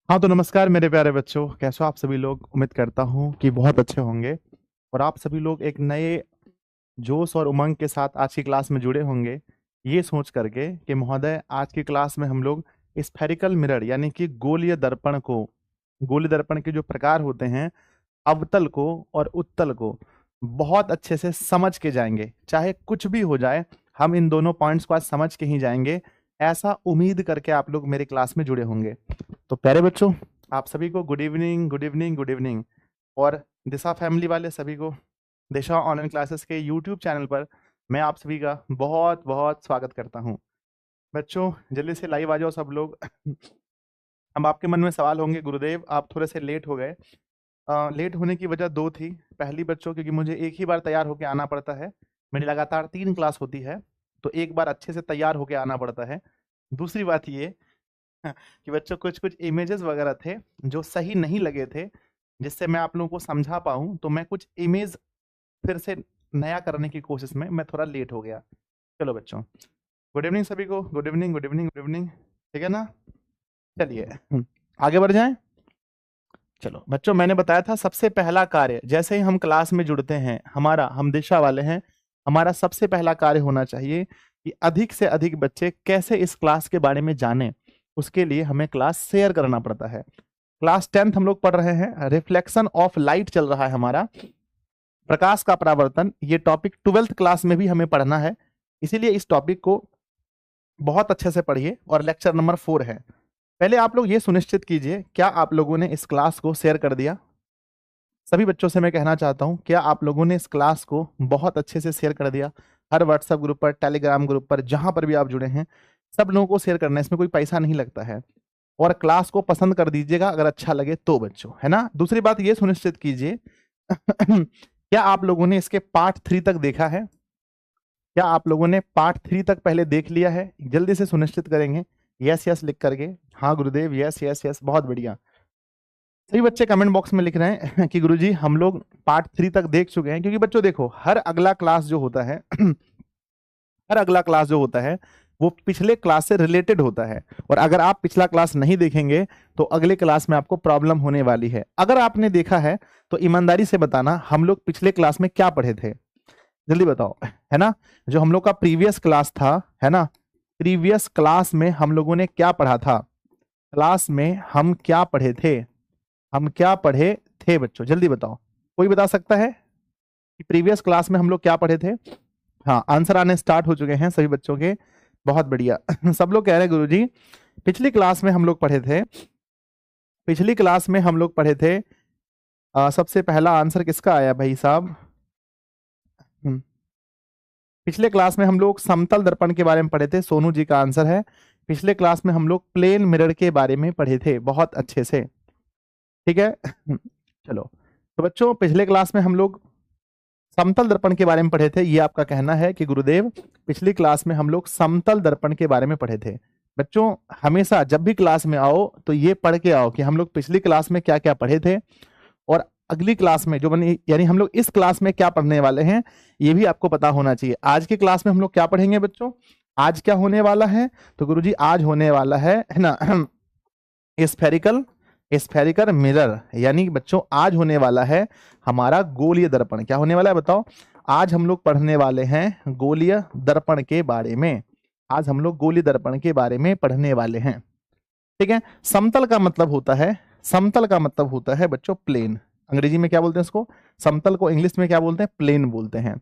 हाँ तो नमस्कार मेरे प्यारे बच्चों, कैसे हो आप सभी लोग। उम्मीद करता हूँ कि बहुत अच्छे होंगे और आप सभी लोग एक नए जोश और उमंग के साथ आज की क्लास में जुड़े होंगे, ये सोच करके कि महोदय आज की क्लास में हम लोग स्फेरिकल मिरर यानी कि गोलीय दर्पण के जो प्रकार होते हैं, अवतल को और उत्तल को बहुत अच्छे से समझ के जाएंगे। चाहे कुछ भी हो जाए, हम इन दोनों पॉइंट्स को आज समझ के ही जाएंगे, ऐसा उम्मीद करके आप लोग मेरे क्लास में जुड़े होंगे। तो प्यारे बच्चों, आप सभी को good evening, good evening, good evening. और दिशा फैमिली वाले सभी को दिशा ऑनलाइन क्लासेस के यूट्यूब चैनल पर मैं आप सभी का बहुत बहुत स्वागत करता हूं। बच्चों जल्दी से लाइव आ जाओ सब लोग। अब आपके मन में सवाल होंगे, गुरुदेव आप थोड़े से लेट हो गए। लेट होने की वजह दो थी। पहली बच्चों, क्योंकि मुझे एक ही बार तैयार होकर आना पड़ता है। मेरी लगातार 3 क्लास होती है, तो एक बार अच्छे से तैयार होकर आना पड़ता है। दूसरी बात ये कि बच्चों कुछ कुछ इमेजेस वगैरह थे जो सही नहीं लगे थे, जिससे मैं आप लोगों को समझा पाऊँ, तो मैं कुछ इमेज फिर से नया करने की कोशिश में मैं थोड़ा लेट हो गया। चलो बच्चों, गुड इवनिंग सभी को, good evening, good evening, good evening. ठीक है ना? चलिए आगे बढ़ जाएं। चलो बच्चों, मैंने बताया था सबसे पहला कार्य जैसे ही हम क्लास में जुड़ते हैं, हम दिशा वाले हैं, हमारा सबसे पहला कार्य होना चाहिए कि अधिक से अधिक बच्चे कैसे इस क्लास के बारे में जानें। उसके लिए हमें क्लास शेयर करना पड़ता है। क्लास 10th हम लोग पढ़ रहे हैं, रिफ्लेक्शन ऑफ लाइट चल रहा है हमारा, प्रकाश का परावर्तन। ये टॉपिक 12th क्लास में भी हमें पढ़ना है, इसीलिए इस टॉपिक को बहुत अच्छे से पढ़िए। और लेक्चर नंबर 4 है। पहले आप लोग ये सुनिश्चित कीजिए, क्या आप लोगों ने इस क्लास को शेयर कर दिया? सभी बच्चों से मैं कहना चाहता हूं, क्या आप लोगों ने इस क्लास को बहुत अच्छे से शेयर कर दिया? हर व्हाट्सएप ग्रुप पर, टेलीग्राम ग्रुप पर, जहां पर भी आप जुड़े हैं, सब लोगों को शेयर करना है। इसमें कोई पैसा नहीं लगता है। और क्लास को पसंद कर दीजिएगा अगर अच्छा लगे तो बच्चों, है ना? दूसरी बात ये सुनिश्चित कीजिए क्या आप लोगों ने इसके पार्ट 3 तक देखा है? क्या आप लोगों ने पार्ट 3 तक पहले देख लिया है? जल्दी से सुनिश्चित करेंगे यस यस लिख करके। हाँ गुरुदेव, यस यस यस, बहुत बढ़िया। सभी बच्चे कमेंट बॉक्स में लिख रहे हैं कि गुरुजी हम लोग पार्ट 3 तक देख चुके हैं। क्योंकि बच्चों देखो, हर अगला क्लास जो होता है हर अगला क्लास जो होता है वो पिछले क्लास से रिलेटेड होता है। और अगर आप पिछला क्लास नहीं देखेंगे तो अगले क्लास में आपको प्रॉब्लम होने वाली है। अगर आपने देखा है तो ईमानदारी से बताना, हम लोग पिछले क्लास में क्या पढ़े थे? जल्दी बताओ, है ना? जो हम लोग का प्रीवियस क्लास था, है ना, प्रीवियस क्लास में हम लोगों ने क्या पढ़ा था? क्लास में हम क्या पढ़े थे? हम क्या पढ़े थे बच्चों? जल्दी बताओ, कोई बता सकता है कि प्रीवियस क्लास में हम लोग क्या पढ़े थे? हाँ, आंसर आने स्टार्ट हो चुके हैं सभी बच्चों के, बहुत बढ़िया। सब लोग कह रहे हैं गुरुजी पिछली क्लास में हम लोग पढ़े थे, पिछली क्लास में हम लोग पढ़े थे। सबसे पहला आंसर किसका आया भाई साहब? पिछले क्लास में हम लोग समतल दर्पण के बारे में पढ़े थे, सोनू जी का आंसर है। पिछले क्लास में हम लोग प्लेन मिरर के बारे में पढ़े थे, बहुत अच्छे से। ठीक है। चलो, तो बच्चों पिछले क्लास में हम लोग समतल दर्पण के बारे में पढ़े थे। ये आपका कहना है कि गुरुदेव पिछली क्लास में हम लोग समतल दर्पण के बारे में पढ़े थे। बच्चों हमेशा जब भी क्लास में आओ तो ये पढ़ के आओ कि हम लोग पिछली क्लास में क्या क्या पढ़े थे, और अगली क्लास में जो बनी, यानी हम लोग इस क्लास में क्या पढ़ने वाले हैं, ये भी आपको पता होना चाहिए। आज की क्लास में हम लोग क्या पढ़ेंगे बच्चों? आज क्या होने वाला है? तो गुरुजी आज होने वाला है ना, स्फेरिकल स्फेरिकल मिरर। यानी बच्चों आज होने वाला है हमारा गोलीय दर्पण। क्या होने वाला है बताओ? आज हम लोग पढ़ने वाले हैं गोलीय दर्पण के बारे में। आज हम लोग गोलीय दर्पण के बारे में पढ़ने वाले हैं। ठीक है। समतल का मतलब होता है, समतल का मतलब होता है बच्चों प्लेन। अंग्रेजी में क्या बोलते हैं इसको? समतल को इंग्लिश में क्या बोलते हैं? प्लेन बोलते हैं।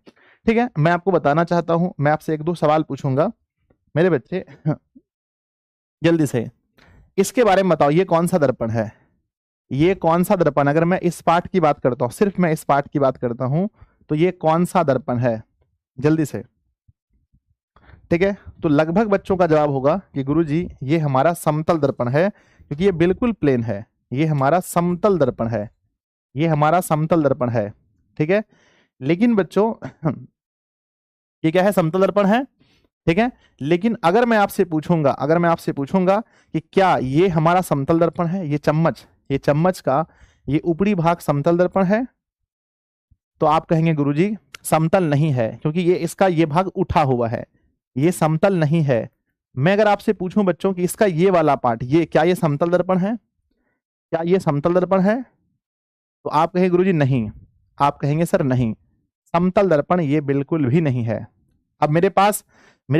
ठीक है। मैं आपको बताना चाहता हूं, मैं आपसे एक दो सवाल पूछूंगा मेरे बच्चे, जल्दी से इसके बारे में बताओ। ये कौन सा दर्पण है? ये कौन सा दर्पण? अगर मैं इस पार्ट की बात करता हूं, सिर्फ मैं इस पार्ट की बात करता हूं, तो ये कौन सा दर्पण है? जल्दी से। ठीक है। तो लगभग बच्चों का जवाब होगा कि गुरुजी ये हमारा समतल दर्पण है, क्योंकि ये बिल्कुल प्लेन है। ये हमारा समतल दर्पण है, ये हमारा समतल दर्पण है। ठीक है। लेकिन बच्चों ये क्या है? समतल दर्पण है। ठीक है। लेकिन अगर मैं आपसे पूछूंगा, अगर मैं आपसे पूछूंगा कि क्या ये हमारा समतल दर्पण है, ये चम्मच का ये ऊपरी भाग समतल दर्पण है, तो आप कहेंगे गुरुजी समतल नहीं है, क्योंकि ये इसका ये भाग उठा हुआ है, ये समतल नहीं है। मैं अगर आपसे पूछूं बच्चों कि इसका ये वाला पार्ट, ये क्या ये समतल दर्पण है? क्या ये समतल दर्पण है? तो आप कहेंगे गुरुजी नहीं, आप कहेंगे सर नहीं, समतल दर्पण ये बिल्कुल भी नहीं है। अब मेरे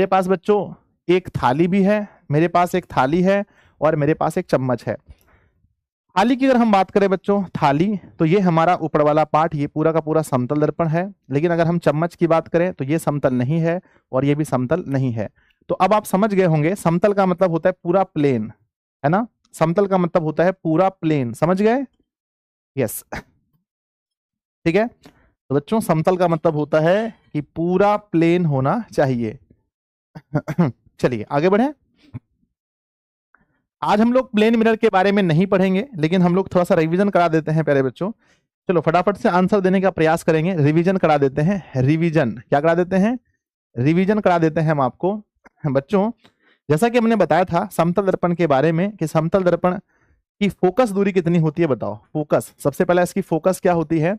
पास बच्चों एक थाली भी है, मेरे पास एक थाली है और मेरे पास एक चम्मच है। थाली की अगर हम बात करें बच्चों, थाली तो ये हमारा ऊपर वाला पार्ट, ये पूरा का पूरा समतल दर्पण है। लेकिन अगर हम चम्मच की बात करें तो ये समतल नहीं है और ये भी समतल नहीं है। तो अब आप समझ गए होंगे समतल का मतलब होता है पूरा प्लेन, है ना? समतल का मतलब होता है पूरा प्लेन, समझ गए? यस, ठीक है। तो बच्चों समतल का मतलब होता है कि पूरा प्लेन होना चाहिए। चलिए आगे बढ़े। आज हम लोग प्लेन मिरर के बारे में नहीं पढ़ेंगे, लेकिन हम लोग थोड़ा सा रिवीजन करा देते हैं प्यारे बच्चों। चलो फटाफट से आंसर देने का प्रयास करेंगे, रिवीजन करा देते हैं। रिवीजन क्या करा देते हैं? रिवीजन करा देते हैं हम आपको। बच्चों जैसा कि हमने बताया था समतल दर्पण के बारे में कि समतल दर्पण की फोकस दूरी कितनी होती है, बताओ। फोकस, सबसे पहले इसकी फोकस क्या होती है,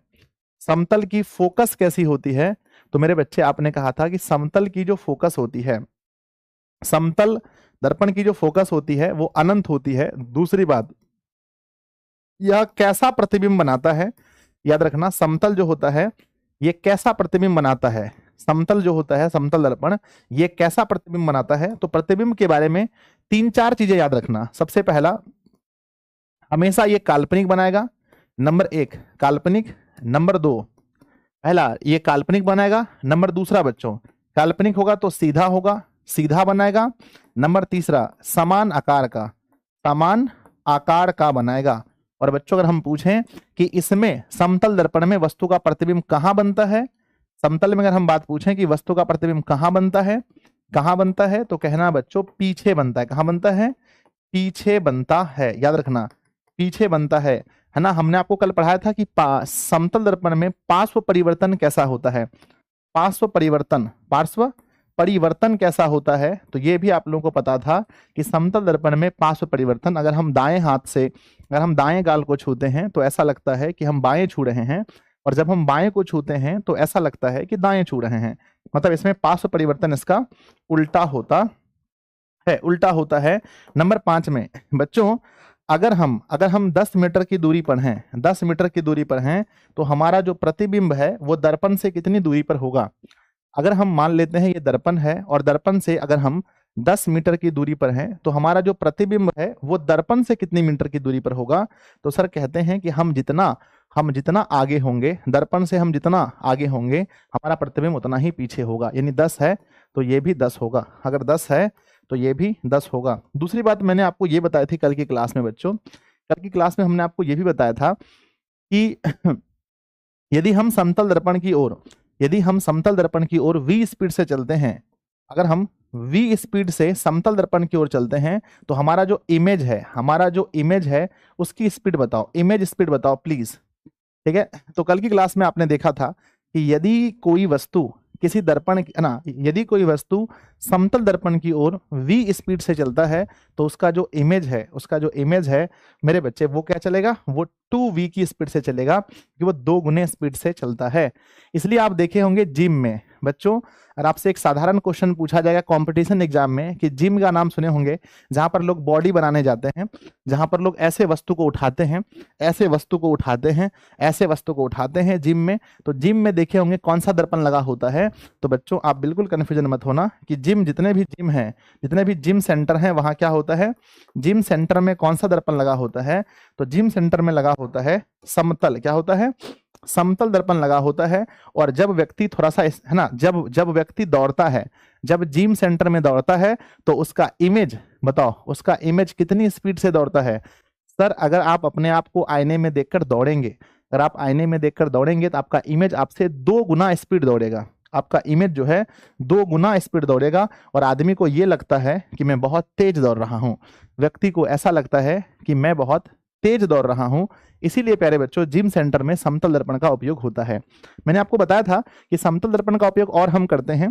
समतल की फोकस कैसी होती है? तो मेरे बच्चे आपने कहा था कि समतल की जो फोकस होती है, समतल दर्पण की जो फोकस होती है वो अनंत होती है। दूसरी बात, यह कैसा प्रतिबिंब बनाता है? याद रखना, समतल जो होता है ये कैसा प्रतिबिंब बनाता है? समतल जो होता है, समतल दर्पण, ये कैसा प्रतिबिंब बनाता है? तो प्रतिबिंब के बारे में 3-4 चीजें याद रखना। सबसे पहला, हमेशा ये काल्पनिक बनाएगा। नंबर 1 काल्पनिक। नंबर 2, पहला ये काल्पनिक बनाएगा। नंबर दूसरा बच्चों, काल्पनिक होगा तो सीधा होगा, सीधा बनाएगा। नंबर तीसरा, समान आकार का, समान आकार का बनाएगा। और बच्चों अगर हम पूछें कि इसमें समतल दर्पण में वस्तु का प्रतिबिंब कहां बनता है, समतल में अगर हम बात पूछें कि वस्तु का प्रतिबिंब कहां बनता है, कहां बनता है, तो कहना बच्चों पीछे बनता है। कहां बनता है? पीछे बनता है, याद रखना, पीछे बनता है ना? हमने आपको कल पढ़ाया था कि समतल दर्पण में पार्श्व परिवर्तन कैसा होता है, पार्श्व परिवर्तन, पार्श्व परिवर्तन कैसा होता है। तो ये भी आप लोगों को पता था कि समतल दर्पण में पार्श्व परिवर्तन, अगर हम दाएं हाथ से, अगर हम दाएं गाल को छूते हैं तो ऐसा लगता है कि हम बाएं छू रहे हैं, और जब हम बाएं को छूते हैं तो ऐसा लगता है कि दाएं छू रहे हैं। मतलब इसमें पार्श्व परिवर्तन इसका उल्टा होता है, उल्टा होता है। नंबर 5 में बच्चों, अगर हम 10 मीटर की दूरी पर हैं, 10 मीटर की दूरी पर हैं, तो हमारा जो प्रतिबिंब है वो दर्पण से कितनी दूरी पर होगा? अगर हम मान लेते हैं ये दर्पण है और दर्पण से अगर हम 10 मीटर की दूरी पर हैं, तो हमारा जो प्रतिबिंब है वो दर्पण से कितनी मीटर की दूरी पर होगा? तो सर कहते हैं कि हम जितना आगे होंगे, दर्पण से हम जितना आगे होंगे, हमारा प्रतिबिंब उतना ही पीछे होगा। यानी 10 है तो ये भी 10 होगा, अगर 10 है तो ये भी 10 होगा। दूसरी बात मैंने आपको ये बताई थी कल की क्लास में बच्चों, कल की क्लास में हमने आपको ये भी बताया था कि यदि हम समतल दर्पण की ओर, यदि हम समतल दर्पण की ओर v स्पीड से चलते हैं, अगर हम v स्पीड से समतल दर्पण की ओर चलते हैं, तो हमारा जो इमेज है, हमारा जो इमेज है उसकी स्पीड बताओ, इमेज स्पीड बताओ प्लीज। ठीक है, तो कल की क्लास में आपने देखा था कि यदि कोई वस्तु किसी दर्पण है ना, यदि कोई वस्तु समतल दर्पण की ओर v स्पीड से चलता है तो उसका जो इमेज है, उसका जो इमेज है मेरे बच्चे, वो क्या चलेगा? वो 2v की स्पीड से चलेगा, कि वो 2 गुने स्पीड से चलता है। इसलिए आप देखे होंगे जिम में बच्चों, अगर आपसे एक साधारण क्वेश्चन पूछा जाएगा कंपटीशन एग्जाम में कि जिम का नाम सुने होंगे, जहां पर लोग बॉडी बनाने जाते हैं, जहां पर लोग ऐसे वस्तु को उठाते हैं, ऐसे वस्तु को उठाते हैं, ऐसे वस्तु को उठाते हैं जिम में, तो जिम में देखे होंगे कौन सा दर्पण लगा होता है। तो बच्चों आप बिल्कुल कन्फ्यूजन मत होना कि जिम, जितने भी जिम हैं, जितने भी जिम सेंटर हैं, वहां क्या होता है? जिम सेंटर में कौन सा दर्पण लगा होता है? तो जिम सेंटर में लगा होता है समतल, क्या होता है? समतल दर्पण लगा होता है। और जब व्यक्ति थोड़ा सा है ना, जब व्यक्ति दौड़ता है, जब जिम सेंटर में दौड़ता है, तो उसका इमेज बताओ, उसका इमेज कितनी स्पीड से दौड़ता है? सर अगर आप अपने आप को आईने में देखकर दौड़ेंगे, अगर आप आईने में देखकर दौड़ेंगे तो आपका इमेज आपसे 2 गुना स्पीड दौड़ेगा, आपका इमेज जो है 2 गुना स्पीड दौड़ेगा। और आदमी को ये लगता है कि मैं बहुत तेज दौड़ रहा हूं, व्यक्ति को ऐसा लगता है कि मैं बहुत तेज दौड़ रहा हूं। इसीलिए प्यारे बच्चों जिम सेंटर में समतल दर्पण का उपयोग होता है। मैंने आपको बताया था कि समतल दर्पण का उपयोग और हम करते हैं,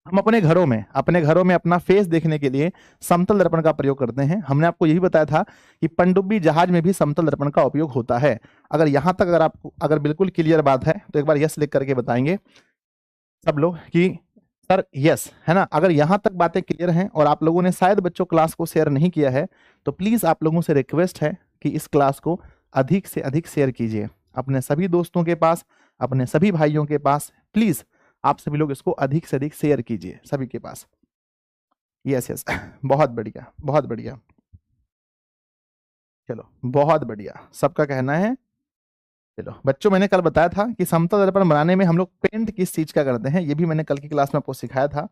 हम अपने घरों में अपना फेस देखने के लिए समतल दर्पण का प्रयोग करते हैं। हमने आपको यही बताया था कि पनडुब्बी जहाज में भी समतल दर्पण का उपयोग होता है। अगर यहां तक अगर आपको अगर बिल्कुल क्लियर बात है तो एक बार यस लिख करके बताएंगे सब लोग कि सर यस, है ना? अगर यहां तक बातें क्लियर हैं और आप लोगों ने शायद बच्चों क्लास को शेयर नहीं किया है, तो प्लीज आप लोगों से रिक्वेस्ट है कि इस क्लास को अधिक से अधिक शेयर कीजिए अपने सभी दोस्तों के पास, अपने सभी भाइयों के पास। प्लीज आप सभी लोग इसको अधिक से अधिक शेयर कीजिए सभी के पास। यस यस बहुत बढ़िया, बहुत बढ़िया, चलो बहुत बढ़िया, सबका कहना है। चलो बच्चों, मैंने कल बताया था कि समतल दर्पण बनाने में हम लोग पेंट किस चीज का करते हैं, ये भी मैंने कल की क्लास में आपको सिखाया था।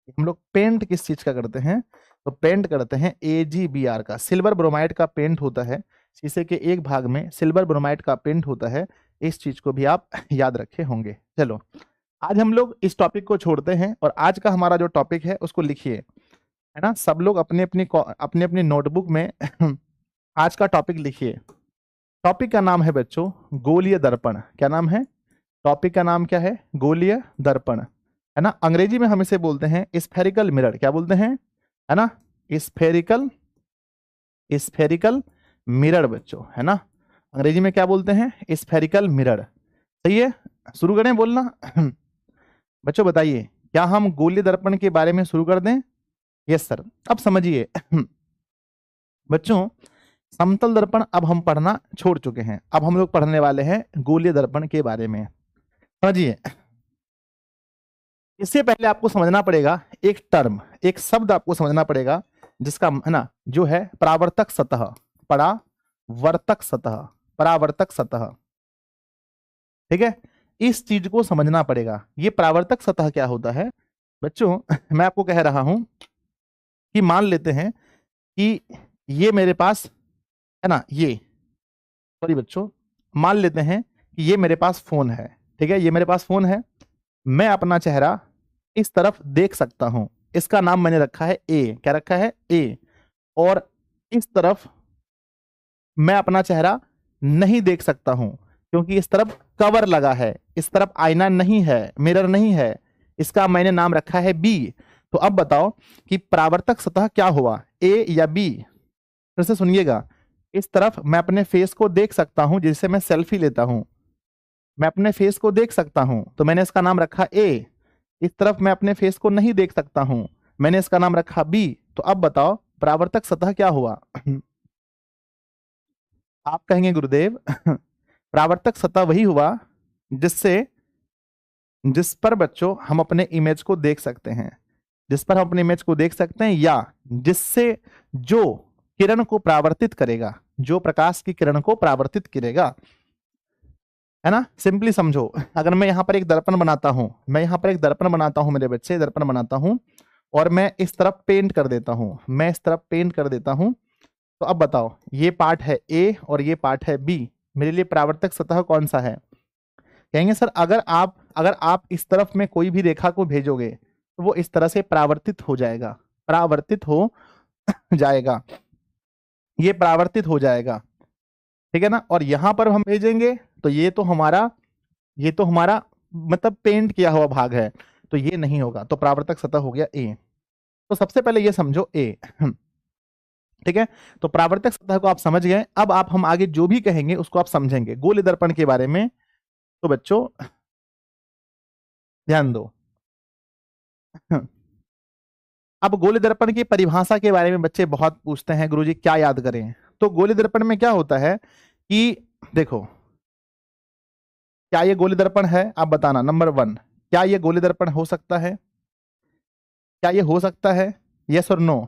हम लोग पेंट किस चीज का करते हैं, तो पेंट करते हैं AgBr का, सिल्वर ब्रोमाइड का पेंट होता है। शीशे के एक भाग में सिल्वर ब्रोमाइड का पेंट होता है, इस चीज को भी आप याद रखे होंगे। चलो आज हम लोग इस टॉपिक को छोड़ते हैं और आज का हमारा जो टॉपिक है उसको लिखिए, है ना। सब लोग अपने अपनी नोटबुक में आज का टॉपिक लिखिए। टॉपिक का नाम है बच्चों गोलीय दर्पण। क्या नाम है? टॉपिक का नाम क्या है? गोलीय दर्पण, है ना। अंग्रेजी में हम इसे बोलते हैं स्फेरिकल मिरर। क्या बोलते हैं? है ना, स्फेरिकल मिरर बच्चों, है ना। अंग्रेजी में क्या बोलते हैं? Spherical mirror. सही है, शुरू करें बोलना बच्चों बताइए, क्या हम गोलीय दर्पण के बारे में शुरू कर दें? Yes sir. अब समझिए बच्चों, समतल दर्पण अब हम पढ़ना छोड़ चुके हैं, अब हम लोग पढ़ने वाले हैं गोलीय दर्पण के बारे में। समझिए, इससे पहले आपको समझना पड़ेगा एक टर्म, एक शब्द आपको समझना पड़ेगा जिसका, है ना, जो है परावर्तक सतह। परावर्तक सतह, परावर्तक सतह, ठीक है। इस चीज को समझना पड़ेगा। ये परावर्तक सतह क्या होता है बच्चों? मैं आपको कह रहा हूं कि मान लेते हैं कि ये मेरे पास, है ना, ये, सॉरी बच्चों, मान लेते हैं कि ये मेरे पास फोन है, ठीक है। ये मेरे पास फोन है, मैं अपना चेहरा इस तरफ देख सकता हूं, इसका नाम मैंने रखा है ए। क्या रखा है? ए। और इस तरफ मैं अपना चेहरा नहीं देख सकता हूं क्योंकि इस तरफ कवर लगा है, इस तरफ आईना नहीं है, मिरर नहीं है, इसका मैंने नाम रखा है बी। तो अब बताओ कि परावर्तक सतह क्या हुआ, ए या बी? फिर से सुनिएगा, इस तरफ मैं अपने फेस को देख सकता हूं, जिससे मैं सेल्फी लेता हूं, मैं अपने फेस को देख सकता हूं, तो मैंने इसका नाम रखा ए। इस तरफ मैं अपने फेस को नहीं देख सकता हूं, मैंने इसका नाम रखा बी। तो अब बताओ परावर्तक सतह क्या हुआ? आप कहेंगे गुरुदेव परावर्तक सतह वही हुआ जिस पर बच्चों हम अपने इमेज को देख सकते हैं, जिस पर हम अपने इमेज को देख सकते हैं, या जिससे जो किरण को परावर्तित करेगा, जो प्रकाश की किरण को परावर्तित करेगा, है ना। सिंपली समझो, अगर मैं यहाँ पर एक दर्पण बनाता हूं, मैं यहाँ पर एक दर्पण बनाता हूं, मेरे बच्चे दर्पण बनाता हूं, और मैं इस तरफ पेंट कर देता हूं, मैं इस तरफ पेंट कर देता हूं, तो अब बताओ ये पार्ट है ए और ये पार्ट है बी, मेरे लिए परावर्तक सतह कौन सा है? कहेंगे सर अगर आप इस तरफ में कोई भी रेखा को भेजोगे तो वो इस तरह से परावर्तित हो जाएगा, परावर्तित हो जाएगा, ये परावर्तित हो जाएगा, ठीक है ना। और यहां पर हम भेजेंगे तो ये तो हमारा मतलब पेंट किया हुआ भाग है, तो ये नहीं होगा, तो परावर्तक सतह हो गया ए। तो सबसे पहले ये समझो ए, ठीक है। तो परावर्तक सतह को आप समझ गए, अब हम आगे जो भी कहेंगे उसको आप समझेंगे गोलीय दर्पण के बारे में। तो बच्चों ध्यान दो, अब गोलीय दर्पण की परिभाषा के बारे में बच्चे बहुत पूछते हैं, गुरुजी क्या याद करें। तो गोलीय दर्पण में क्या होता है कि देखो, क्या ये गोलीय दर्पण है? आप बताना, नंबर 1, क्या ये गोलीय दर्पण हो सकता है? क्या ये हो सकता है? यस और नो।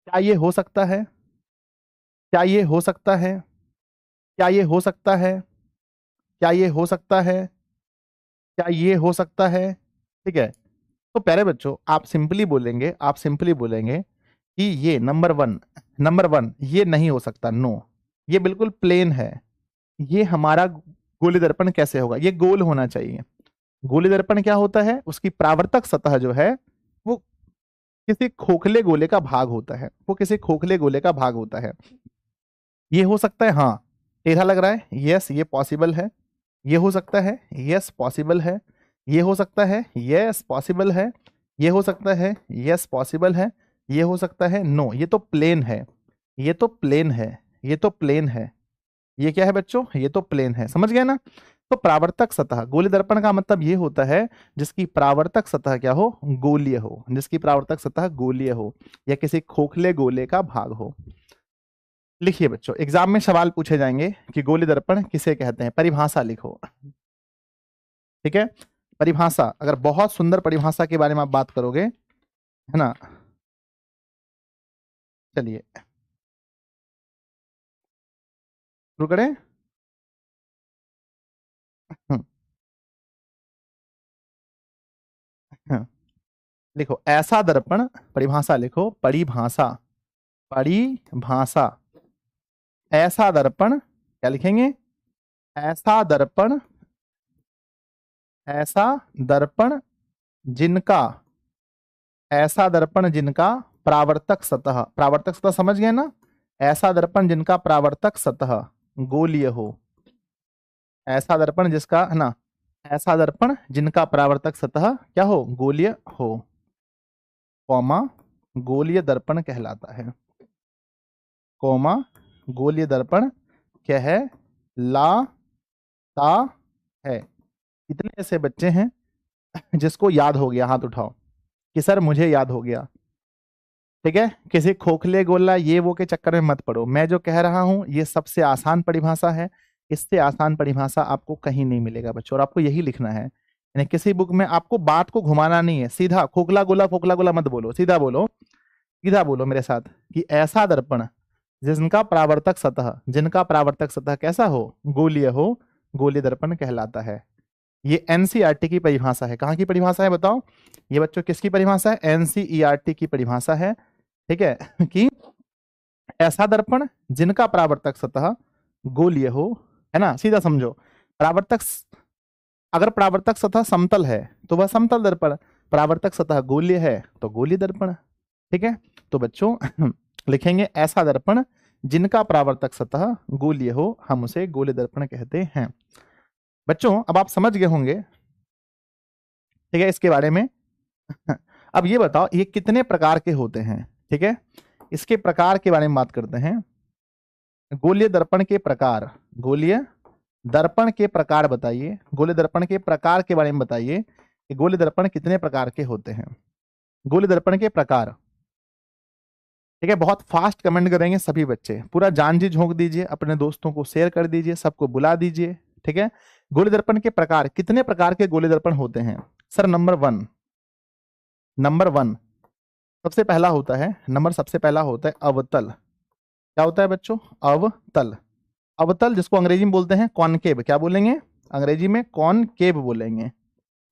क्या ये हो सकता है? क्या ये हो सकता है? क्या ये हो सकता है? क्या ये हो सकता है? क्या ये हो सकता है? ठीक है। तो प्यारे बच्चों, आप सिंपली बोलेंगे, आप सिंपली बोलेंगे कि ये नंबर वन ये नहीं हो सकता, नो, ये बिल्कुल प्लेन है। ये हमारा गोलीय दर्पण कैसे होगा? ये गोल होना चाहिए। गोलीय दर्पण क्या होता है? उसकी परावर्तक सतह जो है वो किसी खोखले गोले का भाग होता है, वो किसी खोखले गोले का भाग होता है। ये हो सकता है, हाँ टेढ़ा लग रहा है, यस ये पॉसिबल है। ये हो सकता है, यस पॉसिबल है। ये हो सकता है, यस पॉसिबल है। ये हो सकता है, यस पॉसिबल है। ये हो सकता है, नो, ये तो प्लेन है, ये तो प्लेन है, ये तो प्लेन है। ये क्या है बच्चों? ये तो प्लेन है, समझ गए ना। तो परावर्तक सतह, गोलीय दर्पण का मतलब ये होता है जिसकी परावर्तक सतह क्या हो? गोलीय हो, जिसकी परावर्तक सतह गोलीय हो या किसी खोखले गोले का भाग हो। लिखिए बच्चों, एग्जाम में सवाल पूछे जाएंगे कि गोलीय दर्पण किसे कहते हैं, परिभाषा लिखो। ठीक है, परिभाषा, अगर बहुत सुंदर परिभाषा के बारे में आप बात करोगे, है ना। चलिए शुरू करें। हम्म, हम्म, लिखो ऐसा दर्पण, परिभाषा लिखो, परिभाषा, परिभाषा, ऐसा दर्पण, क्या लिखेंगे, ऐसा दर्पण, ऐसा दर्पण जिनका, ऐसा दर्पण जिनका परावर्तक सतह, परावर्तक सतह समझ गए ना, ऐसा दर्पण जिनका परावर्तक सतह गोलीय हो, ऐसा दर्पण जिसका, है ना, ऐसा दर्पण जिनका परावर्तक सतह क्या हो, गोलीय हो, कौमा गोलीय दर्पण कहलाता है, कौमा गोलीय दर्पण कहलाता है। कितने ऐसे बच्चे हैं जिसको याद हो गया, हाथ उठाओ कि सर मुझे याद हो गया। ठीक है, किसी खोखले गोला ये वो के चक्कर में मत पड़ो, मैं जो कह रहा हूं ये सबसे आसान परिभाषा है, इससे आसान परिभाषा आपको कहीं नहीं मिलेगा बच्चों, और आपको यही लिखना है, यानी किसी बुक में आपको बात को घुमाना नहीं है, सीधा खोखला गोला मत बोलो, सीधा बोलो, सीधा बोलो मेरे साथ कि ऐसा दर्पण जिनका परावर्तक सतह, जिनका परावर्तक सतह कैसा हो, गोलीय हो, गोलीय दर्पण कहलाता है। ये एनसीईआरटी की परिभाषा है, कहाँ की परिभाषा है बताओ, ये बच्चों किसकी परिभाषा है, एनसीईआरटी की परिभाषा है। ठीक है कि ऐसा दर्पण जिनका परावर्तक सतह गोलीय हो, है ना, सीधा समझो, परावर्तक अगर परावर्तक सतह समतल है तो वह समतल दर्पण, परावर्तक सतह गोलीय है तो गोलीय दर्पण। ठीक है, तो बच्चों लिखेंगे ऐसा दर्पण जिनका परावर्तक सतह गोलीय हो, हम उसे गोलीय दर्पण कहते हैं। बच्चों अब आप समझ गए होंगे, ठीक है, इसके बारे में। अब ये बताओ ये कितने प्रकार के होते हैं, ठीक है, इसके प्रकार के बारे में बात करते हैं। गोलीय दर्पण के प्रकार, गोलीय दर्पण के प्रकार बताइए, गोलीय दर्पण के प्रकार के बारे में बताइए कि गोलीय दर्पण कितने प्रकार के होते हैं, गोलीय दर्पण के प्रकार। ठीक है, बहुत फास्ट कमेंट करेंगे सभी बच्चे, पूरा जान जी झोंक दीजिए, अपने दोस्तों को शेयर कर दीजिए, सबको बुला दीजिए। ठीक है, गोलीय दर्पण के प्रकार, कितने प्रकार के गोलीय दर्पण होते हैं sir, number one, number one सबसे पहला होता है, नंबर सबसे पहला होता है अवतल। क्या होता है बच्चों, अवतल, अवतल जिसको अंग्रेजी में बोलते हैं कॉनकेव, क्या बोलेंगे अंग्रेजी में, कॉनकेव बोलेंगे।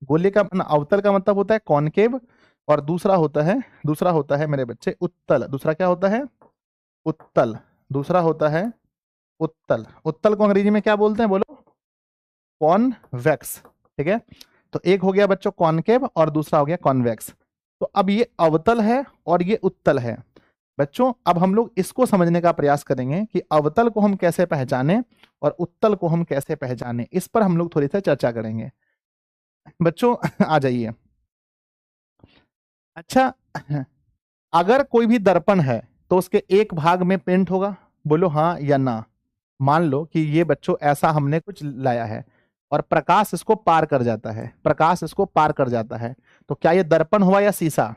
गोले का अवतल का मतलब होता है कॉनकेव, और दूसरा होता है मेरे बच्चे उत्तल, दूसरा क्या होता है, उत्तल, दूसरा होता है उत्तल, उत्तल को अंग्रेजी में क्या बोलते हैं बोलो, कॉन्वेक्स। ठीक है, तो एक हो गया बच्चों कॉनकेव और दूसरा हो गया कॉन्वेक्स। तो अब ये अवतल है और ये उत्तल है बच्चों, अब हम लोग इसको समझने का प्रयास करेंगे कि अवतल को हम कैसे पहचाने और उत्तल को हम कैसे पहचाने, इस पर हम लोग थोड़ी सी चर्चा करेंगे बच्चों। आ जाइए। अच्छा, अगर कोई भी दर्पण है तो उसके एक भाग में पेंट होगा, बोलो हाँ या ना। मान लो कि ये बच्चों ऐसा हमने कुछ लाया है और प्रकाश इसको पार कर जाता है, प्रकाश इसको पार कर जाता है, तो क्या ये दर्पण हुआ या शीशा,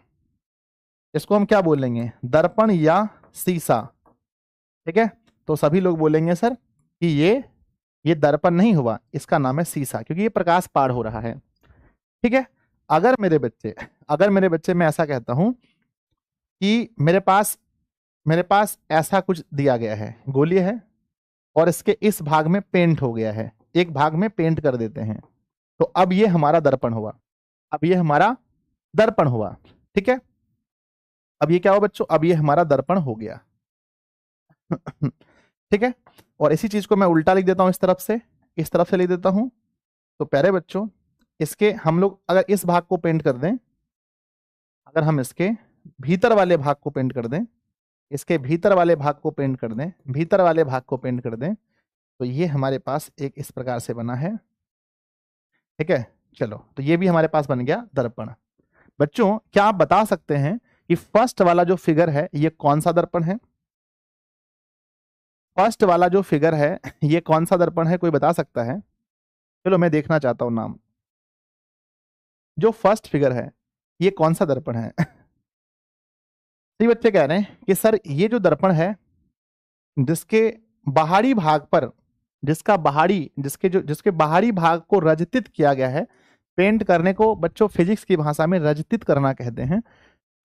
इसको हम क्या बोलेंगे, दर्पण या शीशा। ठीक है, तो सभी लोग बोलेंगे सर कि ये दर्पण नहीं हुआ, इसका नाम है शीशा, क्योंकि ये प्रकाश पार हो रहा है। ठीक है, अगर मेरे बच्चे मैं ऐसा कहता हूं कि मेरे पास ऐसा कुछ दिया गया है, गोलीय है और इसके इस भाग में पेंट हो गया है, एक भाग में पेंट कर देते हैं, तो अब ये हमारा दर्पण हुआ, अब ये हमारा दर्पण हुआ। ठीक है, अब ये क्या हुआ बच्चों, अब ये हमारा दर्पण हो गया। ठीक है, और इसी चीज को मैं उल्टा लिख देता हूं, इस तरफ से लिख देता हूं। तो प्यारे बच्चों, इसके हम लोग अगर इस भाग को पेंट कर दें, अगर हम इसके भीतर वाले भाग को पेंट कर दें, इसके भीतर वाले भाग को पेंट कर दें, भीतर वाले भाग को पेंट कर दें, तो ये हमारे पास एक इस प्रकार से बना है। ठीक है, चलो, तो ये भी हमारे पास बन गया दर्पण। बच्चों क्या आप बता सकते हैं कि फर्स्ट वाला जो फिगर है ये कौन सा दर्पण है, फर्स्ट वाला जो फिगर है ये कौन सा दर्पण है, कोई बता सकता है, चलो मैं देखना चाहता हूं नाम, जो फर्स्ट फिगर है ये कौन सा दर्पण है। सही बच्चे कह रहे हैं कि सर ये जो दर्पण है जिसके बाहरी भाग पर जिसके बाहरी भाग को रजतित किया गया है। पेंट करने को बच्चों फिजिक्स की भाषा में रजतित करना कहते हैं।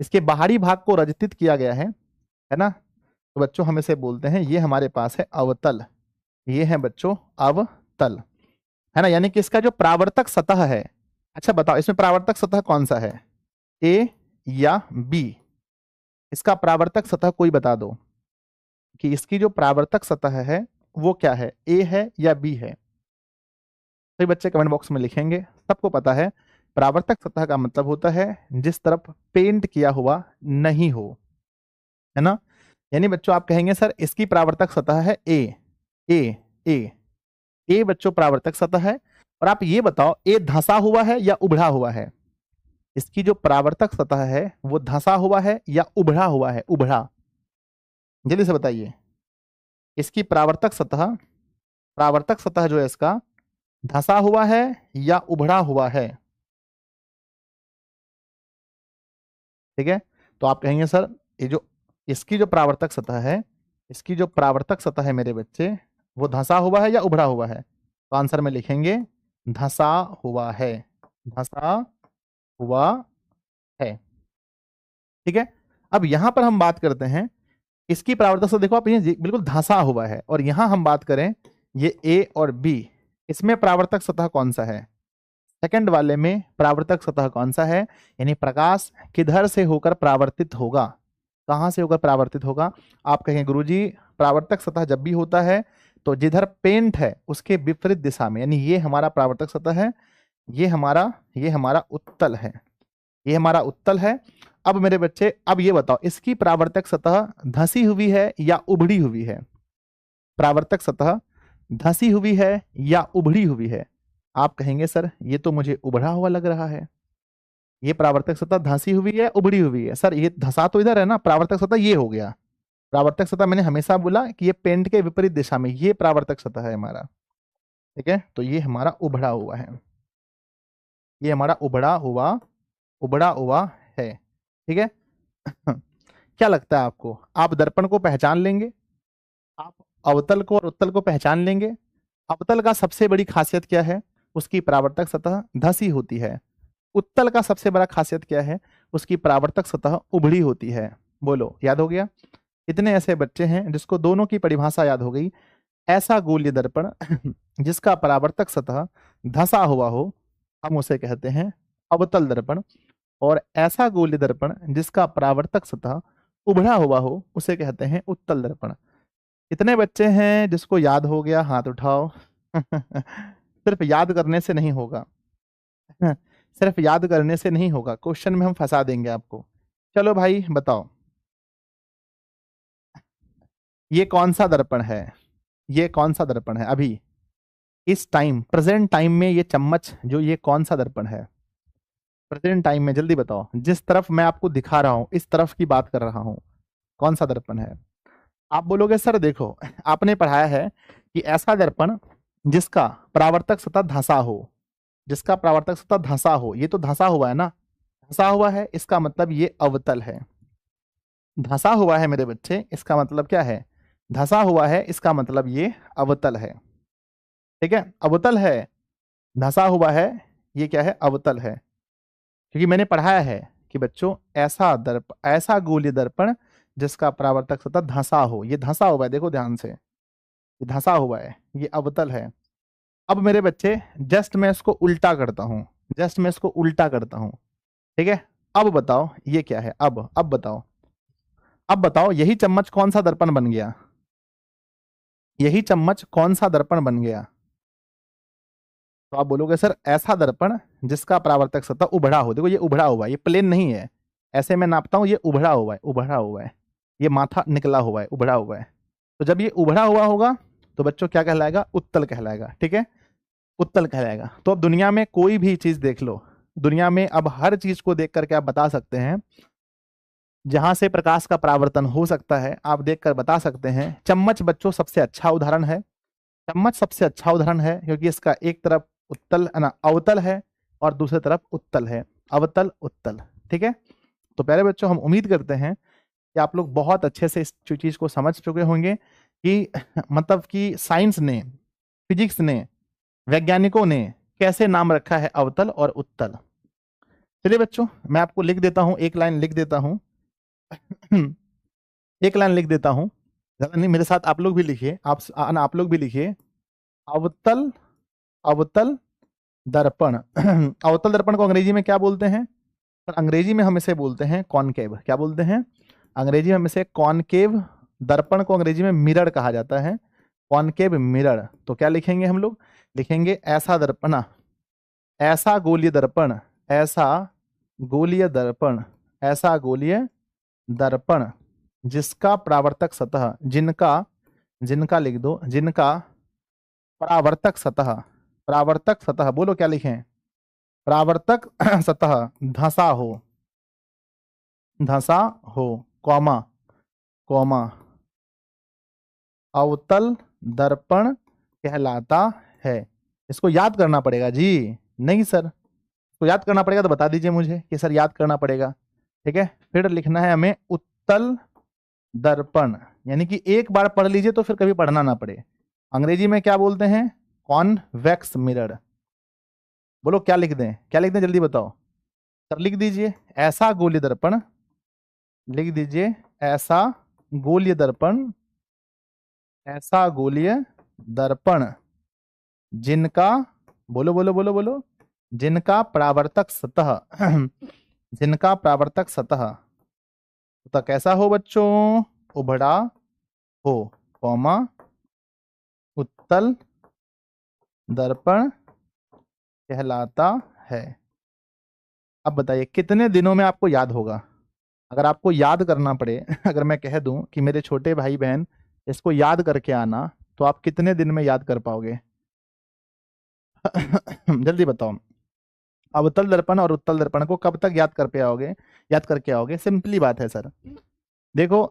इसके बाहरी भाग को रजतित किया गया है ना। तो बच्चों हम इसे बोलते हैं, ये हमारे पास है अवतल। ये है बच्चों अवतल, है ना। यानी कि इसका जो परावर्तक सतह है, अच्छा बताओ इसमें परावर्तक सतह कौन सा है, ए या बी? इसका परावर्तक सतह कोई बता दो कि इसकी जो परावर्तक सतह है वो क्या है, ए है या बी है? तो बच्चे कमेंट बॉक्स में लिखेंगे। सबको पता है परावर्तक सतह का मतलब होता है जिस तरफ पेंट किया हुआ नहीं हो, है ना। यानी बच्चों आप कहेंगे सर इसकी परावर्तक सतह है ए, ए ए ए बच्चों परावर्तक सतह है। और आप ये बताओ ए धंसा हुआ है या उभड़ा हुआ है? इसकी जो परावर्तक सतह है वो धंसा हुआ है या उभड़ा हुआ है? उभड़ा, जल्दी से बताइए। इसकी परावर्तक सतह जो है इसका धंसा हुआ है या उभड़ा हुआ है? ठीक है, तो आप कहेंगे सर ये जो इसकी जो परावर्तक सतह है, इसकी जो परावर्तक सतह है मेरे बच्चे, वो धंसा हुआ है या उभड़ा हुआ है? तो आंसर में लिखेंगे धंसा हुआ है, धंसा हुआ है। ठीक है, अब यहां पर हम बात करते हैं इसकी परावर्तक सतह। देखो आप ये बिल्कुल धंसा हुआ है, और यहां हम बात करें ये ए और बी, इसमें परावर्तक सतह कौन सा है? सेकंड वाले में परावर्तक सतह कौन सा है? यानी प्रकाश किधर से होकर परावर्तित होगा, कहां से होकर परावर्तित होगा? आप कहेंगे गुरुजी परावर्तक सतह जब भी होता है तो जिधर पेंट है उसके विपरीत दिशा में, यानी ये हमारा परावर्तक सतह है, ये हमारा उत्तल है, ये हमारा उत्तल है। अब मेरे बच्चे अब ये बताओ इसकी परावर्तक सतह धंसी हुई है या उभड़ी हुई है? परावर्तक सतह धंसी हुई है या उभड़ी हुई है? आप कहेंगे सर ये तो मुझे उभड़ा हुआ लग रहा है। ये परावर्तक सतह धंसी हुई है उभड़ी हुई है? सर ये धंसा तो इधर है ना, परावर्तक सतह ये हो गया। परावर्तक सतह मैंने हमेशा बोला कि ये पेंट के विपरीत दिशा में, ये परावर्तक सतह है हमारा। ठीक है, तो ये हमारा उभड़ा हुआ है, ये हमारा उभड़ा हुआ है। ठीक है क्या लगता है आपको, आप दर्पण को पहचान लेंगे? आप अवतल को और उत्तल को पहचान लेंगे? अवतल का सबसे बड़ी खासियत क्या है? उसकी परावर्तक सतह धंसी होती है। उत्तल का सबसे बड़ा खासियत क्या है? उसकी परावर्तक सतह उभड़ी होती है। बोलो याद हो गया? कितने ऐसे बच्चे हैं जिसको दोनों की परिभाषा याद हो गई? ऐसा गोलीय दर्पण जिसका परावर्तक सतह धंसा हुआ हो, हम उसे कहते हैं अवतल दर्पण। और ऐसा गोलीय दर्पण जिसका परावर्तक सतह उभड़ा हुआ हो, उसे कहते हैं उत्तल दर्पण। कितने बच्चे हैं जिसको याद हो गया, हाथ उठाओ सिर्फ याद करने से नहीं होगा सिर्फ याद करने से नहीं होगा, क्वेश्चन में हम फंसा देंगे आपको। चलो भाई बताओ ये कौन सा दर्पण है? ये कौन सा दर्पण है अभी इस टाइम प्रेजेंट टाइम में? ये चम्मच जो, ये कौन सा दर्पण है प्रेजेंट टाइम में? जल्दी बताओ, जिस तरफ मैं आपको दिखा रहा हूं इस तरफ की बात कर रहा हूं, कौन सा दर्पण है? आप बोलोगे सर देखो आपने पढ़ाया है कि ऐसा दर्पण जिसका परावर्तक सतह धंसा हो, जिसका परावर्तक सतह धंसा हो, ये तो धंसा हुआ है ना, धंसा हुआ है इसका मतलब ये अवतल है। धंसा हुआ है मेरे बच्चे, इसका मतलब क्या है? धंसा हुआ है इसका मतलब ये अवतल है। ठीक है, अवतल है, धंसा हुआ है, ये क्या है? अवतल है। क्योंकि मैंने पढ़ाया है कि बच्चों ऐसा गोलीय दर्पण जिसका परावर्तक सतह धंसा हो, ये धंसा हुआ है, देखो ध्यान से, ये धंसा हुआ है, ये अवतल है। अब मेरे बच्चे जस्ट मैं इसको उल्टा करता हूं, जस्ट मैं इसको उल्टा करता हूं। ठीक है, अब बताओ ये क्या है? अब बताओ, अब बताओ यही चम्मच कौन सा दर्पण बन गया? यही चम्मच कौन सा दर्पण बन गया? तो आप बोलोगे सर ऐसा दर्पण जिसका परावर्तक सतह उभड़ा हो। देखो ये उभड़ा हुआ है, ये प्लेन नहीं है, ऐसे मैं नापता हूं, ये उभड़ा हुआ है, उभड़ा हुआ है, ये माथा निकला हुआ है, उभड़ा हुआ है। तो जब ये उभड़ा हुआ होगा तो बच्चों क्या कहलाएगा? उत्तल कहलाएगा। ठीक है, उत्तल कहलाएगा। तो अब दुनिया में कोई भी चीज देख लो, दुनिया में अब हर चीज को देख करके आप बता सकते हैं जहां से प्रकाश का परावर्तन हो सकता है, आप देखकर बता सकते हैं। चम्मच बच्चों सबसे अच्छा उदाहरण है, चम्मच सबसे अच्छा उदाहरण है, क्योंकि इसका एक तरफ उत्तल ना अवतल है और दूसरी तरफ उत्तल है, अवतल उत्तल। ठीक है, तो प्यारे बच्चों हम उम्मीद करते हैं कि आप लोग बहुत अच्छे से इस चीज को समझ चुके होंगे कि मतलब कि साइंस ने, फिजिक्स ने, वैज्ञानिकों ने कैसे नाम रखा है अवतल और उत्तल। चलिए बच्चों, मैं आपको लिख देता हूं, एक लाइन लिख देता हूं। एक लाइन लिख देता हूं, ज्यादा नहीं, मेरे साथ आप लोग भी लिखिए, आप लोग भी लिखिए। अवतल, अवतल दर्पण। अवतल दर्पण को अंग्रेजी में क्या बोलते हैं? पर अंग्रेजी में हम इसे बोलते हैं कॉनकेव। क्या बोलते हैं? अंग्रेजी में हम इसे कॉनकेव, दर्पण को अंग्रेजी में मिरर कहा जाता है, कॉनकेव मिरर। तो क्या लिखेंगे हम लोग? लिखेंगे ऐसा दर्पण, ऐसा गोलीय दर्पण, ऐसा गोलीय दर्पण, ऐसा गोलीय दर्पण जिसका परावर्तक सतह, जिनका, जिनका लिख दो, जिनका परावर्तक सतह, परावर्तक सतह, बोलो क्या लिखें? परावर्तक सतह धंसा हो, धंसा हो, कॉमा, कॉमा, अवतल दर्पण कहलाता है। इसको याद करना पड़ेगा जी। नहीं सर, इसको याद करना पड़ेगा तो बता दीजिए मुझे कि सर याद करना पड़ेगा। ठीक है, फिर लिखना है हमें उत्तल दर्पण, यानी कि एक बार पढ़ लीजिए तो फिर कभी पढ़ना ना पड़े। अंग्रेजी में क्या बोलते हैं? Convex mirror. बोलो क्या लिख दें, क्या लिख दें, जल्दी बताओ सर। लिख दीजिए ऐसा गोलीय दर्पण, लिख दीजिए ऐसा गोलीय दर्पण, ऐसा गोलीय दर्पण जिनका, बोलो बोलो बोलो बोलो, जिनका परावर्तक सतह, जिनका परावर्तक सतह तो कैसा हो बच्चों? उभड़ा हो, कॉमा, उत्तल दर्पण कहलाता है। अब बताइए कितने दिनों में आपको याद होगा? अगर आपको याद करना पड़े, अगर मैं कह दूं कि मेरे छोटे भाई बहन इसको याद करके आना, तो आप कितने दिन में याद कर पाओगे? जल्दी बताओ। अवतल दर्पण और उत्तल दर्पण को कब तक याद कर पे आओगे, याद करके आओगे? सिंपली बात है सर। देखो,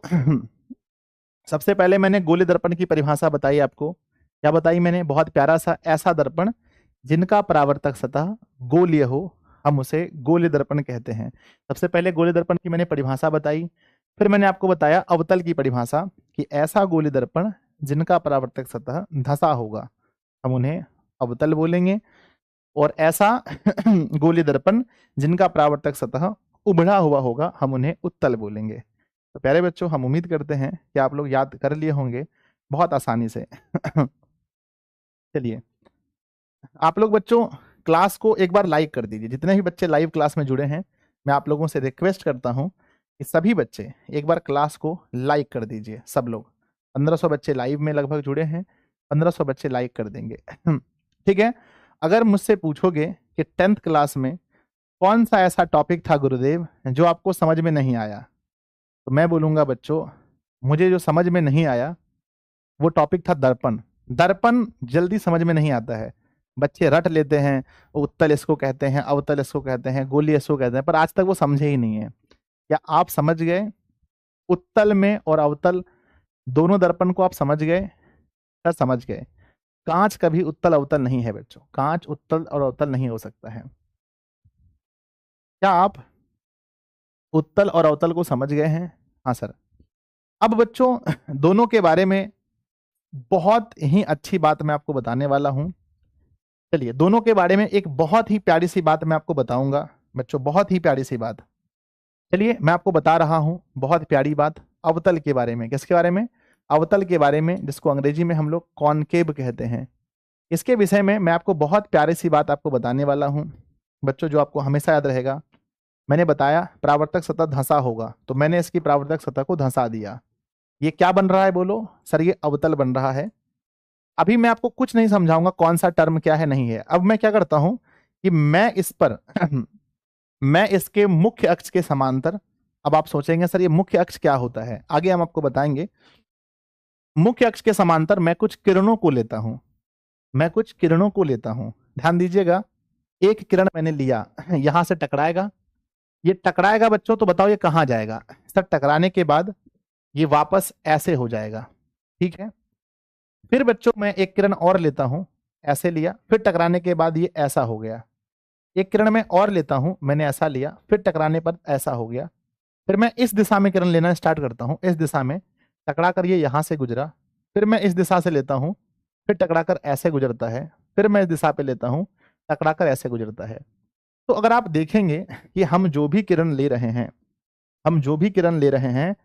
सबसे पहले मैंने गोलीय दर्पण की परिभाषा बताई आपको। क्या बताई मैंने? बहुत प्यारा सा, ऐसा दर्पण जिनका परावर्तक सतह गोलीय हो, हम उसे गोलीय दर्पण कहते हैं। सबसे पहले गोलीय दर्पण की मैंने परिभाषा बताई, फिर मैंने आपको बताया अवतल की परिभाषा कि ऐसा गोलीय दर्पण जिनका परावर्तक सतह धंसा होगा, हम उन्हें अवतल बोलेंगे। और ऐसा गोलीय दर्पण जिनका परावर्तक सतह उभड़ा हुआ होगा, हम उन्हें उत्तल बोलेंगे। तो प्यारे बच्चों, हम उम्मीद करते हैं कि आप लोग याद कर लिए होंगे बहुत आसानी से। चलिए, आप लोग बच्चों क्लास को एक बार लाइक कर दीजिए। जितने भी बच्चे लाइव क्लास में जुड़े हैं, मैं आप लोगों से रिक्वेस्ट करता हूं कि सभी बच्चे एक बार क्लास को लाइक कर दीजिए। सब लोग, 1500 बच्चे लाइव में लगभग जुड़े हैं, 1500 बच्चे लाइक कर देंगे। ठीक है। अगर मुझसे पूछोगे कि 10th क्लास में कौन सा ऐसा टॉपिक था गुरुदेव जो आपको समझ में नहीं आया, तो मैं बोलूंगा बच्चों, मुझे जो समझ में नहीं आया वो टॉपिक था दर्पण। दर्पण जल्दी समझ में नहीं आता है, बच्चे रट लेते हैं, उत्तल इसको कहते हैं, अवतल इसको कहते हैं, गोली इसको कहते हैं, पर आज तक वो समझे ही नहीं है। क्या आप समझ गए? उत्तल में और अवतल दोनों दर्पण को आप समझ गए? सर समझ गए। कांच कभी उत्तल अवतल नहीं है बच्चों, कांच उत्तल और अवतल नहीं हो सकता है। क्या आप उत्तल और अवतल को समझ गए हैं? हाँ सर। अब बच्चों दोनों के बारे में बहुत ही अच्छी बात मैं आपको बताने वाला हूं। चलिए, दोनों के बारे में एक बहुत ही प्यारी सी बात मैं आपको बताऊंगा बच्चों, बहुत ही प्यारी सी बात। चलिए, मैं आपको बता रहा हूं बहुत प्यारी बात अवतल के बारे में। किसके बारे में? अवतल के बारे में, जिसको अंग्रेजी में हम लोग कॉनकेव कहते हैं। इसके विषय में मैं आपको बहुत प्यारी सी बात आपको बताने वाला हूं बच्चों, जो आपको हमेशा याद रहेगा। मैंने बताया परावर्तक सतह धंसा होगा, तो मैंने इसकी परावर्तक सतह को धंसा दिया। ये क्या बन रहा है बोलो? सर ये अवतल बन रहा है। अभी मैं आपको कुछ नहीं समझाऊंगा कौन सा टर्म क्या है नहीं है। अब मैं क्या करता हूं कि मैं इस पर मैं इसके मुख्य अक्ष के समांतर, अब आप सोचेंगे सर ये मुख्य अक्ष क्या होता है, आगे हम आपको बताएंगे। मुख्य अक्ष के समांतर मैं कुछ किरणों को लेता हूं, मैं कुछ किरणों को लेता हूं। ध्यान दीजिएगा, एक किरण मैंने लिया, यहां से टकराएगा, ये टकराएगा बच्चों, तो बताओ ये कहां जाएगा? सर टकराने के बाद ये वापस ऐसे हो जाएगा, ठीक है। फिर बच्चों मैं एक किरण और लेता हूं, ऐसे लिया, फिर टकराने के बाद ये ऐसा हो गया। एक किरण में और लेता हूं, मैंने ऐसा लिया, फिर टकराने पर ऐसा हो गया। फिर मैं इस दिशा में किरण लेना स्टार्ट करता हूं, इस दिशा में टकरा कर ये यहां से गुजरा, फिर मैं इस दिशा से लेता हूँ, फिर टकराकर ऐसे गुजरता है, फिर मैं इस दिशा पे लेता हूँ, टकराकर ऐसे गुजरता है। तो अगर आप देखेंगे कि हम जो भी किरण ले रहे हैं, हम जो भी किरण ले रहे हैं,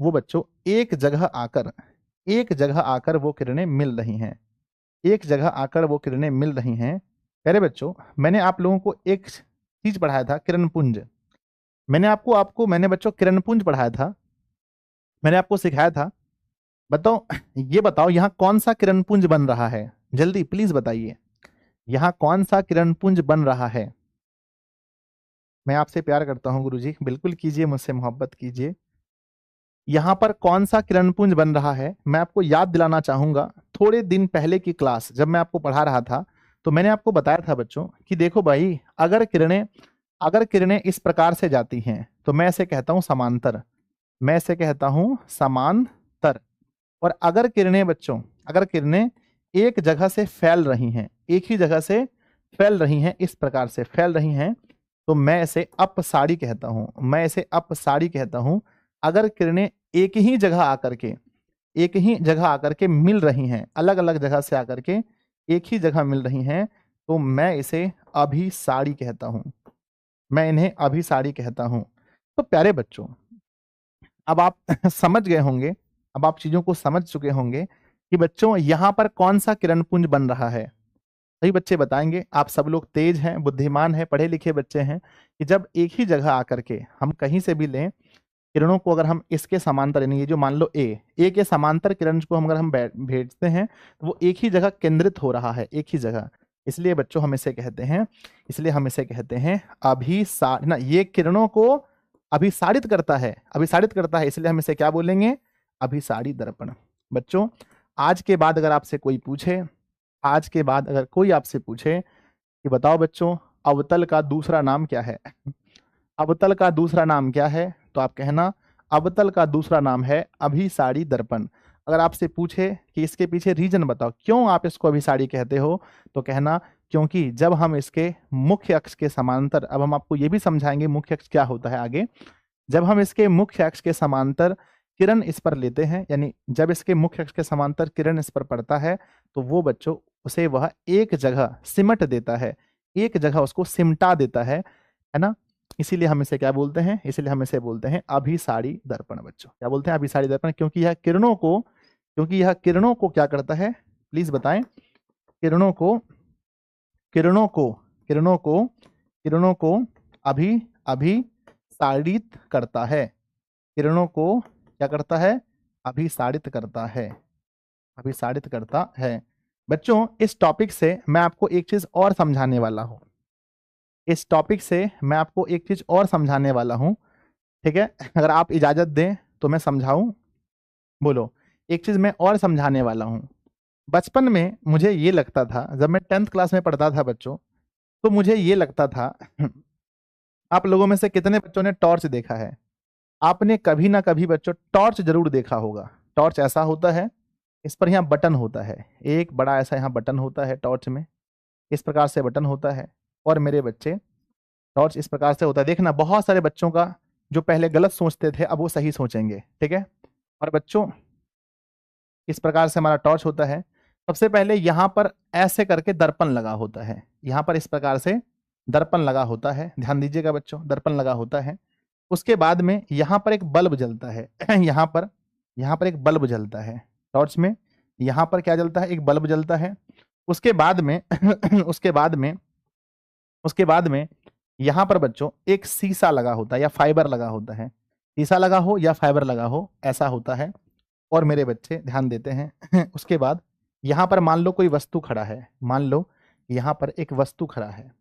वो बच्चों एक जगह आकर वो किरणें मिल रही हैं। एक जगह आकर वो किरणें मिल रही हैं। प्यारे बच्चों, मैंने आप लोगों को एक चीज पढ़ाया था, किरणपुंज। मैंने बच्चों किरणपुंज पढ़ाया था। मैंने आपको सिखाया था। बताओ, ये बताओ यहाँ कौन सा किरणपुंज बन रहा है? जल्दी प्लीज बताइए, यहाँ कौन सा किरणपुंज बन रहा है? मैं आपसे प्यार करता हूं गुरुजी, बिल्कुल कीजिए, मुझसे मोहब्बत कीजिए। यहाँ पर कौन सा किरणपुंज बन रहा है? मैं आपको याद दिलाना चाहूंगा, थोड़े दिन पहले की क्लास जब मैं आपको पढ़ा रहा था, तो मैंने आपको बताया था बच्चों कि देखो भाई, अगर किरणें इस प्रकार से जाती हैं तो मैं इसे कहता हूं समांतर। मैं इसे कहता हूं समांतर। और अगर किरणें एक जगह से फैल रही हैं, एक ही जगह से फैल रही हैं, इस प्रकार से फैल रही हैं, तो मैं इसे अपसारी कहता हूं। मैं इसे अपसारी कहता हूं। अगर किरणें एक ही जगह आकर के मिल रही हैं, अलग अलग जगह से आकर के एक ही जगह मिल रही हैं, तो मैं इसे अभिसारी कहता हूं। मैं इन्हें अभिसारी कहता हूं। तो प्यारे बच्चों, अब आप समझ गए होंगे, अब आप चीजों को समझ चुके होंगे कि बच्चों यहां पर कौन सा किरणपुंज बन रहा है। सही बच्चे बताएंगे। आप सब लोग तेज हैं, बुद्धिमान हैं, पढ़े लिखे बच्चे हैं, कि जब एक ही जगह आकर के हम कहीं से भी लें किरणों को, अगर हम इसके समांतर, यानी ये जो मान लो ए के समांतर किरण को हम अगर हम भेजते हैं, तो वो एक ही जगह केंद्रित हो रहा है, एक ही जगह। इसलिए बच्चों हम इसे कहते हैं अभिसार ना, ये किरणों को अभिसारित करता है, इसलिए हम इसे क्या बोलेंगे? अभिसारी दर्पण। बच्चों, आज के बाद अगर कोई आपसे पूछे कि बताओ बच्चों, अवतल का दूसरा नाम क्या है? अवतल का दूसरा नाम क्या है? तो आप कहना, अवतल का दूसरा नाम है अभिसारी दर्पण। अगर आपसे पूछे कि इसके पीछे रीजन बताओ, क्यों आप इसको अभिसारी कहते हो, तो कहना क्योंकि जब हम इसके मुख्य अक्ष के समांतर, अब हम आपको ये भी समझाएंगे मुख्य अक्ष क्या होता है आगे। जब हम इसके मुख्य अक्ष के समांतर किरण इस पर लेते हैं, यानी जब इसके मुख्य अक्ष के समांतर किरण इस पर पड़ता है, तो वो बच्चों उसे वह एक जगह सिमट देता है, एक जगह उसको सिमटा देता है ना। इसीलिए हम इसे क्या बोलते हैं? इसीलिए हम इसे बोलते हैं अभिसारी दर्पण। बच्चों क्या बोलते हैं? अभिसारी दर्पण, क्योंकि यह किरणों को क्या करता है? प्लीज बताएं। किरणों को किरणों को किरणों को किरणों को अभिसारित करता है। किरणों को क्या करता है? अभिसारित करता है। अभिसारित करता है। बच्चों, इस टॉपिक से मैं आपको एक चीज और समझाने वाला हूं। ठीक है, अगर आप इजाजत दें तो मैं समझाऊं। बोलो, एक चीज मैं और समझाने वाला हूं। बचपन में मुझे ये लगता था, जब मैं 10th क्लास में पढ़ता था बच्चों, तो मुझे ये लगता था आप लोगों में से कितने बच्चों ने टॉर्च देखा है? आपने कभी ना कभी बच्चों टॉर्च जरूर देखा होगा। टॉर्च ऐसा होता है, इस पर यहाँ बटन होता है, एक बड़ा ऐसा यहाँ बटन होता है टॉर्च में, इस प्रकार से बटन होता है। और मेरे बच्चे, टॉर्च इस प्रकार से होता है। देखना, बहुत सारे बच्चों का जो पहले गलत सोचते थे अब वो सही सोचेंगे, ठीक है। और बच्चों, इस प्रकार से हमारा टॉर्च होता है। सबसे पहले यहाँ पर ऐसे करके दर्पण लगा होता है, यहाँ पर इस प्रकार से दर्पण लगा होता है। ध्यान दीजिएगा बच्चों, दर्पण लगा होता है। उसके बाद में यहाँ पर एक बल्ब जलता है यहाँ पर एक बल्ब जलता है टॉर्च में। यहाँ पर क्या जलता है? एक बल्ब जलता है। उसके बाद में उसके बाद में यहाँ पर बच्चों एक शीशा लगा होता है या फाइबर लगा होता है। शीशा लगा हो या फाइबर लगा हो, ऐसा होता है। और मेरे बच्चे ध्यान देते हैं उसके बाद यहाँ पर मान लो कोई वस्तु खड़ा है, मान लो यहाँ पर एक वस्तु खड़ा है,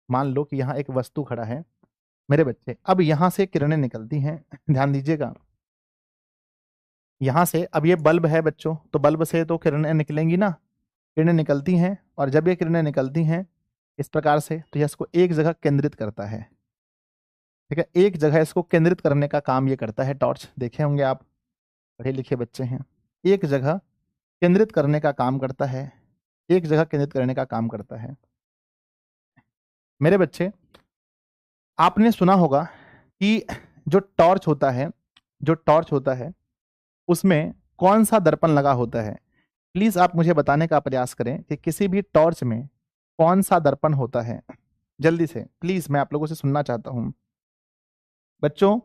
मान लो कि यहाँ एक वस्तु खड़ा है मेरे बच्चे। अब यहाँ से किरणें निकलती हैं, ध्यान दीजिएगा। यहाँ से, अब ये बल्ब है बच्चों, तो बल्ब से तो किरणें निकलेंगी ना, किरणें निकलती हैं। और जब ये किरणें निकलती हैं इस प्रकार से, तो यह इसको एक जगह केंद्रित करता है, ठीक है। एक जगह इसको केंद्रित करने का काम ये करता है टॉर्च। देखे होंगे आप, पढ़े लिखे बच्चे हैं। एक जगह केंद्रित करने का काम करता है, एक जगह केंद्रित करने का काम करता है। मेरे बच्चे, आपने सुना होगा कि जो टॉर्च होता है उसमें कौन सा दर्पण लगा होता है? प्लीज आप मुझे बताने का प्रयास करें कि किसी भी टॉर्च में कौन सा दर्पण होता है। जल्दी से प्लीज, मैं आप लोगों से सुनना चाहता हूं। बच्चों,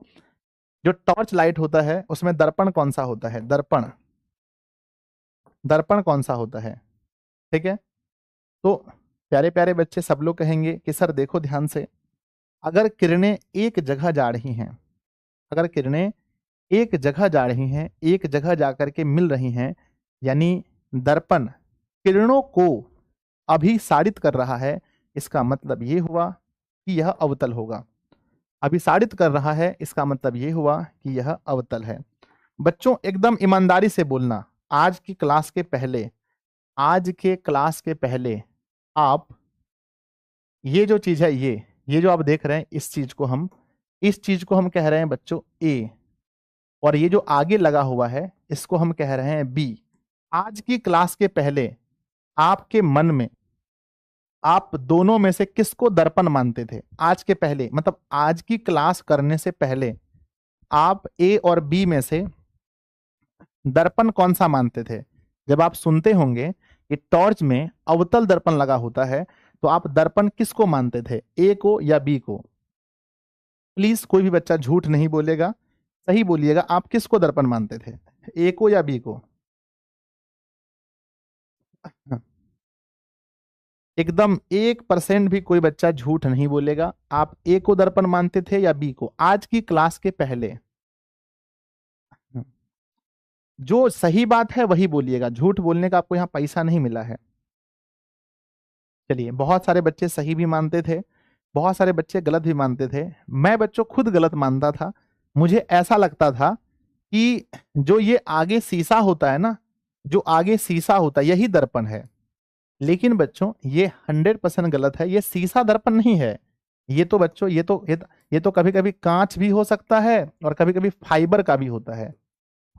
जो टॉर्च लाइट होता है उसमें दर्पण कौन सा होता है? दर्पण, दर्पण कौन सा होता है? ठीक है, तो प्यारे प्यारे बच्चे सब लोग कहेंगे कि सर देखो ध्यान से, अगर किरणें एक जगह जा रही हैं, अगर किरणें एक जगह जा रही हैं, एक जगह जाकर के मिल रही हैं, यानी दर्पण किरणों को अभिसारित कर रहा है, इसका मतलब ये हुआ कि यह अवतल होगा। अभिसारित कर रहा है इसका मतलब ये हुआ कि यह अवतल है। बच्चों एकदम ईमानदारी से बोलना, आज की क्लास के पहले, आज के क्लास के पहले आप ये जो चीज है, ये जो आप देख रहे हैं, इस चीज को हम कह रहे हैं बच्चों ए, और ये जो आगे लगा हुआ है इसको हम कह रहे हैं बी। आज की क्लास के पहले आपके मन में आप दोनों में से किसको दर्पण मानते थे? आज के पहले मतलब आज की क्लास करने से पहले आप ए और बी में से दर्पण कौन सा मानते थे? जब आप सुनते होंगे कि टॉर्च में अवतल दर्पण लगा होता है, तो आप दर्पण किसको मानते थे, ए को या बी को? प्लीज कोई भी बच्चा झूठ नहीं बोलेगा, सही बोलिएगा, आप किसको दर्पण मानते थे, ए को या बी को? एकदम 1% भी कोई बच्चा झूठ नहीं बोलेगा। आप ए को दर्पण मानते थे या बी को आज की क्लास के पहले? जो सही बात है वही बोलिएगा, झूठ बोलने का आपको यहाँ पैसा नहीं मिला है। चलिए, बहुत सारे बच्चे सही भी मानते थे, बहुत सारे बच्चे गलत भी मानते थे। मैं बच्चों खुद गलत मानता था। मुझे ऐसा लगता था कि जो ये आगे शीशा होता है ना, जो आगे शीशा होता है यही दर्पण है। लेकिन बच्चों ये 100% गलत है, ये शीशा दर्पण नहीं है। ये तो बच्चों ये तो कभी कभी कांच भी हो सकता है और कभी कभी फाइबर का भी होता है,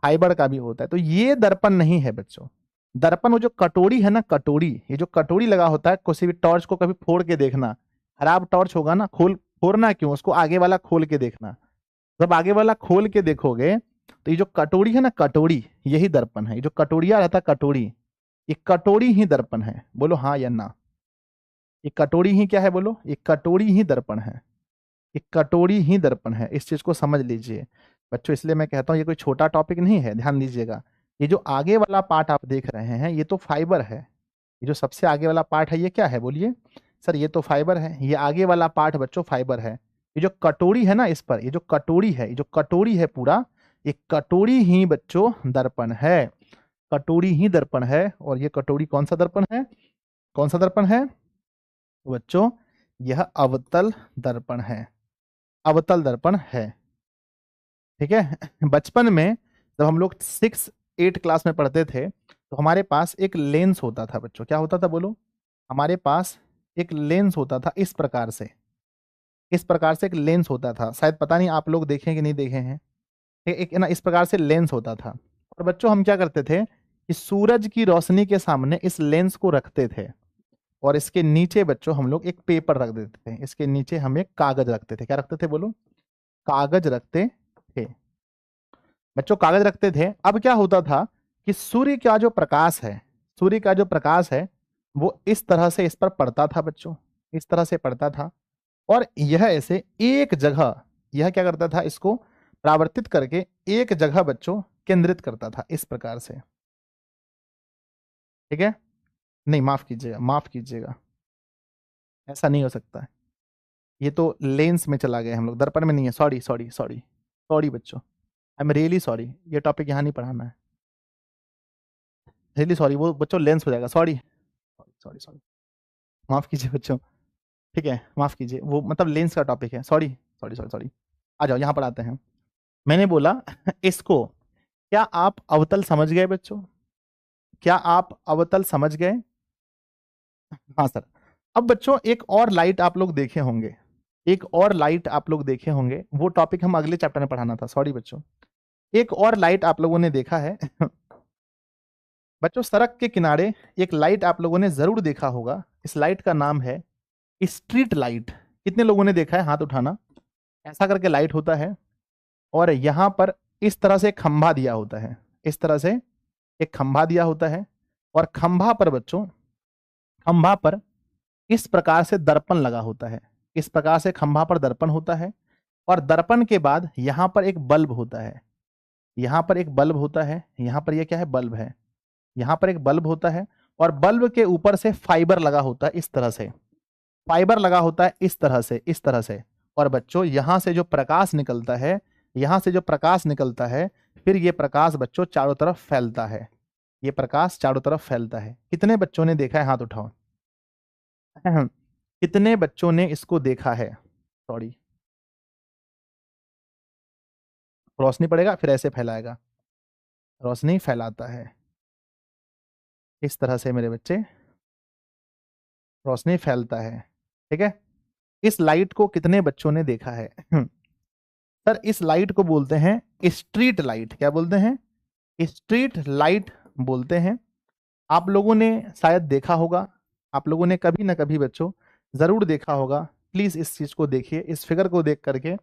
फाइबर का भी होता है। तो ये दर्पण नहीं है बच्चों। दर्पण वो जो कटोरी है ना, कटोरी, ये जो कटोरी लगा होता है, किसी भी टॉर्च को कभी फोड़ के देखना, खराब टॉर्च होगा ना, फोड़ना क्यों, उसको आगे वाला खोल के देखना। जब आगे वाला खोल के देखोगे तो ये जो कटोरी है ना, कटोरी, यही दर्पण है। ये जो कटोरिया रहता है, कटोरी, ये कटोरी ही दर्पण है। बोलो हाँ या ना? ये कटोरी ही क्या है? बोलो, ये कटोरी ही दर्पण है, ये कटोरी ही दर्पण है। इस चीज को समझ लीजिए बच्चों, इसलिए मैं कहता हूँ ये कोई छोटा टॉपिक नहीं है, ध्यान दीजिएगा। ये जो आगे वाला पार्ट आप देख रहे हैं ये तो फाइबर है। ये जो सबसे आगे वाला पार्ट है ये क्या है? बोलिए सर, ये तो फाइबर है। ये आगे वाला पार्ट बच्चों फाइबर है। ये जो कटोरी है ना, इस पर ये जो कटोरी है, ये जो कटोरी है पूरा, ये कटोरी ही बच्चों दर्पण है। कटोरी ही दर्पण है। और ये कटोरी कौन सा दर्पण है? कौन सा दर्पण है बच्चों? यह अवतल दर्पण है, अवतल दर्पण है। ठीक है। बचपन में जब हम लोग 6-8 क्लास में पढ़ते थे तो हमारे पास एक लेंस होता था बच्चों। क्या होता था बोलो? हमारे पास एक लेंस होता था, इस प्रकार से, इस प्रकार से एक लेंस होता था। शायद पता नहीं आप लोग देखे कि नहीं देखे हैं। एक ना इस प्रकार से लेंस होता था। और बच्चों हम क्या करते थे कि सूरज की रोशनी के सामने इस लेंस को रखते थे और इसके नीचे बच्चों हम लोग एक पेपर रख देते थे। इसके नीचे हम एक कागज रखते थे। क्या रखते थे बोलो? कागज रखते थे बच्चों, कागज रखते थे। अब क्या होता था कि सूर्य का जो प्रकाश है, सूर्य का जो प्रकाश है वो इस तरह से इस पर पड़ता था बच्चों, इस तरह से पड़ता था। और यह ऐसे एक जगह, यह क्या करता था, इसको परावर्तित करके एक जगह बच्चों केंद्रित करता था, इस प्रकार से। ठीक है, नहीं माफ कीजिएगा, माफ कीजिएगा, ऐसा नहीं हो सकता है। ये तो लेंस में चला गया, हम लोग दर्पण में नहीं है। सॉरी सॉरी सॉरी सॉरी बच्चों, आई एम रियली सॉरी, ये टॉपिक यहाँ नहीं पढ़ाना है। रियली सॉरी, वो बच्चों लेंस हो जाएगा। सॉरी सॉरी सॉरी, माफ कीजिए बच्चों। ठीक है, माफ कीजिए, वो मतलब लेंस का टॉपिक है। Sorry sorry sorry sorry. आ जाओ यहाँ पर आते हैं। मैंने बोला इसको, क्या आप अवतल समझ गए बच्चों? क्या आप अवतल समझ गए? हाँ सर। अब बच्चों एक और लाइट आप लोग देखे होंगे, एक और लाइट आप लोग देखे होंगे, वो टॉपिक हम अगले चैप्टर में पढ़ाना था। सॉरी बच्चों, एक और लाइट आप लोगों ने देखा है बच्चों, सड़क के किनारे एक लाइट आप लोगों ने जरूर देखा होगा। इस लाइट का नाम है स्ट्रीट लाइट। कितने लोगों ने देखा है? हाथ उठाना। ऐसा करके लाइट होता है और यहां पर इस तरह से एक खंभा दिया होता है, इस तरह से एक खंभा दिया होता है। और खंभा पर बच्चों, खंभा पर इस प्रकार से दर्पण लगा होता है। इस प्रकार से खंभा पर दर्पण होता है और दर्पण के बाद यहां पर एक बल्ब होता है। यहां पर एक बल्ब होता है, यहां पर ये क्या है, बल्ब है। यहां पर एक बल्ब होता है और बल्ब के ऊपर से फाइबर लगा होता है, इस तरह से फाइबर लगा होता है, इस तरह से, इस तरह से। और बच्चों यहां से जो प्रकाश निकलता है, यहां से जो प्रकाश निकलता है, फिर ये प्रकाश बच्चों चारों तरफ फैलता है। ये प्रकाश चारों तरफ फैलता है। कितने बच्चों ने देखा है, हाथ उठाओ। कितने बच्चों ने इसको देखा है? सॉरी, रोशनी पड़ेगा फिर ऐसे फैलाएगा, रोशनी फैलाता है इस तरह से मेरे बच्चे, रोशनी फैलता है। ठीक है, इस लाइट को कितने बच्चों ने देखा है? सर इस लाइट को बोलते हैं स्ट्रीट लाइट। क्या बोलते हैं? स्ट्रीट लाइट बोलते हैं। आप लोगों ने शायद देखा होगा, आप लोगों ने कभी ना कभी बच्चों जरूर देखा होगा। प्लीज इस चीज को देखिए, इस फिगर को देख करके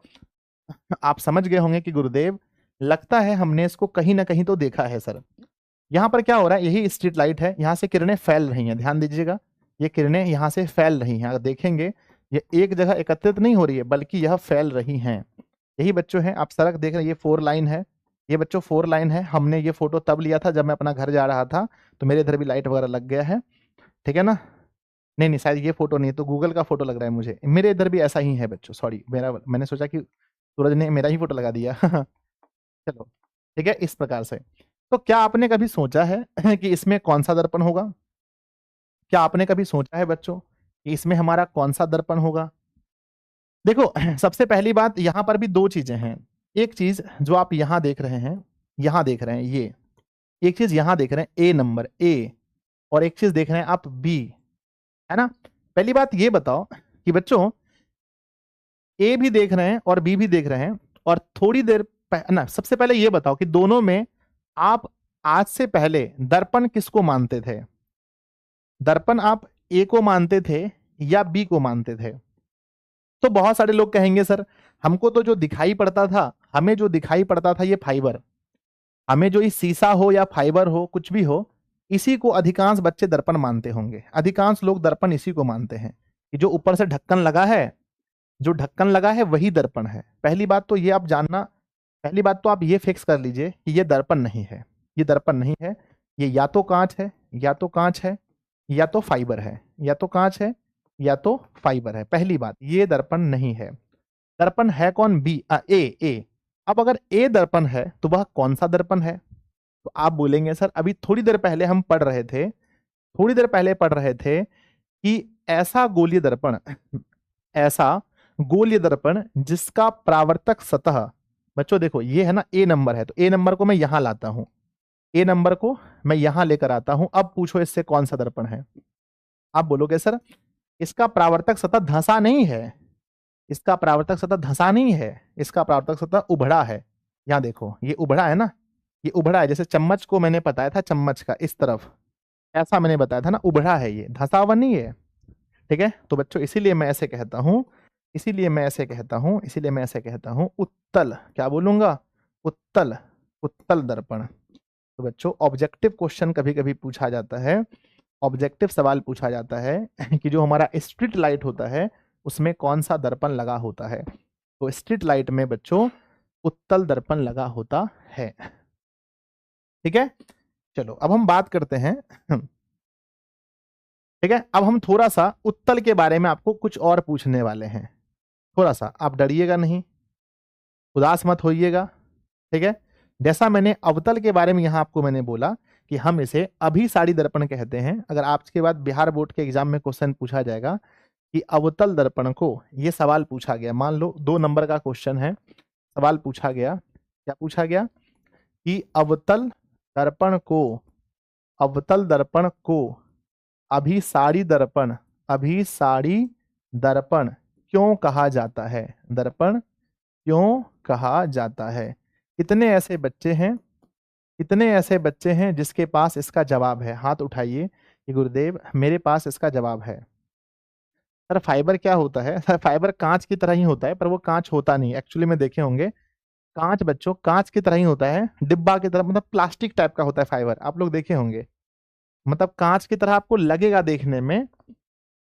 आप समझ गए होंगे कि गुरुदेव लगता है हमने इसको कहीं ना कहीं तो देखा है सर। यहाँ पर क्या हो रहा है, यही स्ट्रीट लाइट है, यहाँ से किरणें फैल रही हैं, ध्यान दीजिएगा। ये किरणें यहाँ से फैल रही हैं, अगर देखेंगे ये एक जगह एकत्रित नहीं हो रही है बल्कि यह फैल रही हैं। यही बच्चों हैं, आप सड़क देख रहे हैं, ये 4 लाइन है, ये बच्चों 4 लाइन है। हमने ये फोटो तब लिया था जब मैं अपना घर जा रहा था, तो मेरे इधर भी लाइट वगैरह लग गया है। ठीक है ना? नहीं नहीं, शायद ये फोटो नहीं है, तो गूगल का फोटो लग रहा है मुझे। मेरे इधर भी ऐसा ही है बच्चों, सॉरी, मेरा, मैंने सोचा कि सूरज ने मेरा ही फोटो लगा दिया। चलो ठीक है, इस प्रकार से। तो क्या आपने कभी सोचा है कि इसमें कौन सा दर्पण होगा? क्या आपने कभी सोचा है बच्चों कि इसमें हमारा कौन सा दर्पण होगा? देखो सबसे पहली बात, यहां पर भी 2 चीजें हैं। एक चीज जो आप यहां देख रहे हैं, यहां देख रहे हैं ये, एक चीज यहां देख रहे हैं ए नंबर ए, और एक चीज देख रहे हैं आप बी, है ना? पहली बात ये बताओ कि बच्चों ए भी देख रहे हैं और बी भी देख रहे हैं, और थोड़ी देर ना, सबसे पहले ये बताओ कि दोनों में आप आज से पहले दर्पण किसको मानते थे? दर्पण आप ए को मानते थे या बी को मानते थे? तो बहुत सारे लोग कहेंगे सर हमको तो जो दिखाई पड़ता था, हमें जो दिखाई पड़ता था ये फाइबर, हमें जो इस शीशा हो या फाइबर हो कुछ भी हो, इसी को अधिकांश बच्चे दर्पण मानते होंगे। अधिकांश लोग दर्पण इसी को मानते हैं कि जो ऊपर से ढक्कन लगा है, जो ढक्कन लगा है वही दर्पण है। पहली बात तो ये आप जानना, पहली बात तो आप ये फिक्स कर लीजिए कि ये दर्पण नहीं है, ये दर्पण नहीं है। ये या तो कांच है, या तो कांच है, या तो फाइबर है, या तो कांच है, या तो फाइबर है। पहली बात, ये दर्पण नहीं है। दर्पण है कौन? बी, ए। अब अगर ए दर्पण है तो वह कौन सा दर्पण है? तो आप बोलेंगे सर अभी थोड़ी देर पहले हम पढ़ रहे थे, थोड़ी देर पहले पढ़ रहे थे कि ऐसा गोलीय दर्पण, ऐसा गोलीय दर्पण जिसका परावर्तक सतह, बच्चों देखो ये है ना ए नंबर है, तो ए नंबर को मैं यहां लाता हूं, ए नंबर को मैं यहां लेकर आता हूं। अब पूछो इससे कौन सा दर्पण है? आप बोलोगे सर इसका परावर्तक सतह धंसा नहीं है, इसका परावर्तक सतह धंसा नहीं है, इसका परावर्तक सतह उभड़ा है। यहां देखो ये उभड़ा है ना, ये उभड़ा है, जैसे चम्मच को मैंने बताया था, चम्मच का इस तरफ ऐसा मैंने बताया था ना, उभड़ा है, ये धंसा हुआ नहीं है। ठीक है, तो बच्चों इसीलिए मैं ऐसे कहता हूं, इसीलिए मैं ऐसे कहता हूं, इसीलिए मैं ऐसे कहता हूं उत्तल, क्या बोलूंगा? उत्तल, उत्तल दर्पण। तो बच्चों ऑब्जेक्टिव क्वेश्चन कभी कभी पूछा जाता है, ऑब्जेक्टिव सवाल पूछा जाता है कि जो हमारा स्ट्रीट लाइट होता है उसमें कौन सा दर्पण लगा होता है? तो स्ट्रीट लाइट में बच्चों उत्तल दर्पण लगा होता है। ठीक है, चलो अब हम बात करते हैं। ठीक है, अब हम थोड़ा सा उत्तल के बारे में आपको कुछ और पूछने वाले हैं। थोड़ा सा आप डरिएगा नहीं, उदास मत होइएगा। ठीक है, जैसा मैंने अवतल के बारे में यहां आपको मैंने बोला कि हम इसे अभिसारी दर्पण कहते हैं। अगर आपके बाद बिहार बोर्ड के एग्जाम में क्वेश्चन पूछा जाएगा कि अवतल दर्पण को, ये सवाल पूछा गया, मान लो 2 नंबर का क्वेश्चन है, सवाल पूछा गया, क्या पूछा गया कि अवतल दर्पण को, अवतल दर्पण को अभिसारी दर्पण, अभिसारी दर्पण क्यों कहा जाता है? दर्पण क्यों कहा जाता है? कितने ऐसे बच्चे हैं, कितने ऐसे बच्चे हैं जिसके पास इसका जवाब है? हाथ उठाइए कि गुरुदेव मेरे पास इसका जवाब है। सर फाइबर क्या होता है? सर फाइबर कांच की तरह ही होता है, पर वो कांच होता नहीं एक्चुअली में, देखे होंगे कांच बच्चों कांच की तरह ही होता है, डिब्बा की तरह, मतलब प्लास्टिक टाइप का होता है फाइबर, आप लोग देखे होंगे। मतलब कांच की तरह आपको लगेगा देखने में,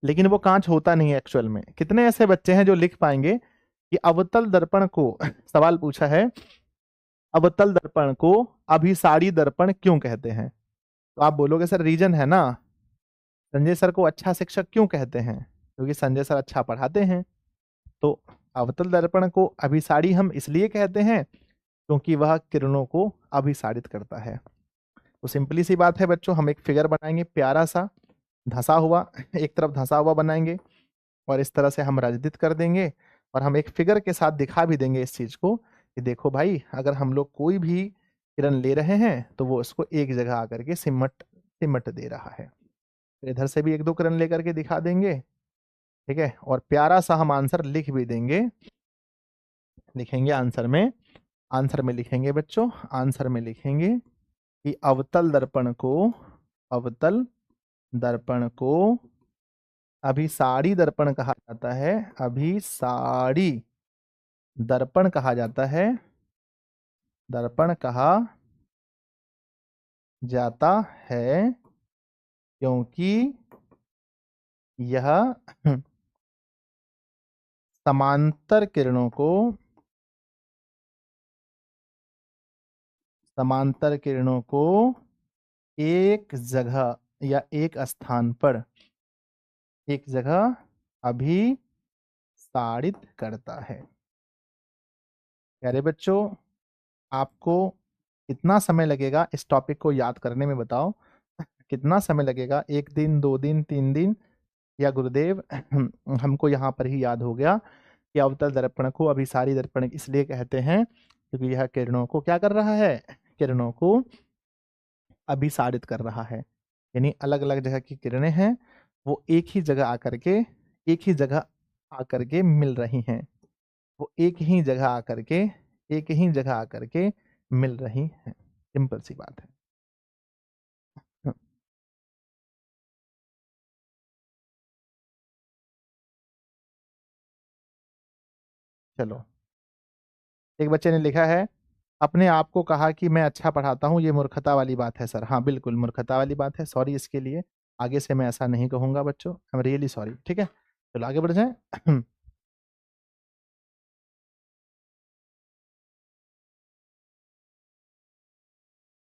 लेकिन वो कांच होता नहीं है एक्चुअल में। कितने ऐसे बच्चे हैं जो लिख पाएंगे कि अवतल दर्पण को सवाल पूछा है, अवतल दर्पण को अभिसारी दर्पण क्यों कहते हैं? तो आप बोलोगे सर रीजन है ना, संजय सर को अच्छा शिक्षक क्यों कहते हैं? क्योंकि संजय सर अच्छा पढ़ाते हैं। तो अवतल दर्पण को अभिसारी हम इसलिए कहते हैं क्योंकि वह किरणों को अभिसारित करता है। तो सिंपली सी बात है बच्चों, हम एक फिगर बनाएंगे प्यारा सा धंसा हुआ, एक तरफ धंसा हुआ बनाएंगे और इस तरह से हम रजदित कर देंगे, और हम एक फिगर के साथ दिखा भी देंगे इस चीज को कि देखो भाई, अगर हम लोग कोई भी किरण ले रहे हैं तो वो उसको एक जगह आकर के सिमट सिमट दे रहा है। फिर इधर से भी एक दो किरण लेकर के दिखा देंगे, ठीक है, और प्यारा सा हम आंसर लिख भी देंगे। लिखेंगे आंसर में लिखेंगे बच्चों, आंसर में लिखेंगे कि अवतल दर्पण को अभिसारी दर्पण कहा जाता है, अभिसारी दर्पण कहा जाता है, दर्पण कहा जाता है क्योंकि यह समांतर किरणों को एक जगह या एक स्थान पर एक जगह अभिसारित करता है। प्यारे बच्चों, आपको कितना समय लगेगा इस टॉपिक को याद करने में, बताओ कितना समय लगेगा? 1 दिन, 2 दिन, 3 दिन, या गुरुदेव हमको यहाँ पर ही याद हो गया कि अवतल दर्पण को अभिसारी दर्पण इसलिए कहते हैं क्योंकि यह किरणों को क्या कर रहा है? किरणों को अभिसारित कर रहा है। यानी अलग अलग जगह की किरणें हैं, वो एक ही जगह आकर के मिल रही हैं, वो एक ही जगह आकर के मिल रही हैं। सिंपल सी बात है। चलो, एक बच्चे ने लिखा है, अपने आप को कहा कि मैं अच्छा पढ़ाता हूँ, ये मूर्खता वाली बात है सर। हाँ बिल्कुल मूर्खता वाली बात है, सॉरी इसके लिए। आगे से मैं ऐसा नहीं कहूंगा बच्चों, आई एम रियली सॉरी। ठीक है, चलो आगे बढ़ जाएं।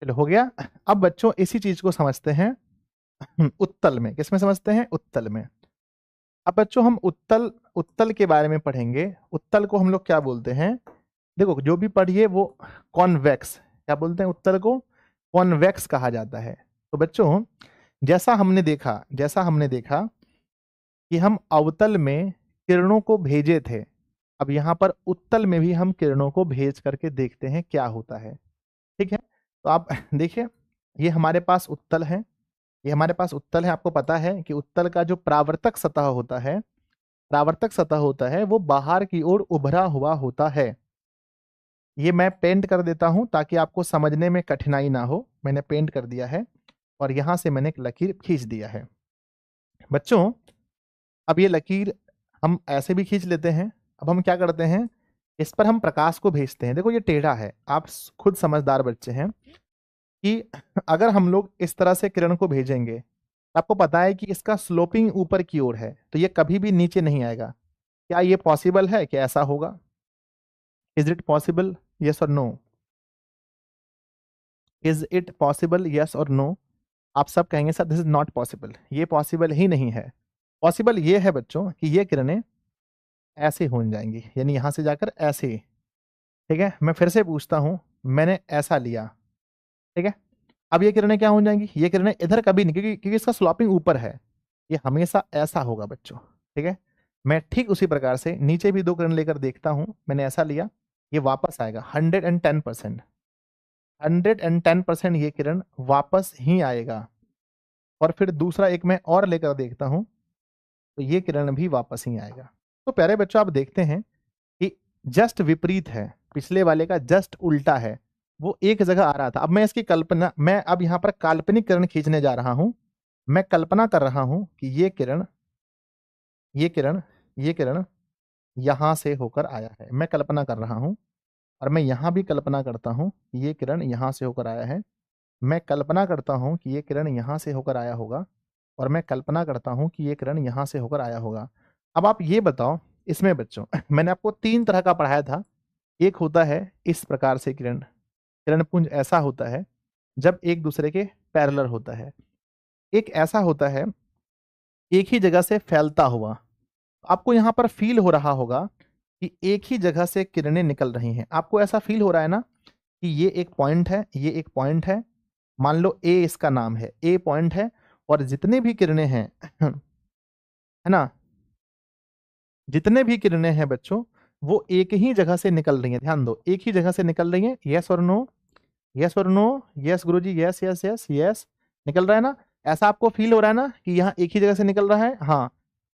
चलो हो गया। अब बच्चों इसी चीज को समझते हैं उत्तल में। किसमें समझते हैं? उत्तल में। अब बच्चों हम उत्तल उत्तल के बारे में पढ़ेंगे। उत्तल को हम लोग क्या बोलते हैं? देखो जो भी पढ़िए वो कॉन्वेक्स, क्या बोलते हैं उत्तल को? कॉन्वेक्स कहा जाता है। तो बच्चों जैसा हमने देखा कि हम अवतल में किरणों को भेजे थे, अब यहाँ पर उत्तल में भी हम किरणों को भेज करके देखते हैं क्या होता है। ठीक है, तो आप देखिए, ये हमारे पास उत्तल है, आपको पता है कि उत्तल का जो परावर्तक सतह होता है वो बाहर की ओर उभरा हुआ होता है। ये मैं पेंट कर देता हूं ताकि आपको समझने में कठिनाई ना हो। मैंने पेंट कर दिया है और यहां से मैंने एक लकीर खींच दिया है। बच्चों अब ये लकीर हम ऐसे भी खींच लेते हैं। अब हम क्या करते हैं, इस पर हम प्रकाश को भेजते हैं। देखो ये टेढ़ा है, आप खुद समझदार बच्चे हैं कि अगर हम लोग इस तरह से किरण को भेजेंगे, आपको पता है कि इसका स्लोपिंग ऊपर की ओर है, तो ये कभी भी नीचे नहीं आएगा। क्या ये पॉसिबल है कि ऐसा होगा? Is it possible? यस और no? Is it possible? Yes और नो? आप सब कहेंगे sir this is not possible, ये पॉसिबल ही नहीं है। पॉसिबल ये है बच्चों कि ये किरणें ऐसे हो जाएंगी, यानी यहां से जाकर ऐसे। ठीक है, मैं फिर से पूछता हूं, मैंने ऐसा लिया, ठीक है, अब ये किरणें क्या हो जाएंगी? ये किरणें इधर कभी नहीं, क्योंकि इसका स्लॉपिंग ऊपर है, ये हमेशा ऐसा होगा बच्चों। ठीक है, मैं ठीक उसी प्रकार से नीचे भी 2 किरण लेकर देखता हूं, मैंने ऐसा लिया, ये वापस आएगा 110%, 110% ये किरण वापस ही आएगा। और फिर दूसरा एक मैं और लेकर देखता हूं, तो ये किरण भी वापस ही आएगा। तो प्यारे बच्चों आप देखते हैं कि जस्ट विपरीत है, पिछले वाले का जस्ट उल्टा है। वो एक जगह आ रहा था, अब मैं इसकी कल्पना, मैं अब यहां पर काल्पनिक किरण खींचने जा रहा हूं। मैं कल्पना कर रहा हूं कि ये किरण यहां से होकर आया है, मैं कल्पना कर रहा हूं। और मैं यहां भी कल्पना करता हूं, ये किरण यहां से होकर आया है। मैं कल्पना करता हूं कि ये किरण यहां से होकर आया होगा, और मैं कल्पना करता हूं कि ये किरण यहां से होकर आया होगा। अब आप ये बताओ, इसमें बच्चों मैंने आपको 3 तरह का पढ़ाया था। एक होता है इस प्रकार से किरण, किरण पुंज ऐसा होता है जब एक दूसरे के पैरेलल होता है। एक ऐसा होता है एक ही जगह से फैलता हुआ। आपको यहाँ पर फील हो रहा होगा कि एक ही जगह से किरणें निकल रही हैं। आपको ऐसा फील हो रहा है ना कि ये एक पॉइंट है, ये एक पॉइंट है, मान लो ए इसका नाम है, ए पॉइंट है, और जितने भी किरणें हैं है ना, जितने भी किरणें हैं बच्चों, वो एक ही जगह से निकल रही हैं। ध्यान दो, एक ही जगह से निकल रही हैं। यस और नो, यस और नो, यस गुरुजी, यस यस यस यस, निकल रहा है ना? ऐसा आपको फील हो रहा है ना कि यहाँ एक ही जगह से निकल रहा है? हाँ,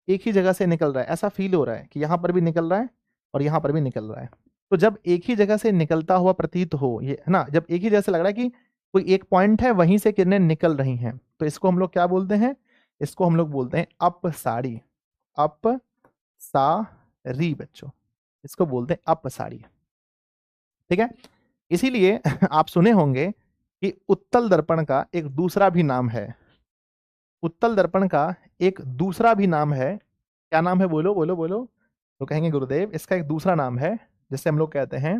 एक ही जगह से निकल रहा है। ऐसा फील हो रहा है कि यहाँ पर भी निकल रहा है और यहाँ पर भी निकल रहा है। तो जब एक ही जगह से निकलता हुआ प्रतीत हो, ये है ना, जब एक ही जगह से लग रहा है कि कोई एक पॉइंट है, वहीं से किरणें निकल रही हैं, तो इसको हम लोग क्या बोलते हैं? इसको हम लोग बोलते हैं अपसारी। अपसारी बच्चों, इसको बोलते हैं अपसारी। ठीक है, इसीलिए आप सुने होंगे कि उत्तल दर्पण का एक दूसरा भी नाम है। उत्तल दर्पण का एक दूसरा भी नाम है। क्या नाम है? बोलो बोलो बोलो। तो कहेंगे गुरुदेव इसका एक दूसरा नाम है, जिसे हम लोग कहते हैं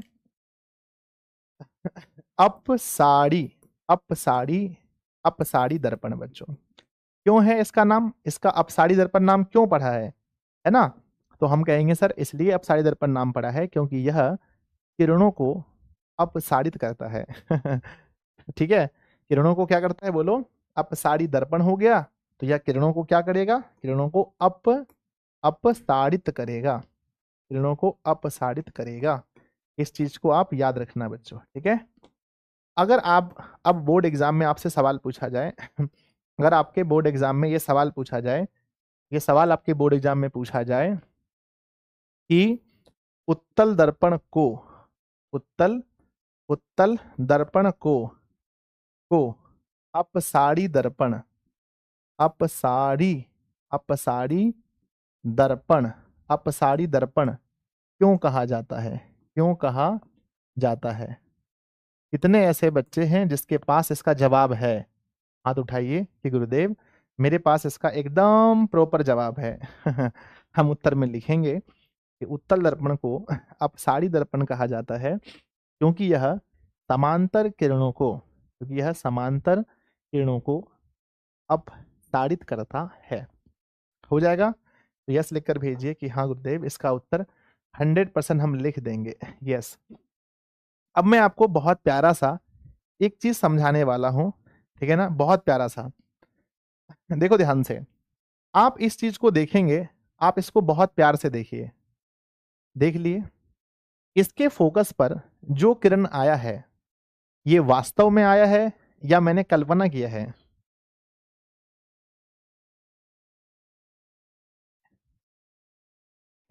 अपसारी। अपसारी, अपसारी दर्पण बच्चों। क्यों है इसका नाम, इसका अपसारी दर्पण नाम क्यों पड़ा है ना? तो हम कहेंगे सर इसलिए अपसारी दर्पण नाम पड़ा है क्योंकि यह किरणों को अपसारित करता है। ठीक है, किरणों को क्या करता है बोलो? अपसारी दर्पण हो गया, तो यह किरणों को क्या करेगा? किरणों को अपसारित करेगा, किरणों को अपसारित करेगा। इस चीज को आप याद रखना बच्चों, ठीक है? अगर आप अब बोर्ड एग्जाम में आपसे सवाल पूछा जाए अगर आपके बोर्ड एग्जाम में ये सवाल पूछा जाए, ये सवाल आपके बोर्ड एग्जाम में पूछा जाए कि उत्तल दर्पण को, उत्तल उत्तल दर्पण को अपसारी दर्पण, अपसारी, अपसारी दर्पण, अपसारी दर्पण क्यों कहा जाता है? क्यों कहा जाता है? कितने ऐसे बच्चे हैं जिसके पास इसका जवाब है? हाथ उठाइए कि गुरुदेव मेरे पास इसका एकदम प्रॉपर जवाब है। हम उत्तर में लिखेंगे कि उत्तल दर्पण को अपसारी दर्पण कहा जाता है क्योंकि यह समांतर किरणों को, क्योंकि यह समांतर किरणों को अपसारित करता है। हो जाएगा? तो यस लिखकर भेजिए कि हाँ गुरुदेव इसका उत्तर 100% हम लिख देंगे, यस। अब मैं आपको बहुत प्यारा सा एक चीज समझाने वाला हूं, ठीक है ना? बहुत प्यारा सा, देखो ध्यान से। आप इस चीज को देखेंगे, आप इसको बहुत प्यार से देखिए। देख लिए, इसके फोकस पर जो किरण आया है, ये वास्तव में आया है या मैंने कल्पना किया है?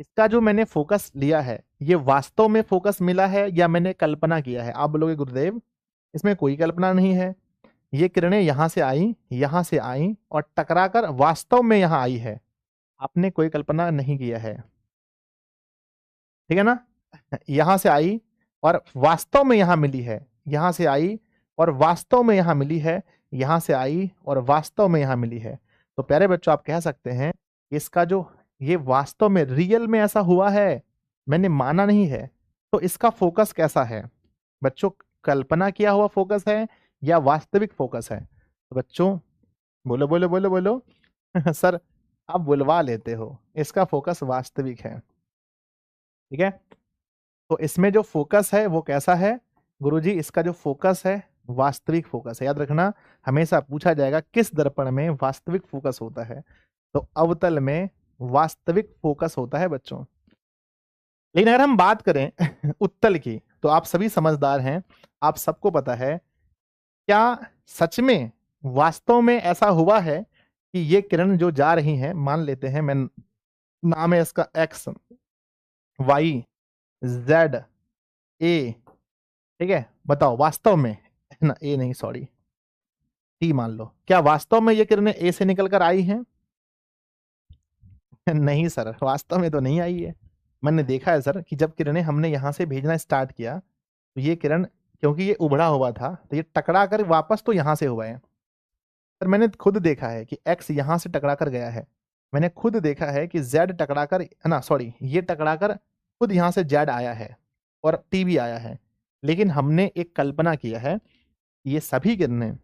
इसका जो मैंने फोकस लिया है, ये वास्तव में फोकस मिला है या मैंने कल्पना किया है? आप बोलोगे गुरुदेव इसमें कोई कल्पना नहीं है, ये किरणें यहां से आई, यहां से आई और टकराकर वास्तव में यहां आई है। आपने कोई कल्पना नहीं किया है, ठीक है ना? यहां से आई और वास्तव में यहां मिली है, यहां से आई और वास्तव में यहां मिली है, यहां से आई और वास्तव में यहां मिली है। तो प्यारे बच्चों आप कह सकते हैं इसका जो ये वास्तव में रियल में ऐसा हुआ है, मैंने माना नहीं है। तो इसका फोकस कैसा है बच्चों? कल्पना किया हुआ फोकस है या वास्तविक फोकस है? तो बच्चों बोलो बोलो बोलो बोलो। सर आप बुलवा लेते हो, इसका फोकस वास्तविक है, ठीक है? तो इसमें जो फोकस है वो कैसा है गुरुजी? इसका जो फोकस है वास्तविक फोकस है। याद रखना, हमेशा पूछा जाएगा किस दर्पण में वास्तविक फोकस होता है, तो अवतल में वास्तविक फोकस होता है बच्चों। लेकिन अगर हम बात करें उत्तल की, तो आप सभी समझदार हैं, आप सबको पता है, क्या सच में वास्तव में ऐसा हुआ है कि ये किरण जो जा रही हैं, मान लेते हैं मैं नाम है इसका एक्स, वाई, जेड, ए, ठीक है? बताओ वास्तव में, ना ए नहीं सॉरी, टी मान लो, क्या वास्तव में ये किरणें ए से निकल कर आई हैं? नहीं सर, वास्तव में तो नहीं आई है। मैंने देखा है सर कि जब किरणें हमने यहां से भेजना स्टार्ट किया, तो ये किरण क्योंकि ये उबड़ा हुआ था तो ये टकरा कर वापस तो यहां से हुआ है। सर मैंने खुद देखा है कि x यहां से टकरा कर गया है, मैंने खुद देखा है कि z टकरा कर, है ना, सॉरी, ये टकरा कर खुद यहां से z आया है और t भी आया है। लेकिन हमने एक कल्पना किया है, ये सभी किरणें,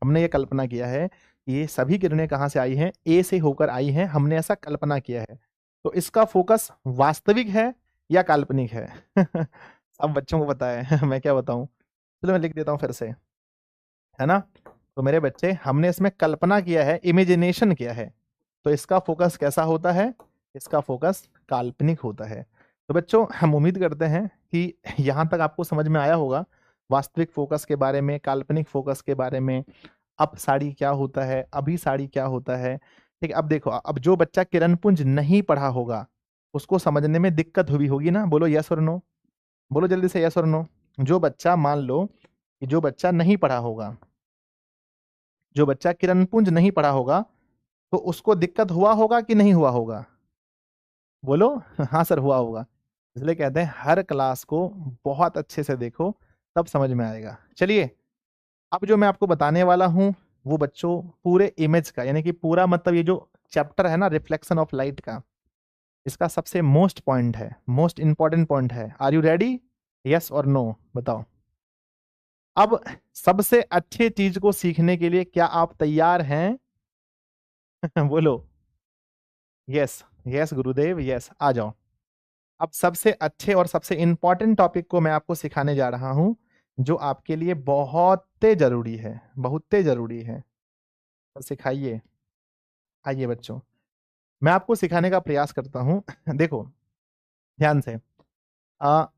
हमने ये कल्पना किया है कि ये सभी किरणें कहां से आई हैं, a से होकर आई हैं, हमने ऐसा कल्पना किया है। तो इसका फोकस वास्तविक है या काल्पनिक है? अब बच्चों को पता है मैं क्या बताऊं, चलो मैं लिख देता हूं फिर से, है ना। तो मेरे बच्चे, हमने इसमें कल्पना किया है, इमेजिनेशन किया है, तो इसका फोकस कैसा होता है? इसका फोकस काल्पनिक होता है। तो बच्चों, हम उम्मीद करते हैं कि यहां तक आपको समझ में आया होगा वास्तविक फोकस के बारे में, काल्पनिक फोकस के बारे में, अब साड़ी क्या होता है, अभी साड़ी क्या होता है। ठीक है, अब देखो, अब जो बच्चा किरणपुंज नहीं पढ़ा होगा उसको समझने में दिक्कत हुई होगी ना, बोलो यस और नो, बोलो जल्दी से यस और नो। जो बच्चा, मान लो कि जो बच्चा नहीं पढ़ा होगा, जो बच्चा किरणपुंज नहीं पढ़ा होगा, तो उसको दिक्कत हुआ होगा कि नहीं हुआ होगा? बोलो हाँ सर, हुआ होगा। इसलिए कहते हैं हर क्लास को बहुत अच्छे से देखो, तब समझ में आएगा। चलिए, अब जो मैं आपको बताने वाला हूं वो बच्चों पूरे इमेज का, यानी कि पूरा मतलब ये जो चैप्टर है ना रिफ्लेक्शन ऑफ लाइट का, इसका सबसे मोस्ट पॉइंट है, मोस्ट इंपॉर्टेंट पॉइंट है। Are you ready? यस और नो बताओ। अब सबसे अच्छे चीज को सीखने के लिए क्या आप तैयार हैं? बोलो यस, यस गुरुदेव, यस, आ जाओ। अब सबसे अच्छे और सबसे इंपॉर्टेंट टॉपिक को मैं आपको सिखाने जा रहा हूं, जो आपके लिए बहुत जरूरी है, बहुत जरूरी है। तो सिखाइए, आइए बच्चों, मैं आपको सिखाने का प्रयास करता हूं। देखो ध्यान से,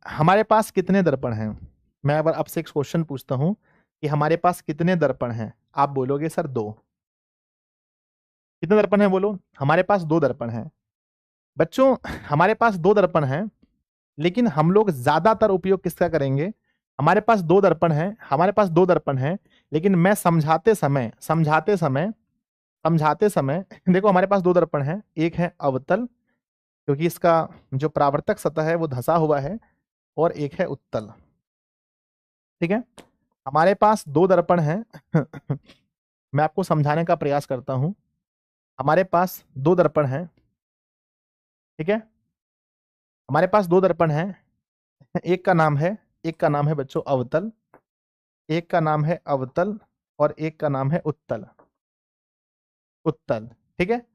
हमारे पास कितने दर्पण हैं? मैं अगर आपसे एक क्वेश्चन पूछता हूं कि हमारे पास कितने दर्पण हैं, आप बोलोगे सर दो। कितने दर्पण हैं बोलो? हमारे पास दो दर्पण हैं। बच्चों, हमारे पास दो दर्पण हैं, लेकिन हम लोग ज्यादातर उपयोग किसका करेंगे? हमारे पास दो दर्पण हैं, हमारे पास दो दर्पण हैं, लेकिन मैं समझाते समय देखो, हमारे पास दो दर्पण हैं, एक है अवतल, क्योंकि इसका जो परावर्तक सतह है वो धंसा हुआ है, और एक है उत्तल। ठीक है, हमारे पास दो दर्पण हैं। मैं आपको समझाने का प्रयास करता हूं। हमारे पास दो दर्पण हैं, ठीक है, हमारे पास दो दर्पण हैं। एक का नाम है, एक का नाम है बच्चों अवतल, एक का नाम है अवतल, और एक का नाम है उत्तल। उत्तल, ठीक है।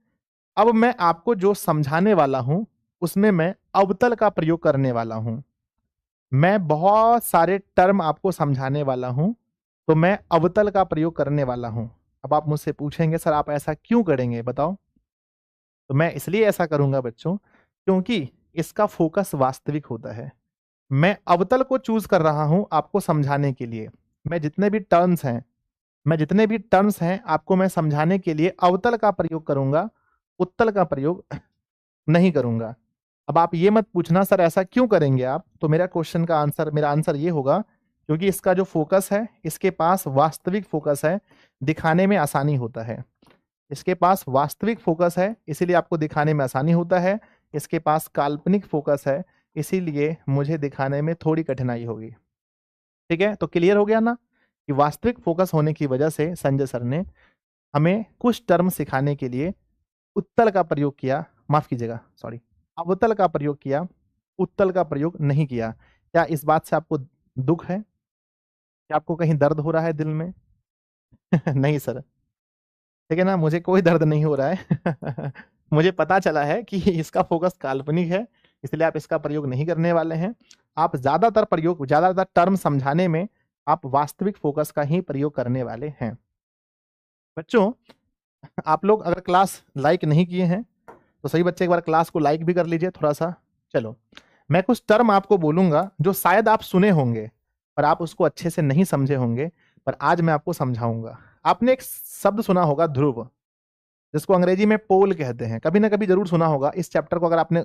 अब मैं आपको जो समझाने वाला हूं उसमें मैं अवतल का प्रयोग करने वाला हूं। मैं बहुत सारे टर्म आपको समझाने वाला हूं, तो मैं अवतल का प्रयोग करने वाला हूं। अब आप मुझसे पूछेंगे सर आप ऐसा क्यों करेंगे, बताओ। तो मैं इसलिए ऐसा करूंगा बच्चों, क्योंकि इसका फोकस वास्तविक होता है। मैं अवतल को चूज कर रहा हूं आपको समझाने के लिए। मैं जितने भी टर्म्स हैं, आपको मैं समझाने के लिए अवतल का प्रयोग करूंगा, उत्तल का प्रयोग नहीं करूंगा। अब आप ये मत पूछना सर ऐसा क्यों करेंगे आप, तो मेरा आंसर ये होगा, क्योंकि इसका जो फोकस है, इसके पास वास्तविक फोकस है, दिखाने में आसानी होता है। इसके पास वास्तविक फोकस है, इसीलिए आपको दिखाने में आसानी होता है। इसके पास काल्पनिक फोकस है, इसीलिए मुझे दिखाने में थोड़ी कठिनाई होगी। ठीक है, तो क्लियर हो गया ना कि वास्तविक फोकस होने की वजह से संजय सर ने हमें कुछ टर्म सिखाने के लिए उत्तल का प्रयोग किया, माफ कीजिएगा, सॉरी, अवतल का प्रयोग किया, उत्तल का प्रयोग नहीं किया। क्या इस बात से आपको दुख है? क्या आपको कहीं दर्द हो रहा है दिल में? नहीं सर, ठीक है ना, मुझे कोई दर्द नहीं हो रहा है। मुझे पता चला है कि इसका फोकस काल्पनिक है, इसलिए आप इसका प्रयोग नहीं करने वाले हैं। आप ज्यादातर टर्म समझाने में आप वास्तविक फोकस का ही प्रयोग करने वाले हैं। बच्चों, आप लोग अगर क्लास लाइक नहीं किए हैं तो सही बच्चे एक बार क्लास को लाइक भी कर लीजिए थोड़ा सा। चलो, मैं कुछ टर्म आपको बोलूंगा जो शायद आप सुने होंगे पर आप उसको अच्छे से नहीं समझे होंगे, पर आज मैं आपको समझाऊंगा। आपने एक शब्द सुना होगा ध्रुव, जिसको अंग्रेजी में पोल कहते हैं, कभी ना कभी जरूर सुना होगा। इस चैप्टर को अगर आपने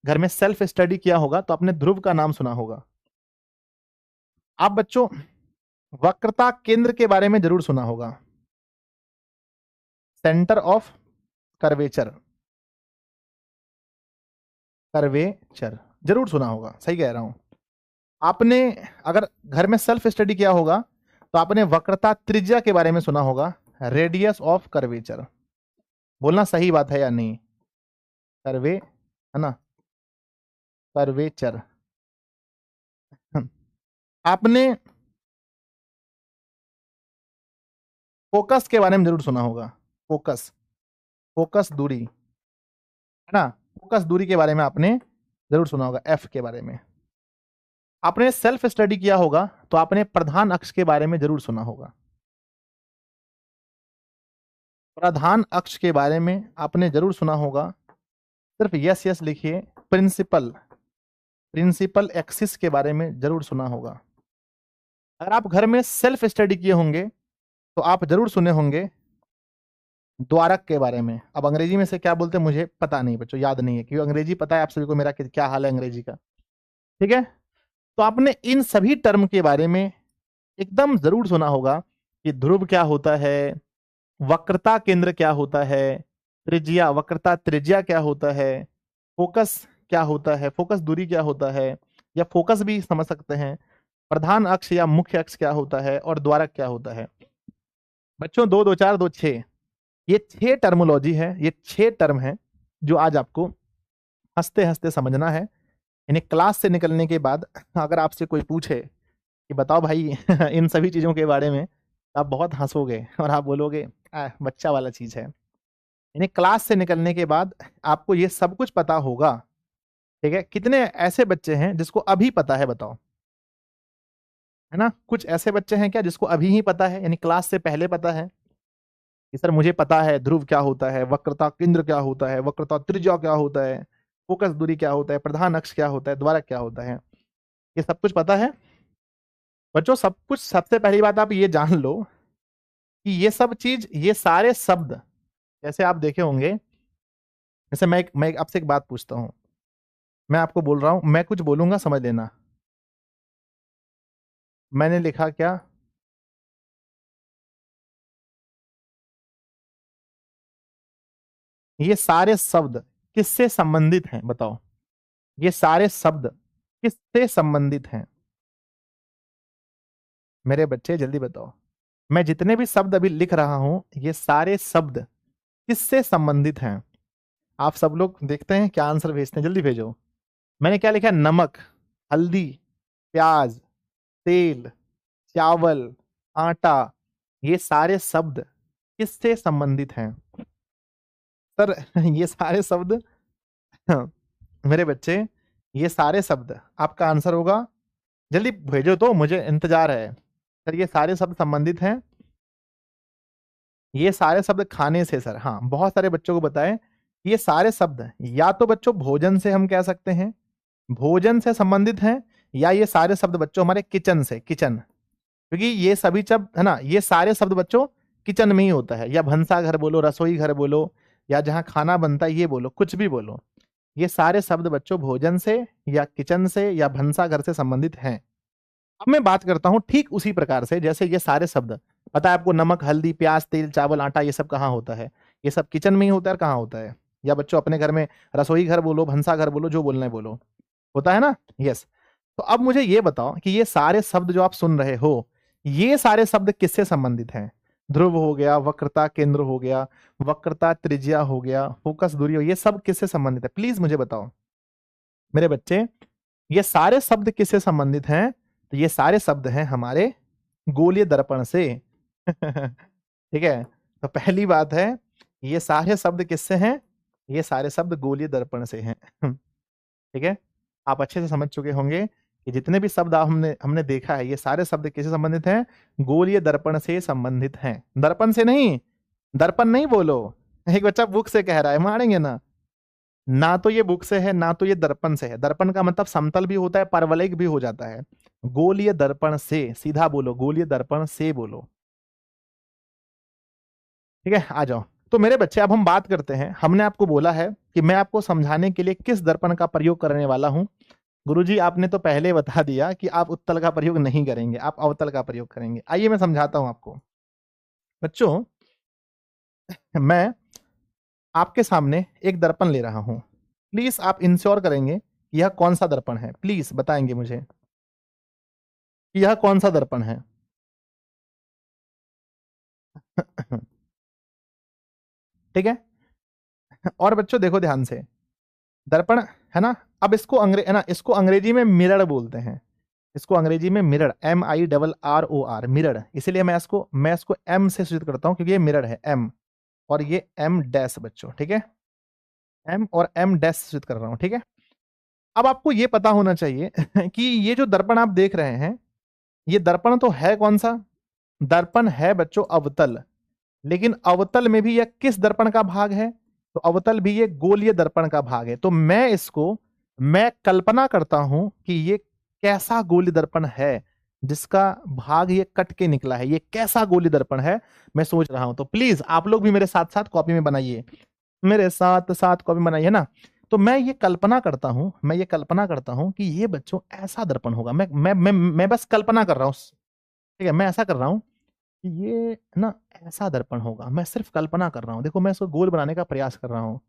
घर में सेल्फ स्टडी किया होगा तो आपने ध्रुव का नाम सुना होगा। आप बच्चों वक्रता केंद्र के बारे में जरूर सुना होगा, सेंटर ऑफ कर्वेचर, कर्वेचर जरूर सुना होगा, सही कह रहा हूं। आपने अगर घर में सेल्फ स्टडी किया होगा तो आपने वक्रता त्रिज्या के बारे में सुना होगा, रेडियस ऑफ कर्वेचर। बोलना सही बात है या नहीं? कर्वे है ना, कर्वेचर। आपने फोकस के बारे में जरूर सुना होगा, फोकस, फोकस दूरी है ना, फोकस दूरी के बारे में आपने जरूर सुना होगा, एफ के बारे में। आपने सेल्फ स्टडी किया होगा तो आपने प्रधान अक्ष के बारे में जरूर सुना होगा। प्रधान अक्ष के बारे में आपने जरूर सुना होगा, सिर्फ यस यस लिखिए। प्रिंसिपल, प्रिंसिपल एक्सिस के बारे में जरूर सुना होगा। अगर आप घर में सेल्फ स्टडी किए होंगे तो आप जरूर सुने होंगे द्वारक के बारे में। अब अंग्रेजी में से क्या बोलते हैं मुझे पता नहीं बच्चों, याद नहीं है, क्योंकि अंग्रेजी पता है आप सभी को मेरा क्या हाल है अंग्रेजी का, ठीक है। तो आपने इन सभी टर्म के बारे में एकदम जरूर सुना होगा कि ध्रुव क्या होता है, वक्रता केंद्र क्या होता है, त्रिज्या, वक्रता त्रिज्या क्या होता है, फोकस क्या होता है, फोकस दूरी क्या होता है, या फोकस भी समझ सकते हैं, प्रधान अक्ष या मुख्य अक्ष क्या होता है, और द्वारक क्या होता है। बच्चों 2 2 4 2 6, ये 6 टर्मोलॉजी है, ये 6 टर्म है जो आज आपको हंसते हंसते समझना है। यानी क्लास से निकलने के बाद अगर आपसे कोई पूछे कि बताओ भाई इन सभी चीजों के बारे में, आप बहुत हंसोगे और आप बोलोगे बच्चा वाला चीज है। यानी क्लास से निकलने के बाद आपको ये सब कुछ पता होगा, ठीक है। कितने ऐसे बच्चे हैं जिसको अभी पता है बताओ, है ना? कुछ ऐसे बच्चे हैं क्या जिसको अभी ही पता है, यानी क्लास से पहले पता है कि सर मुझे पता है ध्रुव क्या होता है, वक्रता केंद्र क्या होता है, वक्रता त्रिज्या क्या होता है, फोकस दूरी क्या होता है, प्रधान अक्ष क्या होता है, द्वारक क्या होता है, ये सब कुछ पता है बच्चों? सब कुछ। सबसे पहली बात आप ये जान लो कि ये सब चीज, ये सारे शब्द, जैसे आप देखे होंगे, जैसे मैं आपसे एक बात पूछता हूं, मैं आपको बोल रहा हूं, मैं कुछ बोलूंगा समझ लेना। मैंने लिखा क्या? ये सारे शब्द किससे संबंधित हैं बताओ? ये सारे शब्द किससे संबंधित हैं मेरे बच्चे, जल्दी बताओ। मैं जितने भी शब्द अभी लिख रहा हूं, ये सारे शब्द किससे संबंधित हैं? आप सब लोग देखते हैं क्या आंसर भेजते हैं, जल्दी भेजो। मैंने क्या लिखा? नमक, हल्दी, प्याज, तेल, चावल, आटा, ये सारे शब्द किससे संबंधित हैं सर? ये सारे शब्द मेरे बच्चे, ये सारे शब्द, आपका आंसर होगा, जल्दी भेजो तो, मुझे इंतजार है। सर ये सारे शब्द संबंधित हैं, ये सारे शब्द खाने से सर, हाँ बहुत सारे बच्चों को बताएं, ये सारे शब्द या तो बच्चों भोजन से हम कह सकते हैं, भोजन से संबंधित हैं, या ये सारे शब्द बच्चों हमारे किचन से, किचन, क्योंकि ये सभी शब्द है ना, ये सारे शब्द बच्चों किचन में ही होता है, या भंसा घर बोलो, रसोई घर बोलो, या जहां खाना बनता है ये बोलो, कुछ भी बोलो, ये सारे शब्द बच्चों भोजन से या किचन से या भंसा घर से संबंधित हैं। अब मैं बात करता हूं ठीक उसी प्रकार से, जैसे ये सारे शब्द पता है आपको, नमक, हल्दी, प्याज, तेल, चावल, आटा, ये सब कहाँ होता है? ये सब किचन में ही होता है, कहाँ होता है? या बच्चों अपने घर में रसोई घर बोलो, भंसा घर बोलो, जो बोलना है बोलो, होता है ना? यस। तो अब मुझे ये बताओ कि ये सारे शब्द जो आप सुन रहे हो, ये सारे शब्द किससे संबंधित हैं? ध्रुव हो गया, वक्रता केंद्र हो गया, वक्रता त्रिज्या हो गया, फोकस दूरी हो, ये सब किससे संबंधित है? प्लीज मुझे बताओ मेरे बच्चे, ये सारे शब्द किससे संबंधित हैं? तो ये सारे शब्द हैं हमारे गोलीय दर्पण से। ठीक है, तो पहली बात है, ये सारे शब्द किससे हैं? ये सारे शब्द गोलीय दर्पण से हैं। ठीक है, आप अच्छे से समझ चुके होंगे कि जितने भी शब्द हमने हमने देखा है, ये सारे शब्द किससे संबंधित हैं? गोलीय दर्पण से संबंधित हैं, दर्पण से नहीं। दर्पण नहीं बोलो, एक बच्चा बुक से कह रहा है, मारेंगे ना। ना तो ये बुक से है, ना तो ये दर्पण से है। दर्पण का मतलब समतल भी होता है, परवलयिक भी हो जाता है। गोलीय दर्पण से, सीधा बोलो, गोलीय दर्पण से बोलो। ठीक है, आ जाओ। तो मेरे बच्चे अब हम बात करते हैं, हमने आपको बोला है कि मैं आपको समझाने के लिए किस दर्पण का प्रयोग करने वाला हूं। गुरुजी आपने तो पहले बता दिया कि आप उत्तल का प्रयोग नहीं करेंगे, आप अवतल का प्रयोग करेंगे। आइए मैं समझाता हूं आपको। बच्चों मैं आपके सामने एक दर्पण ले रहा हूं, प्लीज आप इंश्योर करेंगे कि यह कौन सा दर्पण है, प्लीज बताएंगे मुझे। कि यह कौन सा दर्पण है। ठीक है। और बच्चों देखो ध्यान से, दर्पण है ना, अब इसको है ना, इसको अंग्रेजी में मिरर बोलते हैं। इसको अंग्रेजी में मिरर, MIRROR, मिरर। इसीलिए मैं इसको एम से सूचित करता हूं, क्योंकि ये मिरर है, एम, और ये एम डैश बच्चों, ठीक है, एम और एम डैश सूचित कर रहा हूं, ठीक है। अब आपको ये पता होना चाहिए कि ये जो दर्पण आप देख रहे हैं, ये दर्पण तो है कौन सा, दर्पण है बच्चों अवतल। लेकिन अवतल में भी यह किस दर्पण का भाग है, तो अवतल भी ये गोलीय दर्पण का भाग है। तो मैं कल्पना करता हूं कि ये कैसा गोलीय दर्पण है जिसका भाग ये कट के निकला है, ये कैसा गोलीय दर्पण है, मैं सोच रहा हूं। तो प्लीज आप लोग भी मेरे साथ साथ कॉपी में बनाइए, मेरे साथ साथ कॉपी बनाइए ना। तो मैं ये कल्पना करता हूं कि ये बच्चों ऐसा दर्पण होगा। मैं बस कल्पना कर रहा हूं, ठीक है, मैं ऐसा कर रहा हूं कि ये ना ऐसा दर्पण होगा, मैं सिर्फ कल्पना कर रहा हूँ। देखो मैं इसको गोल बनाने का प्रयास कर रहा हूँ।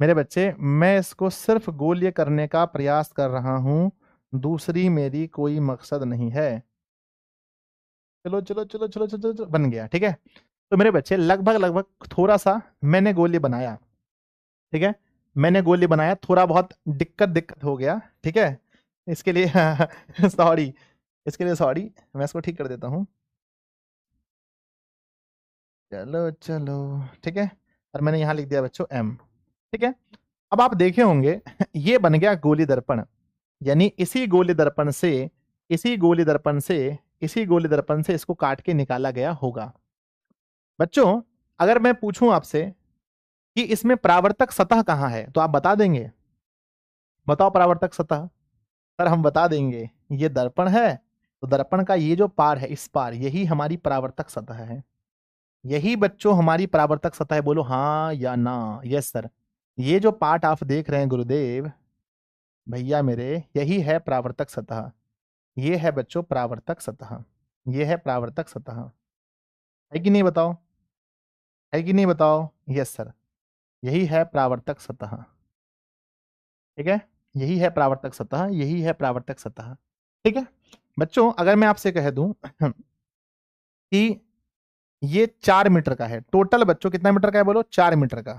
मेरे बच्चे, मैं इसको सिर्फ गोलीय करने का प्रयास कर रहा हूँ, दूसरी मेरी कोई मकसद नहीं है। चलो चलो चलो चलो चलो चलो, बन गया, ठीक है। तो मेरे बच्चे लगभग लगभग थोड़ा सा मैंने गोली बनाया, ठीक है, मैंने गोली बनाया, थोड़ा बहुत दिक्कत दिक्कत हो गया, ठीक है, इसके लिए सॉरी, इसके लिए सॉरी, मैं इसको ठीक कर देता हूँ। चलो चलो, ठीक है, और मैंने यहां लिख दिया बच्चों एम, ठीक है। अब आप देखे होंगे ये बन गया गोली दर्पण, यानी इसी गोली दर्पण से इसी गोली दर्पण से इसको काट के निकाला गया होगा। बच्चों अगर मैं पूछूं आपसे कि इसमें परावर्तक सतह कहां है, तो आप बता देंगे, बताओ परावर्तक सतह। सर हम बता देंगे, ये दर्पण है, तो दर्पण का ये जो पार है, इस पार, यही हमारी परावर्तक सतह है। यही बच्चों हमारी परावर्तक सतह है। बोलो हाँ या ना। यस सर, ये जो पार्ट आप देख रहे हैं गुरुदेव भैया मेरे, यही है परावर्तक सतह। ये है बच्चों परावर्तक सतह, ये है परावर्तक सतह, है कि नहीं बताओ, है कि नहीं बताओ। यस सर, यही है परावर्तक सतह, ठीक है, यही है परावर्तक सतह, यही है परावर्तक सतह, ठीक है। बच्चों अगर मैं आपसे कह दूं कि ये 4 मीटर का है टोटल, बच्चों कितना मीटर का है बोलो, 4 मीटर का,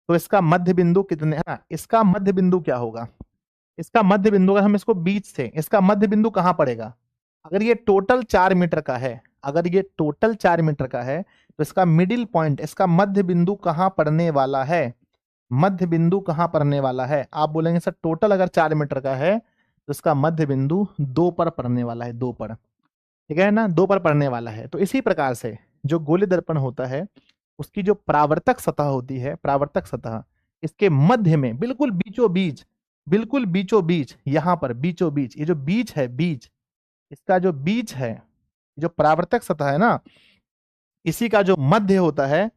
तो इसका मध्य बिंदु कितने है ना, इसका मध्य बिंदु क्या होगा, इसका मध्य बिंदु, अगर हम इसको बीच से, इसका मध्य बिंदु कहां पड़ेगा, अगर ये टोटल 4 मीटर का है, अगर ये टोटल 4 मीटर का है, तो इसका मिडिल पॉइंट, इसका मध्य बिंदु कहां पड़ने वाला है, मध्य बिंदु कहां पड़ने वाला है। आप बोलेंगे सर टोटल अगर 4 मीटर का है तो इसका मध्य बिंदु 2 पर पड़ने वाला है, 2 पर, ठीक है ना, 2 पर पड़ने वाला है। तो इसी प्रकार से जो गोली दर्पण होता है, उसकी जो परावर्तक सतह होती है, परावर्तक सतह, इसके मध्य में बिल्कुल बीचों बीच, बिल्कुल बीचों बीच, यहां पर बीचों बीच, ये जो बीच है, बीच, इसका जो बीच है, जो परावर्तक सतह है ना, इसी का जो मध्य होता है,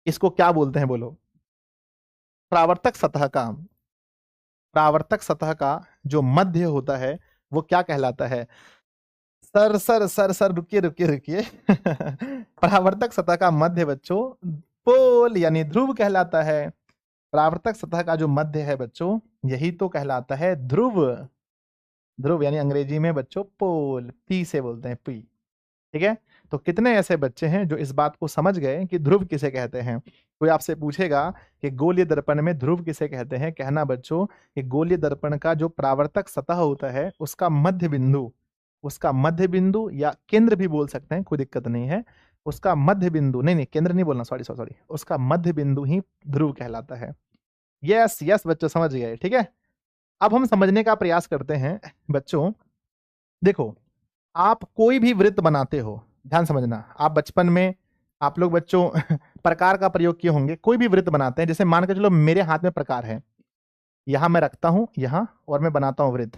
इसको क्या बोलते हैं बोलो, परावर्तक सतह का, परावर्तक सतह का जो मध्य होता है वो क्या कहलाता है। सर सर सर सर रुकिए रुकिए रुकिए परावर्तक सतह का मध्य बच्चों पोल यानी ध्रुव कहलाता है। परावर्तक सतह का जो मध्य है बच्चों, यही तो कहलाता है ध्रुव। ध्रुव यानी अंग्रेजी में बच्चों पोल, पी से बोलते हैं, पी, ठीक है। तो कितने ऐसे बच्चे हैं जो इस बात को समझ गए कि ध्रुव किसे कहते हैं। कोई आपसे पूछेगा कि गोलीय दर्पण में ध्रुव किसे कहते हैं, कहना बच्चों कि गोलीय दर्पण का जो परावर्तक सतह होता है, उसका मध्य बिंदु या केंद्र भी बोल सकते हैं, कोई दिक्कत नहीं है। उसका मध्य बिंदु, नहीं नहीं केंद्र नहीं बोलना, सॉरी सॉरी सॉरी, उसका मध्य बिंदु ही ध्रुव कहलाता है। यस यस बच्चों समझ गए, ठीक है। अब हम समझने का प्रयास करते हैं बच्चों। देखो आप कोई भी वृत्त बनाते हो, ध्यान समझना, आप बचपन में आप लोग बच्चों प्रकार का प्रयोग किए होंगे, कोई भी वृत्त बनाते हैं, जैसे मान के चलो मेरे हाथ में प्रकार है, यहां मैं रखता हूं यहां, और मैं बनाता हूं वृत्त।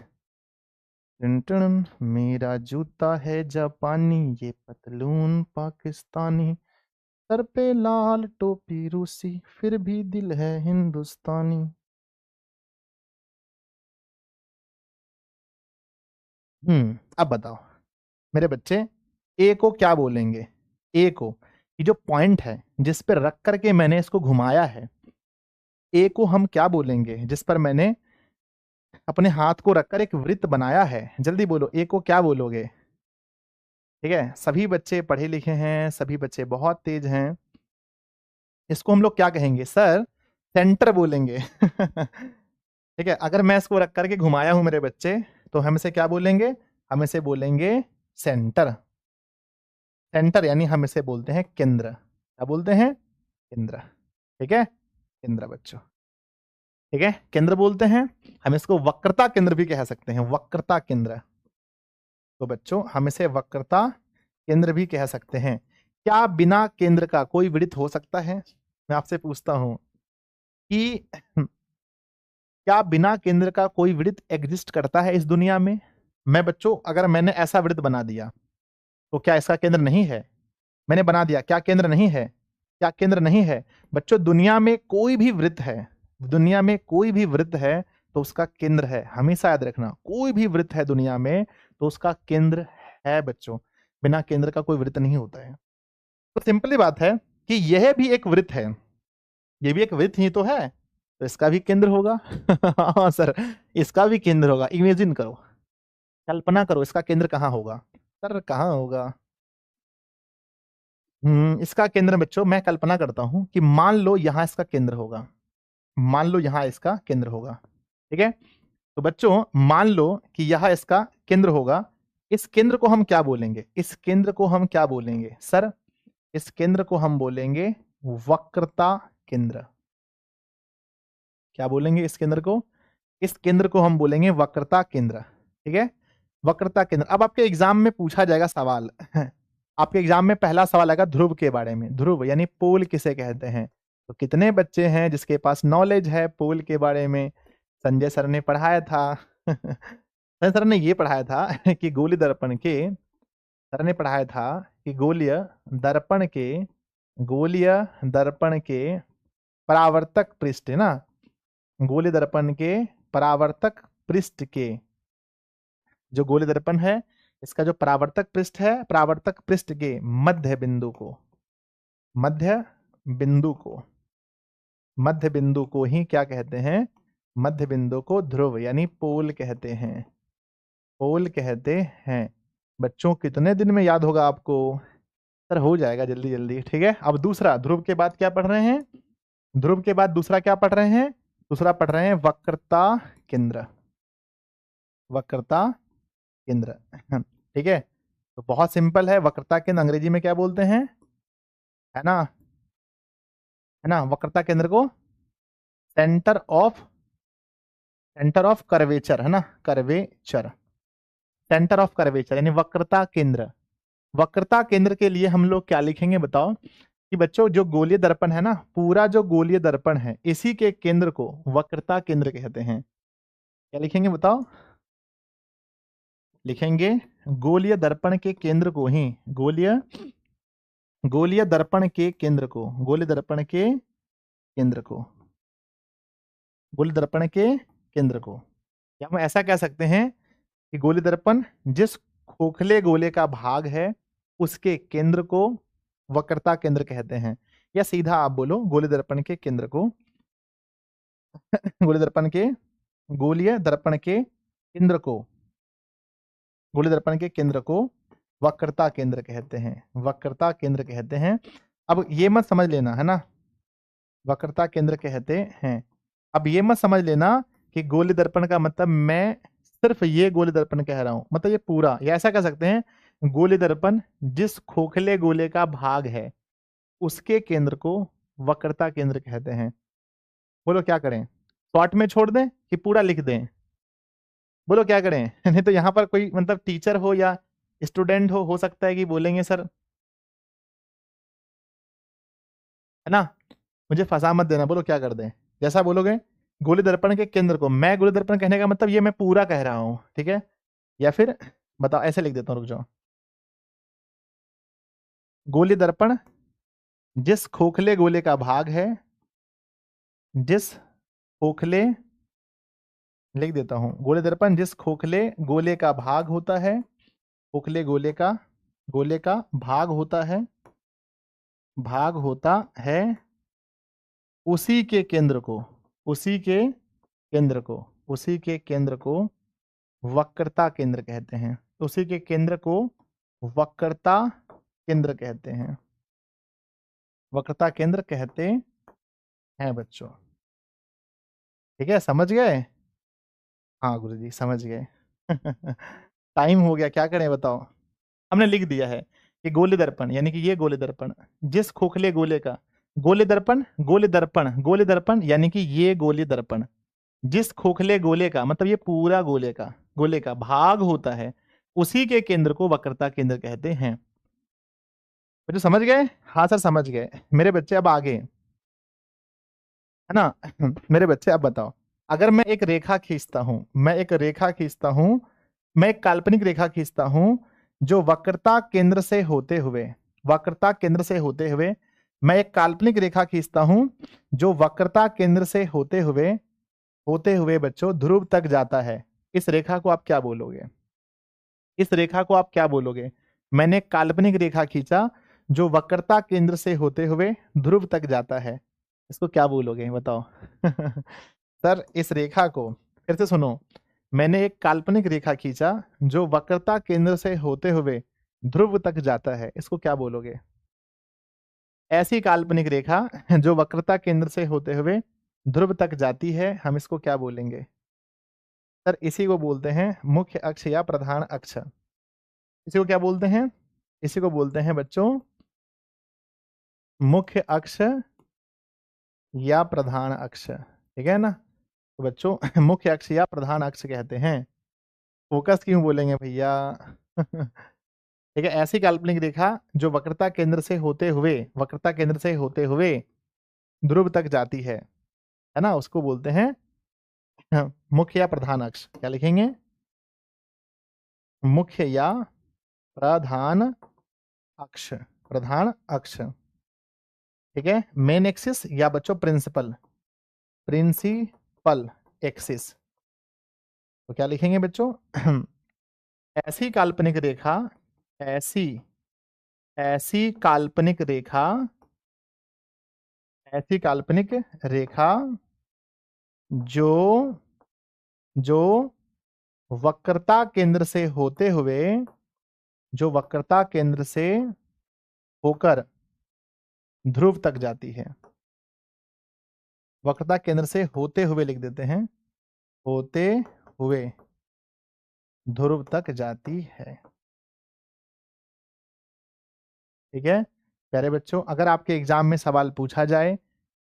टन टन, मेरा जूता है जापानी, ये पतलून पाकिस्तानी, सर पे लाल टोपी रूसी, फिर भी दिल है हिंदुस्तानी। अब बताओ मेरे बच्चे, ए को क्या बोलेंगे, ए को, ये जो पॉइंट है जिस पर रख करके मैंने इसको घुमाया है, ए को हम क्या बोलेंगे? जिस पर मैंने अपने हाथ को रखकर एक वृत्त बनाया है, जल्दी बोलो, ए को क्या बोलोगे? ठीक है, सभी बच्चे पढ़े लिखे हैं, सभी बच्चे बहुत तेज हैं। इसको हम लोग क्या कहेंगे सर? सेंटर बोलेंगे। ठीक है, अगर मैं इसको रख करके घुमाया हूं मेरे बच्चे, तो हम इसे क्या बोलेंगे? हम इसे बोलेंगे सेंटर। सेंटर यानी हम इसे बोलते हैं केंद्र। क्या बोलते हैं? केंद्र। ठीक है, केंद्र बच्चों। ठीक है, केंद्र बोलते हैं। हम इसको वक्रता केंद्र भी कह सकते हैं, वक्रता केंद्र। तो बच्चों हम इसे वक्रता केंद्र भी कह सकते हैं। क्या बिना केंद्र का कोई वृत्त हो सकता है? मैं आपसे पूछता हूं कि क्या बिना केंद्र का कोई वृत्त एग्जिस्ट करता है इस दुनिया में? मैं बच्चों अगर मैंने ऐसा वृत्त बना दिया, तो क्या इसका केंद्र नहीं है? मैंने बना दिया, क्या केंद्र नहीं है? क्या केंद्र नहीं है? बच्चों दुनिया में कोई भी वृत्त है, दुनिया में कोई भी वृत्त है तो उसका केंद्र है। हमेशा याद रखना, कोई भी वृत्त है दुनिया में तो उसका केंद्र है बच्चों। बिना केंद्र का कोई वृत्त नहीं होता है। तो सिंपली बात है कि यह भी एक वृत्त है, ये भी एक वृत्त ही तो है, तो इसका भी केंद्र होगा। हाँ सर, इसका भी केंद्र होगा। इमेजिन करो, कल्पना करो, इसका केंद्र कहाँ होगा? सर कहाँ होगा? इसका केंद्र बच्चों मैं कल्पना करता हूं कि मान लो यहां इसका केंद्र होगा, मान लो यहां इसका केंद्र होगा। ठीक है, तो बच्चों मान लो कि यह इसका केंद्र होगा। इस केंद्र को हम क्या बोलेंगे? इस केंद्र को हम क्या बोलेंगे सर? इस केंद्र को हम बोलेंगे वक्रता केंद्र। क्या बोलेंगे इस केंद्र को? इस केंद्र को हम बोलेंगे वक्रता केंद्र। ठीक है, वक्रता केंद्र। अब आपके एग्जाम में पूछा जाएगा सवाल। आपके एग्जाम में पहला सवाल आएगा ध्रुव के बारे में। ध्रुव यानी पोल किसे कहते हैं? तो कितने बच्चे हैं जिसके पास नॉलेज है पोल के बारे में? संजय सर ने पढ़ाया था। संजय सर ने ये पढ़ाया था कि गोलीय दर्पण के, सर ने पढ़ाया था कि दर्पण के गोलीय दर्पण के परावर्तक पृष्ठ है ना, गोलीय दर्पण के परावर्तक पृष्ठ के, जो गोलीय दर्पण है इसका जो परावर्तक पृष्ठ है, परावर्तक पृष्ठ के मध्य बिंदु को, मध्य बिंदु को, मध्य बिंदु को ही क्या कहते हैं? मध्य बिंदु को ध्रुव यानी पोल कहते हैं, पोल कहते हैं। बच्चों कितने दिन में याद होगा आपको? सर हो जाएगा जल्दी जल्दी। ठीक है, अब दूसरा, ध्रुव के बाद क्या पढ़ रहे हैं? ध्रुव के बाद दूसरा क्या पढ़ रहे हैं? दूसरा पढ़ रहे हैं वक्रता केंद्र, वक्रता केंद्र। ठीक है, तो बहुत सिंपल है। वक्रता केंद्र अंग्रेजी में क्या बोलते हैं? है ना, है ना, वक्रता केंद्र को centre of, centre of curvature, है ना, कर्वेचर, सेंटर ऑफ कर्वेचर यानी वक्रता केंद्र। वक्रता केंद्र के लिए हम लोग क्या लिखेंगे बताओ? कि बच्चों जो गोलीय दर्पण है ना, पूरा जो गोलीय दर्पण है इसी के केंद्र को वक्रता केंद्र कहते हैं। क्या लिखेंगे बताओ? लिखेंगे गोलीय दर्पण के केंद्र को ही, गोलीय, गोलीय दर्पण के केंद्र को, गोलीय दर्पण के केंद्र को, गोलीय दर्पण के केंद्र को, या हम ऐसा कह सकते हैं कि गोलीय दर्पण जिस खोखले गोले का भाग है उसके केंद्र को वक्रता केंद्र कहते हैं। या सीधा आप बोलो गोलीय दर्पण के केंद्र को गोलीय दर्पण के, गोलीय दर्पण के केंद्र को, गोलीय दर्पण के केंद्र को वक्रता केंद्र कहते हैं, वक्रता केंद्र कहते हैं। अब ये मत समझ लेना, है ना, वक्रता केंद्र कहते हैं। अब ये मत समझ लेना कि गोलीय दर्पण का मतलब मैं सिर्फ ये गोलीय दर्पण कह रहा हूं, मतलब ये पूरा, या ऐसा कह सकते हैं गोलीय दर्पण जिस खोखले गोले का भाग है उसके केंद्र को वक्रता केंद्र कहते हैं। बोलो क्या करें? शॉर्ट में छोड़ दें कि पूरा लिख दें? बोलो क्या करें? नहीं तो यहाँ पर कोई मतलब टीचर हो या स्टूडेंट हो सकता है कि बोलेंगे सर, है ना, मुझे फंसा मत देना, बोलो क्या कर दें? जैसा बोलोगे गोलीय दर्पण के केंद्र को, मैं गोलीय दर्पण कहने का मतलब ये मैं पूरा कह रहा हूं, ठीक है, या फिर बताओ ऐसे लिख देता हूं, रुक जाओ। गोलीय दर्पण जिस खोखले गोले का भाग है, जिस खोखले, लिख देता हूं, गोलीय दर्पण जिस खोखले गोले का भाग होता है, खोखले गोले का, गोले का भाग होता है, भाग होता है उसी के केंद्र को, उसी के केंद्र को, उसी के केंद्र को वक्रता केंद्र कहते हैं। उसी के केंद्र को वक्रता केंद्र कहते हैं, वक्रता केंद्र कहते हैं बच्चों। ठीक है, समझ गए? हाँ गुरुजी समझ गए। टाइम हो गया, क्या करें बताओ। हमने लिख दिया है कि गोले दर्पण यानी कि ये गोले दर्पण जिस खोखले गोले का, गोले दर्पण, गोले दर्पण, गोले दर्पण यानी कि ये गोले दर्पण जिस खोखले गोले का, मतलब ये पूरा गोले का भाग होता है, उसी के केंद्र को वक्रता केंद्र कहते हैं। बच्चे समझ गए? हाँ सर समझ गए। मेरे बच्चे अब आगे, है ना? मेरे बच्चे अब बताओ, अगर मैं एक रेखा खींचता हूं, मैं एक रेखा खींचता हूं, मैं एक काल्पनिक रेखा खींचता हूं जो वक्रता केंद्र से होते हुए, वक्रता केंद्र से होते हुए, मैं एक काल्पनिक रेखा खींचता हूं जो वक्रता केंद्र से होते हुए बच्चों ध्रुव तक जाता है। इस रेखा को आप क्या बोलोगे? इस रेखा को आप क्या बोलोगे? मैंने एक काल्पनिक रेखा खींचा जो वक्रता केंद्र से होते हुए ध्रुव तक जाता है, इसको क्या बोलोगे बताओ? सर इस रेखा को फिर से सुनो, मैंने एक काल्पनिक रेखा खींचा जो वक्रता केंद्र से होते हुए ध्रुव तक जाता है, इसको क्या बोलोगे? ऐसी काल्पनिक रेखा जो वक्रता केंद्र से होते हुए ध्रुव तक जाती है, हम इसको क्या बोलेंगे? सर इसी को बोलते हैं मुख्य अक्ष या प्रधान अक्ष। इसी को क्या बोलते हैं? इसी को बोलते हैं बच्चों मुख्य अक्ष या प्रधान अक्ष। ठीक है ना? तो बच्चों मुख्य अक्ष या प्रधान अक्ष कहते हैं। फोकस क्यों बोलेंगे भैया? ठीक है, ऐसी काल्पनिक रेखा जो वक्रता केंद्र से होते हुए, वक्रता केंद्र से होते हुए ध्रुव तक जाती है ना, उसको बोलते हैं मुख्य या प्रधान अक्ष। क्या लिखेंगे? मुख्य या प्रधान अक्ष, प्रधान अक्ष। ठीक है, मेन एक्सिस या बच्चों प्रिंसिपल, प्रिंसिपल एक्सिस। तो क्या लिखेंगे बच्चों? ऐसी काल्पनिक रेखा, ऐसी ऐसी काल्पनिक रेखा, ऐसी काल्पनिक रेखा जो जो वक्रता केंद्र से होते हुए, जो वक्रता केंद्र से होकर ध्रुव तक जाती है। वक्रता केंद्र से होते हुए लिख देते हैं, होते हुए ध्रुव तक जाती है। ठीक है प्यारे बच्चों, अगर आपके एग्जाम में सवाल पूछा जाए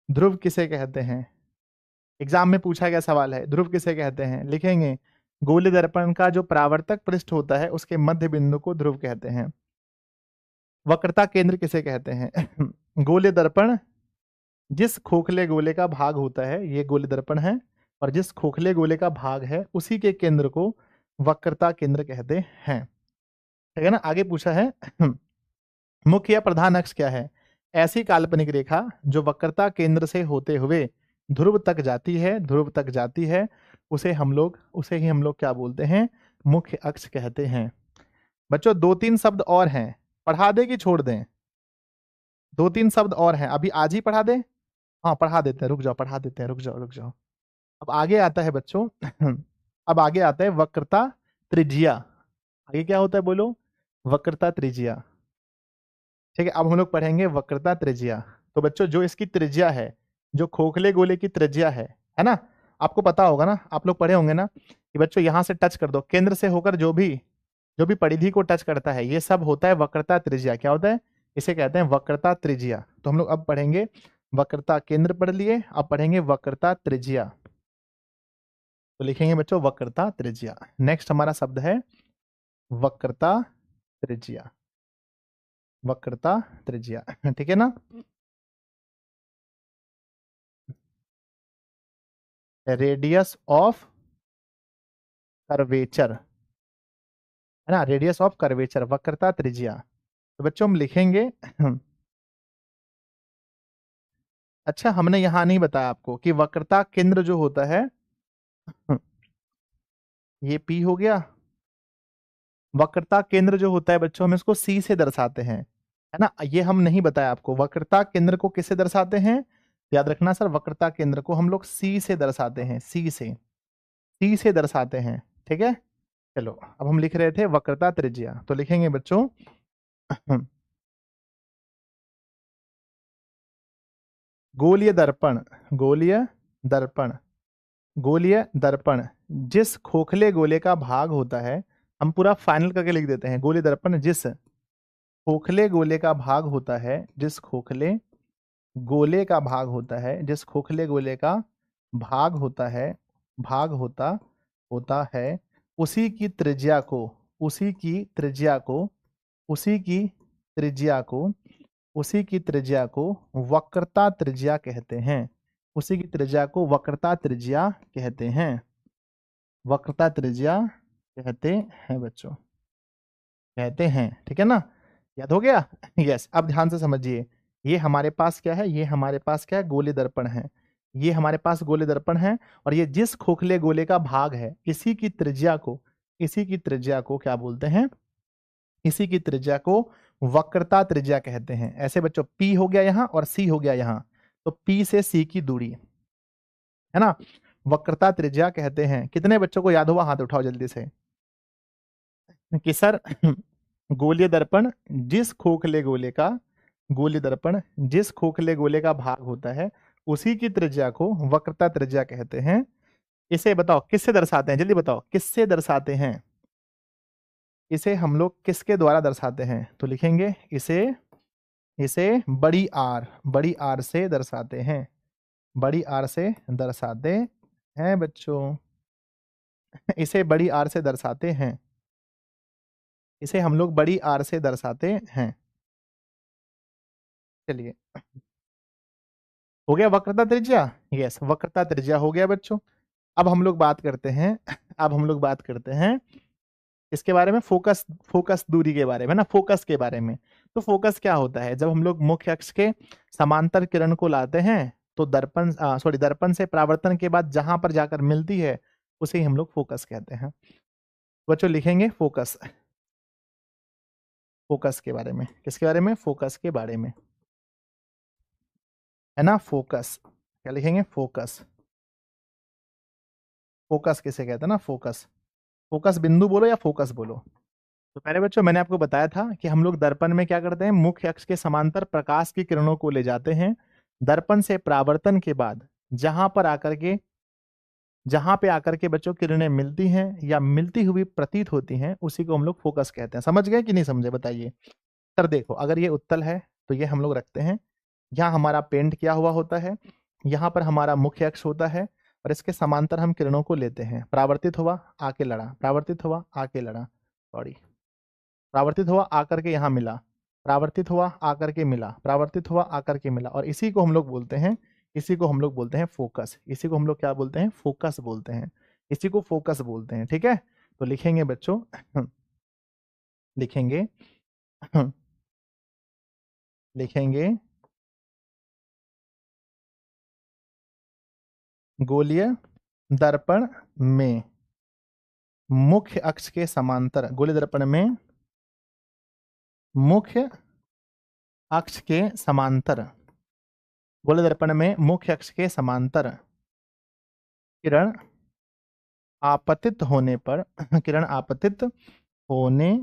ध्रुव किसे कहते हैं, एग्जाम में पूछा गया सवाल है ध्रुव किसे कहते हैं, लिखेंगे गोले दर्पण का जो परावर्तक पृष्ठ होता है उसके मध्य बिंदु को ध्रुव कहते हैं। वक्रता केंद्र किसे कहते हैं? गोले दर्पण जिस खोखले गोले का भाग होता है, ये गोले दर्पण है, और जिस खोखले गोले का भाग है उसी के केंद्र को वक्रता केंद्र कहते हैं। ठीक है ना? आगे पूछा है मुख्य या प्रधान अक्ष क्या है? ऐसी काल्पनिक रेखा जो वक्रता केंद्र से होते हुए ध्रुव तक जाती है, ध्रुव तक जाती है, उसे ही हम लोग क्या बोलते हैं? मुख्य अक्ष कहते हैं। बच्चों 2-3 शब्द और हैं, पढ़ा दे कि छोड़ दें? 2-3 शब्द और हैं, अभी आज ही पढ़ा दे? हाँ पढ़ा देते हैं, रुक जाओ पढ़ा देते हैं, रुक जाओ रुक जाओ। अब आगे आता है बच्चों अब आगे आता है वक्रता त्रिज्या। आगे क्या होता है बोलो? वक्रता त्रिज्या। ठीक है, अब हम लोग पढ़ेंगे वक्रता त्रिज्या। तो बच्चों जो इसकी त्रिज्या है, जो खोखले गोले की त्रिज्या है ना, आपको पता होगा ना, आप लोग पढ़े होंगे ना कि बच्चों यहां से टच कर दो, केंद्र से होकर जो भी परिधि को टच करता है, ये सब होता है वक्रता त्रिज्या। क्या होता है? इसे कहते हैं वक्रता त्रिज्या। तो हम लोग अब पढ़ेंगे वक्रता केंद्र पढ़ लिए, अब पढ़ेंगे वक्रता त्रिज्या। तो लिखेंगे बच्चों वक्रता त्रिज्या। नेक्स्ट हमारा शब्द है वक्रता त्रिज्या, वक्रता त्रिज्या। ठीक है ना? रेडियस ऑफ कर्वेचर, है ना, रेडियस ऑफ कर्वेचर, वक्रता त्रिज्या। तो बच्चों हम लिखेंगे अच्छा हमने यहां नहीं बताया आपको कि वक्रता केंद्र जो होता है ये P हो गया। वक्रता केंद्र जो होता है बच्चों हम इसको C से दर्शाते हैं। है ना। ये हम नहीं बताया आपको। वक्रता केंद्र को किससे दर्शाते हैं, याद रखना सर, वक्रता केंद्र को हम लोग सी से दर्शाते हैं, सी से दर्शाते हैं, ठीक है। चलो अब हम लिख रहे थे वक्रता त्रिज्या, तो लिखेंगे बच्चों गोलीय दर्पण, गोलीय दर्पण, गोलीय दर्पण जिस खोखले गोले का भाग होता है, हम पूरा फाइनल करके लिख देते हैं, गोलीय दर्पण जिस खोखले गोले का भाग होता है, जिस खोखले गोले का भाग होता है, जिस खोखले गोले का भाग होता है, भाग होता है, उसी की त्रिज्या को, उसी की त्रिज्या को, उसी की त्रिज्या को, उसी की त्रिज्या को वक्रता त्रिज्या कहते हैं, उसी की त्रिज्या को वक्रता त्रिज्या कहते हैं, वक्रता त्रिज्या कहते हैं बच्चों, कहते हैं, ठीक है ना, याद हो गया। यस, अब ध्यान से समझिए, ये हमारे पास क्या है, ये हमारे पास क्या है, गोले दर्पण है, ये हमारे पास गोले दर्पण है, और ये जिस खोखले गोले का भाग है, इसी की त्रिज्या को, इसी की त्रिज्या को क्या बोलते हैं, इसी की त्रिज्या को वक्रता त्रिज्या कहते हैं। ऐसे बच्चों P हो गया यहां और C हो गया यहां, तो P से C की दूरी है ना, वक्रता त्रिज्या कहते हैं। कितने बच्चों को याद हुआ, हाथ उठाओ जल्दी से कि सर गोलीय दर्पण जिस खोखले गोले का, गोलीय दर्पण जिस खोखले गोले का भाग होता है, उसी की त्रिज्या को वक्रता त्रिज्या कहते हैं। इसे बताओ किससे दर्शाते हैं, जल्दी बताओ किससे दर्शाते हैं, इसे हम लोग किसके द्वारा दर्शाते हैं, तो लिखेंगे इसे, इसे बड़ी आर, बड़ी आर से दर्शाते हैं, बड़ी आर से दर्शाते हैं बच्चों, इसे बड़ी आर से दर्शाते हैं, इसे हम लोग बड़ी आर से दर्शाते हैं। चलिए हो गया वक्रता त्रिज्या, यस वक्रता त्रिज्या हो गया बच्चों। अब हम लोग बात करते हैं, अब हम लोग बात करते हैं इसके बारे में, फोकस, फोकस दूरी के बारे में ना, फोकस के बारे में। तो फोकस क्या होता है, जब हम लोग मुख्य अक्ष के समांतर किरण को लाते हैं, तो दर्पण सॉरी दर्पण से परावर्तन के बाद जहां पर जाकर मिलती है, उसे ही हम लोग फोकस कहते हैं। बच्चों लिखेंगे फोकस, फोकस के बारे में, किसके बारे में, फोकस के बारे में, है ना, फोकस, क्या लिखेंगे, फोकस, फोकस किसे कहते हैं ना, फोकस, फोकस बिंदु बोलो या फोकस बोलो। तो पहले बच्चों मैंने आपको बताया था कि हम लोग दर्पण में क्या करते हैं, मुख्य अक्ष के समांतर प्रकाश की किरणों को ले जाते हैं, दर्पण से परावर्तन के बाद जहां पर आकर के, जहां पे आकर के बच्चों किरणें मिलती हैं या मिलती हुई प्रतीत होती हैं, उसी को हम लोग फोकस कहते हैं। समझ गए कि नहीं समझे, बताइए। सर देखो, अगर ये उत्तल है तो ये हम लोग रखते हैं, यहाँ हमारा पेंट किया हुआ होता है, यहाँ पर हमारा मुख्य अक्ष होता है, और इसके समांतर हम किरणों को लेते हैं, परावर्तित हुआ आके लड़ा, परावर्तित हुआ आके लड़ा, सॉरी, परावर्तित हुआ आकर के यहाँ मिला, परावर्तित हुआ आकर के मिला, परावर्तित हुआ आकर के मिला, और इसी को हम लोग बोलते हैं, इसी को हम लोग बोलते हैं फोकस, इसी को हम लोग क्या बोलते हैं, फोकस बोलते हैं, इसी को फोकस बोलते हैं, ठीक है। तो लिखेंगे बच्चों लिखेंगे लिखेंगे गोलीय दर्पण में मुख्य अक्ष के समांतर, गोलीय दर्पण में मुख्य अक्ष के समांतर, गोलीय दर्पण में मुख्य अक्ष के समांतर किरण आपतित होने पर किरण आपतित होने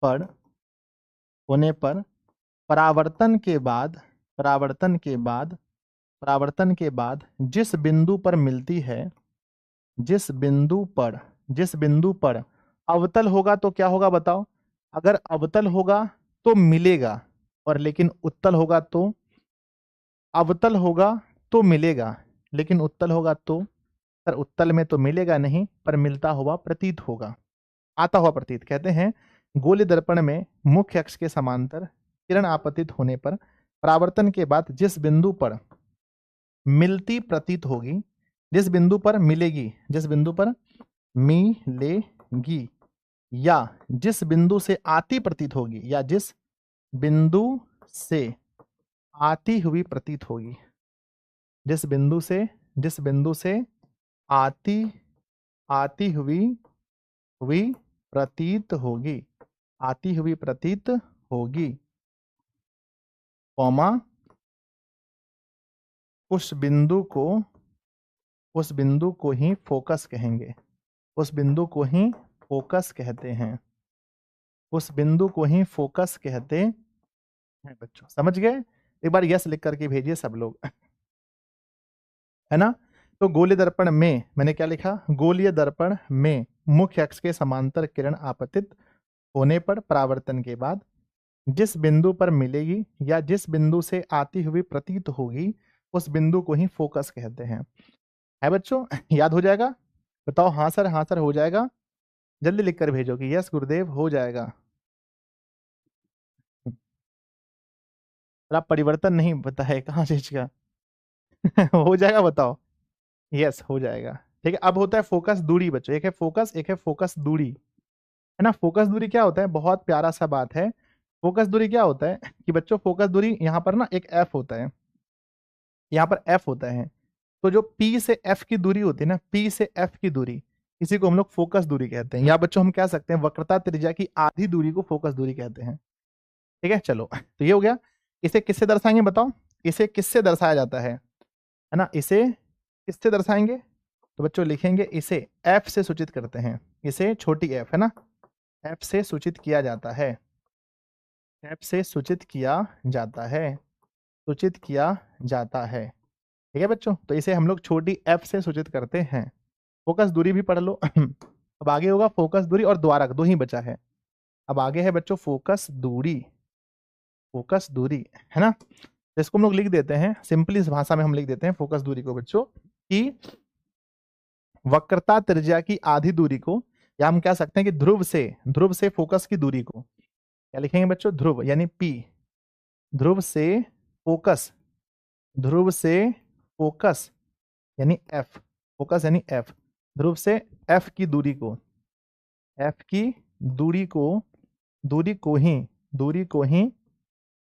पर, होने पर परावर्तन के बाद, परावर्तन के बाद, परावर्तन के बाद जिस बिंदु पर मिलती है, जिस बिंदु पर, जिस बिंदु पर अवतल होगा तो क्या होगा बताओ, अगर अवतल होगा तो मिलेगा, और लेकिन उत्तल होगा तो, अवतल होगा तो मिलेगा, लेकिन उत्तल होगा तो, सर उत्तल में तो मिलेगा नहीं, पर मिलता हुआ प्रतीत होगा, आता हुआ प्रतीत, कहते हैं गोलीय दर्पण में मुख्य अक्ष के समांतर किरण आपतित होने पर परावर्तन के बाद जिस बिंदु पर मिलती प्रतीत होगी, जिस बिंदु पर मिलेगी, जिस बिंदु पर मिलेगी, या जिस बिंदु से आती प्रतीत होगी, या जिस बिंदु से आती हुई प्रतीत होगी, जिस बिंदु से, जिस बिंदु से आती, आती हुई हुई प्रतीत होगी, आती हुई प्रतीत होगी, कॉमा उस बिंदु को ही फोकस कहेंगे, उस बिंदु को ही फोकस कहते हैं, उस बिंदु को ही फोकस कहते हैं बच्चों। समझ गए? एक बार यस लिख करके भेजिए सब लोग, है ना। तो गोलीय दर्पण में मैंने क्या लिखा, गोलीय दर्पण में मुख्य अक्ष के समांतर किरण आपतित होने पर परावर्तन के बाद जिस बिंदु पर मिलेगी या जिस बिंदु से आती हुई प्रतीत होगी उस बिंदु को ही फोकस कहते हैं। है बच्चों? याद हो जाएगा? बताओ हाँ सर हो जाएगा। जल्दी लिख कर भेजो कि यस गुरुदेव हो जाएगा। आप परिवर्तन नहीं पता है कहाँ चीज का हो जाएगा बताओ। यस हो जाएगा। ठीक है, अब होता है फोकस दूरी बच्चों, एक है फोकस एक है फोकस दूरी, है ना। फोकस दूरी क्या होता है, बहुत प्यारा सा बात है। फोकस दूरी क्या होता है कि बच्चों फोकस दूरी यहाँ पर ना एक एफ होता है, यहाँ पर एफ होता है। तो जो P से F की दूरी होती है ना, P से F की दूरी, इसी को हम लोग फोकस दूरी कहते हैं। या बच्चों हम कह सकते हैं वक्रता त्रिज्या की आधी दूरी को फोकस दूरी कहते हैं। ठीक है, चलो तो ये हो गया। इसे किससे दर्शाएंगे बताओ, इसे किससे दर्शाया जाता है ना, इसे किससे दर्शाएंगे? तो बच्चों लिखेंगे इसे F से सूचित करते हैं, इसे छोटी f है ना, F से सूचित किया जाता है, F से सूचित किया जाता है, सूचित किया जाता है। ठीक है बच्चों, तो इसे हम लोग छोटी f से सूचित करते हैं। फोकस दूरी भी पढ़ लो अब आगे होगा फोकस दूरी और द्वारक, दो ही बचा है। अब आगे है बच्चों फोकस दूरी, फोकस दूरी, है ना। तो इसको हम लोग लिख देते हैं सिंपली, इस भाषा में हम लिख देते हैं फोकस दूरी को बच्चों कि वक्रता त्रिज्या की आधी दूरी को, या हम कह सकते हैं कि ध्रुव से फोकस की दूरी को क्या लिखेंगे बच्चों, ध्रुव यानी P, ध्रुव से फोकस, ध्रुव से फोकस यानी F, फोकस यानी F, ध्रुव से F की दूरी को, F की दूरी को ही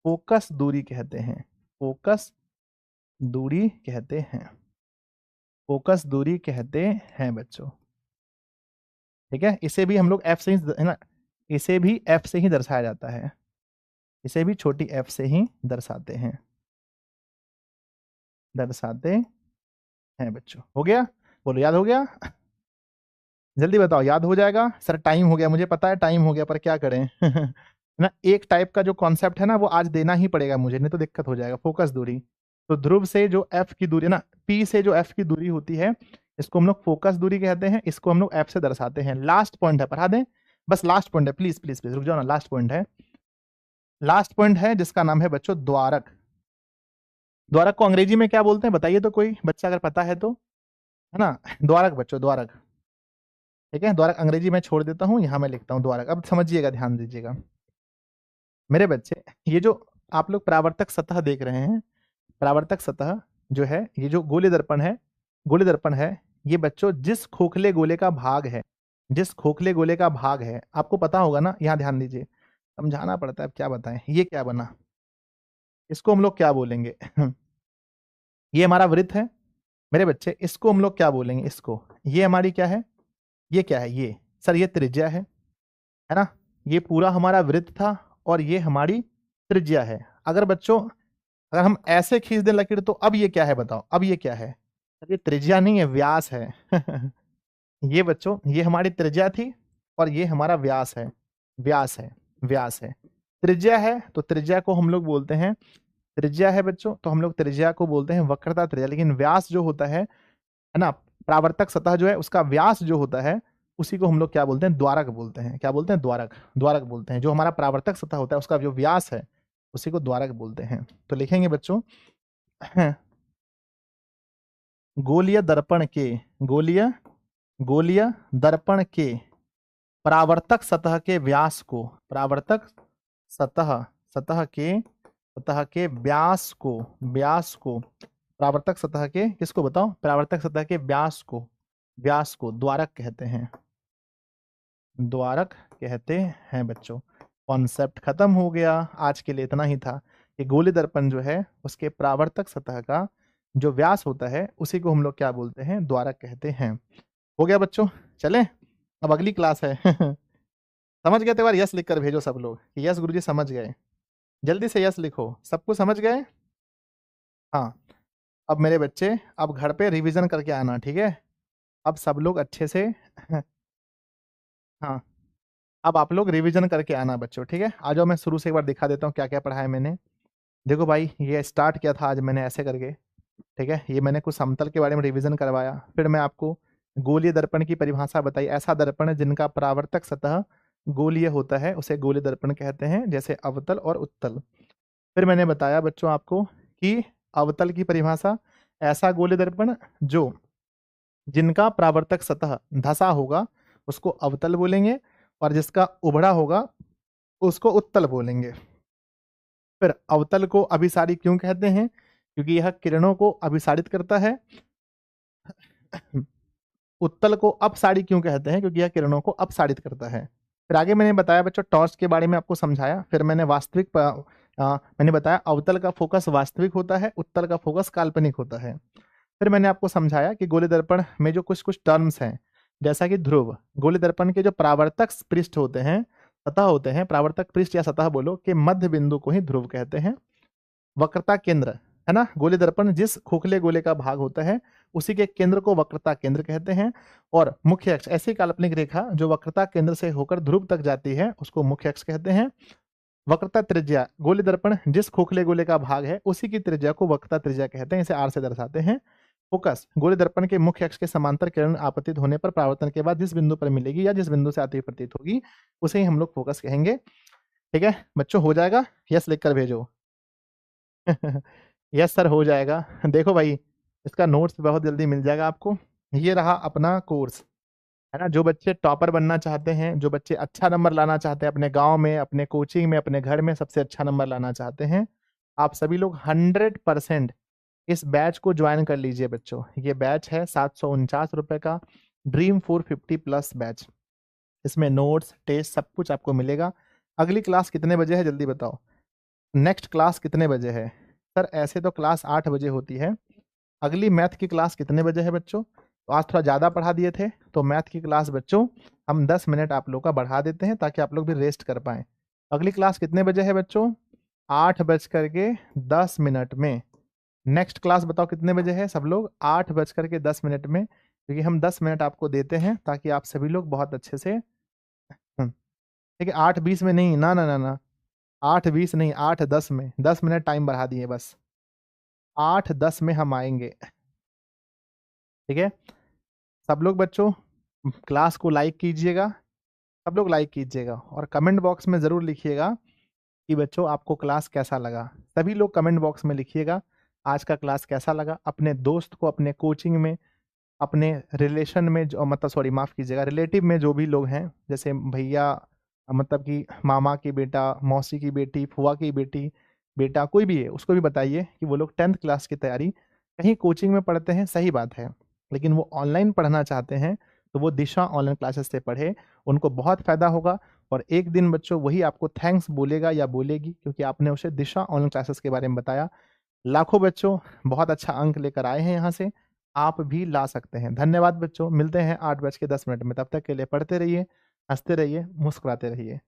फोकस दूरी कहते हैं, फोकस दूरी कहते हैं, फोकस दूरी कहते हैं बच्चों। ठीक है, इसे भी हम लोग F से ही, है ना, इसे भी F से ही दर्शाया जाता है, इसे भी छोटी f से ही दर्शाते हैं, दर्शाते हैं बच्चों। हो गया? बोलो याद हो गया? जल्दी बताओ याद हो जाएगा? सर टाइम हो गया, मुझे पता है टाइम हो गया, पर क्या करें ना, एक टाइप का जो कॉन्सेप्ट है ना वो आज देना ही पड़ेगा मुझे, नहीं तो दिक्कत हो जाएगा। फोकस दूरी, तो ध्रुव से जो f की दूरी ना, P से जो f की दूरी होती है इसको हम लोग फोकस दूरी कहते हैं, इसको हम लोग f से दर्शाते हैं। लास्ट पॉइंट है, पढ़ा दें? बस लास्ट पॉइंट है, प्लीज प्लीज प्लीज रुक जाओ ना, लास्ट पॉइंट है, लास्ट पॉइंट है जिसका नाम है बच्चों द्वारक। द्वारक को अंग्रेजी में क्या बोलते हैं बताइए तो, कोई बच्चा अगर पता है तो, है ना। द्वारक बच्चों, द्वारक। ठीक है, द्वारक अंग्रेजी में छोड़ देता हूं, यहां मैं लिखता हूं द्वारक। अब समझिएगा, ध्यान दीजिएगा मेरे बच्चे, ये जो आप लोग परावर्तक सतह देख रहे हैं, परावर्तक सतह जो है, ये जो गोलीय दर्पण है, गोलीय दर्पण है, ये बच्चों जिस खोखले गोले का भाग है, जिस खोखले गोले का भाग है, आपको पता होगा ना, यहाँ ध्यान दीजिए, समझाना पड़ता है, अब क्या बताएं। ये क्या बना, इसको हम लोग क्या बोलेंगे ये हमारा वृत्त है मेरे बच्चे, इसको हम लोग क्या बोलेंगे, इसको, ये हमारी क्या है, ये क्या है, ये सर ये त्रिज्या है ना। ये पूरा हमारा वृत्त था और ये हमारी त्रिज्या है। अगर बच्चों अगर हम ऐसे खींच दें लकीर तो अब ये क्या है बताओ, अब ये क्या है? ये त्रिज्या नहीं है, व्यास है ये बच्चों ये हमारी त्रिज्या थी और ये हमारा व्यास है, व्यास है, व्यास है। त्रिज्या है तो त्रिज्या को हम लोग बोलते हैं, त्रिज्या है बच्चों तो हम लोग त्रिज्या को बोलते हैं वक्रता त्रिज्या। लेकिन व्यास जो होता है ना, परावर्तक सतह जो है उसका व्यास जो होता है उसी को हम लोग क्या बोलते हैं, द्वारक बोलते हैं। क्या बोलते हैं? द्वारक, द्वारक बोलते हैं। जो हमारा परावर्तक सतह होता है उसका जो व्यास है उसी को द्वारक बोलते हैं। तो लिखेंगे बच्चों गोलीय दर्पण के, गोलीय गोलीय दर्पण के परावर्तक सतह के व्यास को, परावर्तक सतह सतह के व्यास को, व्यास को, परावर्तक सतह के किसको बताओ, परावर्तक सतह के व्यास को, व्यास को द्वारक कहते हैं, द्वारक कहते हैं बच्चों। कॉन्सेप्ट खत्म हो गया, आज के लिए इतना ही था कि गोलीय दर्पण जो है उसके परावर्तक सतह का जो व्यास होता है उसी को हम लोग क्या बोलते हैं, द्वारक कहते हैं। हो गया बच्चों? चलें, अब अगली क्लास है समझ गए तो एक बार यस लिख कर भेजो सब लोग कि यस गुरुजी समझ गए। जल्दी से यस लिखो। सब कुछ समझ गए? हाँ। अब मेरे बच्चे, अब घर पे रिवीजन करके आना, ठीक है? अब सब लोग अच्छे से हाँ, अब आप लोग रिवीजन करके आना बच्चों, ठीक है? आ जाओ, मैं शुरू से एक बार दिखा देता हूँ क्या-क्या पढ़ाया मैंने। देखो भाई, ये स्टार्ट किया था आज मैंने ऐसे करके, ठीक है? ये मैंने कुछ समतल के बारे में रिवीजन करवाया। फिर मैं आपको गोलीय दर्पण की परिभाषा बताई। ऐसा दर्पण जिनका परावर्तक सतह गोलीय होता है, उसे गोलीय दर्पण कहते हैं, जैसे अवतल और उत्तल। फिर मैंने बताया बच्चों आपको कि अवतल की परिभाषा, ऐसा गोलीय दर्पण जो जिनका परावर्तक सतह धंसा होगा, उसको अवतल बोलेंगे, और जिसका उभड़ा होगा, उसको उत्तल बोलेंगे। फिर अवतल को अभिसारी क्यों कहते हैं? क्योंकि यह किरणों को अभिसारित करता है। उत्तल को अपसारी क्यों कहते हैं? क्योंकि यह किरणों को अपसारित करता है। फिर आगे मैंने बताया बच्चों, टॉर्च के बारे में आपको समझाया। फिर मैंने मैंने बताया अवतल का फोकस वास्तविक होता है, उत्तल का फोकस काल्पनिक होता है। फिर मैंने आपको समझाया कि गोलीय दर्पण में जो कुछ कुछ टर्म्स हैं, जैसा कि ध्रुव, गोलीय दर्पण के जो परावर्तक पृष्ठ होते हैं, सतह होते हैं, परावर्तक पृष्ठ या सतह बोलो, के मध्य बिंदु को ही ध्रुव कहते हैं। वक्रता केंद्र, है ना? गोलीय दर्पण जिस खोखले गोले का भाग होता है, उसी के केंद्र को वक्रता केंद्र कहते हैं। और मुख्य अक्ष, ऐसी काल्पनिक रेखा जो वक्रता केंद्र से होकर ध्रुव तक जाती है, उसको मुख्य अक्ष कहते हैं। वक्रता त्रिज्या, गोलीय दर्पण जिस खोखले गोले का भाग है, उसी की त्रिज्या को वक्रता त्रिज्या कहते हैं। इसे आर से दर्शाते हैं। फोकस, गोलीय दर्पण के मुख्य अक्ष के समांतर किरण आपतित होने पर परावर्तन के बाद जिस बिंदु पर मिलेगी या जिस बिंदु से आती हुई प्रतीत होगी, उसे ही हम लोग फोकस कहेंगे। ठीक है बच्चों, हो जाएगा? यस लिखकर भेजो। यस सर, हो जाएगा। देखो भाई, इसका नोट्स बहुत जल्दी मिल जाएगा आपको। ये रहा अपना कोर्स, है ना? जो बच्चे टॉपर बनना चाहते हैं, जो बच्चे अच्छा नंबर लाना चाहते हैं, अपने गांव में, अपने कोचिंग में, अपने घर में सबसे अच्छा नंबर लाना चाहते हैं, आप सभी लोग 100% इस बैच को ज्वाइन कर लीजिए बच्चों। ये बैच है 749 रुपए का, ड्रीम 450 प्लस बैच। इसमें नोट्स, टेस्ट सब कुछ आपको मिलेगा। अगली क्लास कितने बजे है जल्दी बताओ? नेक्स्ट क्लास कितने बजे है? सर ऐसे तो क्लास 8 बजे होती है। अगली मैथ की क्लास कितने बजे है बच्चों? तो आज थोड़ा ज़्यादा पढ़ा दिए थे, तो मैथ की क्लास बच्चों हम 10 मिनट आप लोग का बढ़ा देते हैं, ताकि आप लोग भी रेस्ट कर पाएँ। अगली क्लास कितने बजे है बच्चों? 8:10 में। नेक्स्ट क्लास बताओ कितने बजे है सब लोग? 8:10 में, क्योंकि हम 10 मिनट आपको देते हैं, ताकि आप सभी लोग बहुत अच्छे से ठीक है, 8:20 में नहीं, ना, ना, ना, ना, 8:20 नहीं, 8:10 में, 10 मिनट टाइम बढ़ा दिए बस। 8:10 में हम आएँगे, ठीक है? सब लोग बच्चों क्लास को लाइक कीजिएगा, सब लोग लाइक कीजिएगा, और कमेंट बॉक्स में ज़रूर लिखिएगा कि बच्चों आपको क्लास कैसा लगा। सभी लोग कमेंट बॉक्स में लिखिएगा, आज का क्लास कैसा लगा। अपने दोस्त को, अपने कोचिंग में, अपने रिलेशन में, जो मतलब सॉरी माफ़ कीजिएगा, रिलेटिव में जो भी लोग हैं, जैसे भैया, मतलब कि मामा की बेटा, मौसी की बेटी, फूआ की बेटी, बेटा कोई भी है, उसको भी बताइए कि वो लोग 10th क्लास की तैयारी कहीं कोचिंग में पढ़ते हैं, सही बात है, लेकिन वो ऑनलाइन पढ़ना चाहते हैं, तो वो दिशा ऑनलाइन क्लासेस से पढ़े, उनको बहुत फ़ायदा होगा। और एक दिन बच्चों वही आपको थैंक्स बोलेगा या बोलेगी, क्योंकि आपने उसे दिशा ऑनलाइन क्लासेस के बारे में बताया। लाखों बच्चों बहुत अच्छा अंक लेकर आए हैं यहाँ से, आप भी ला सकते हैं। धन्यवाद बच्चों, मिलते हैं 8:10 में। तब तक के लिए पढ़ते रहिए, हँसते रहिए, मुस्कुराते रहिए।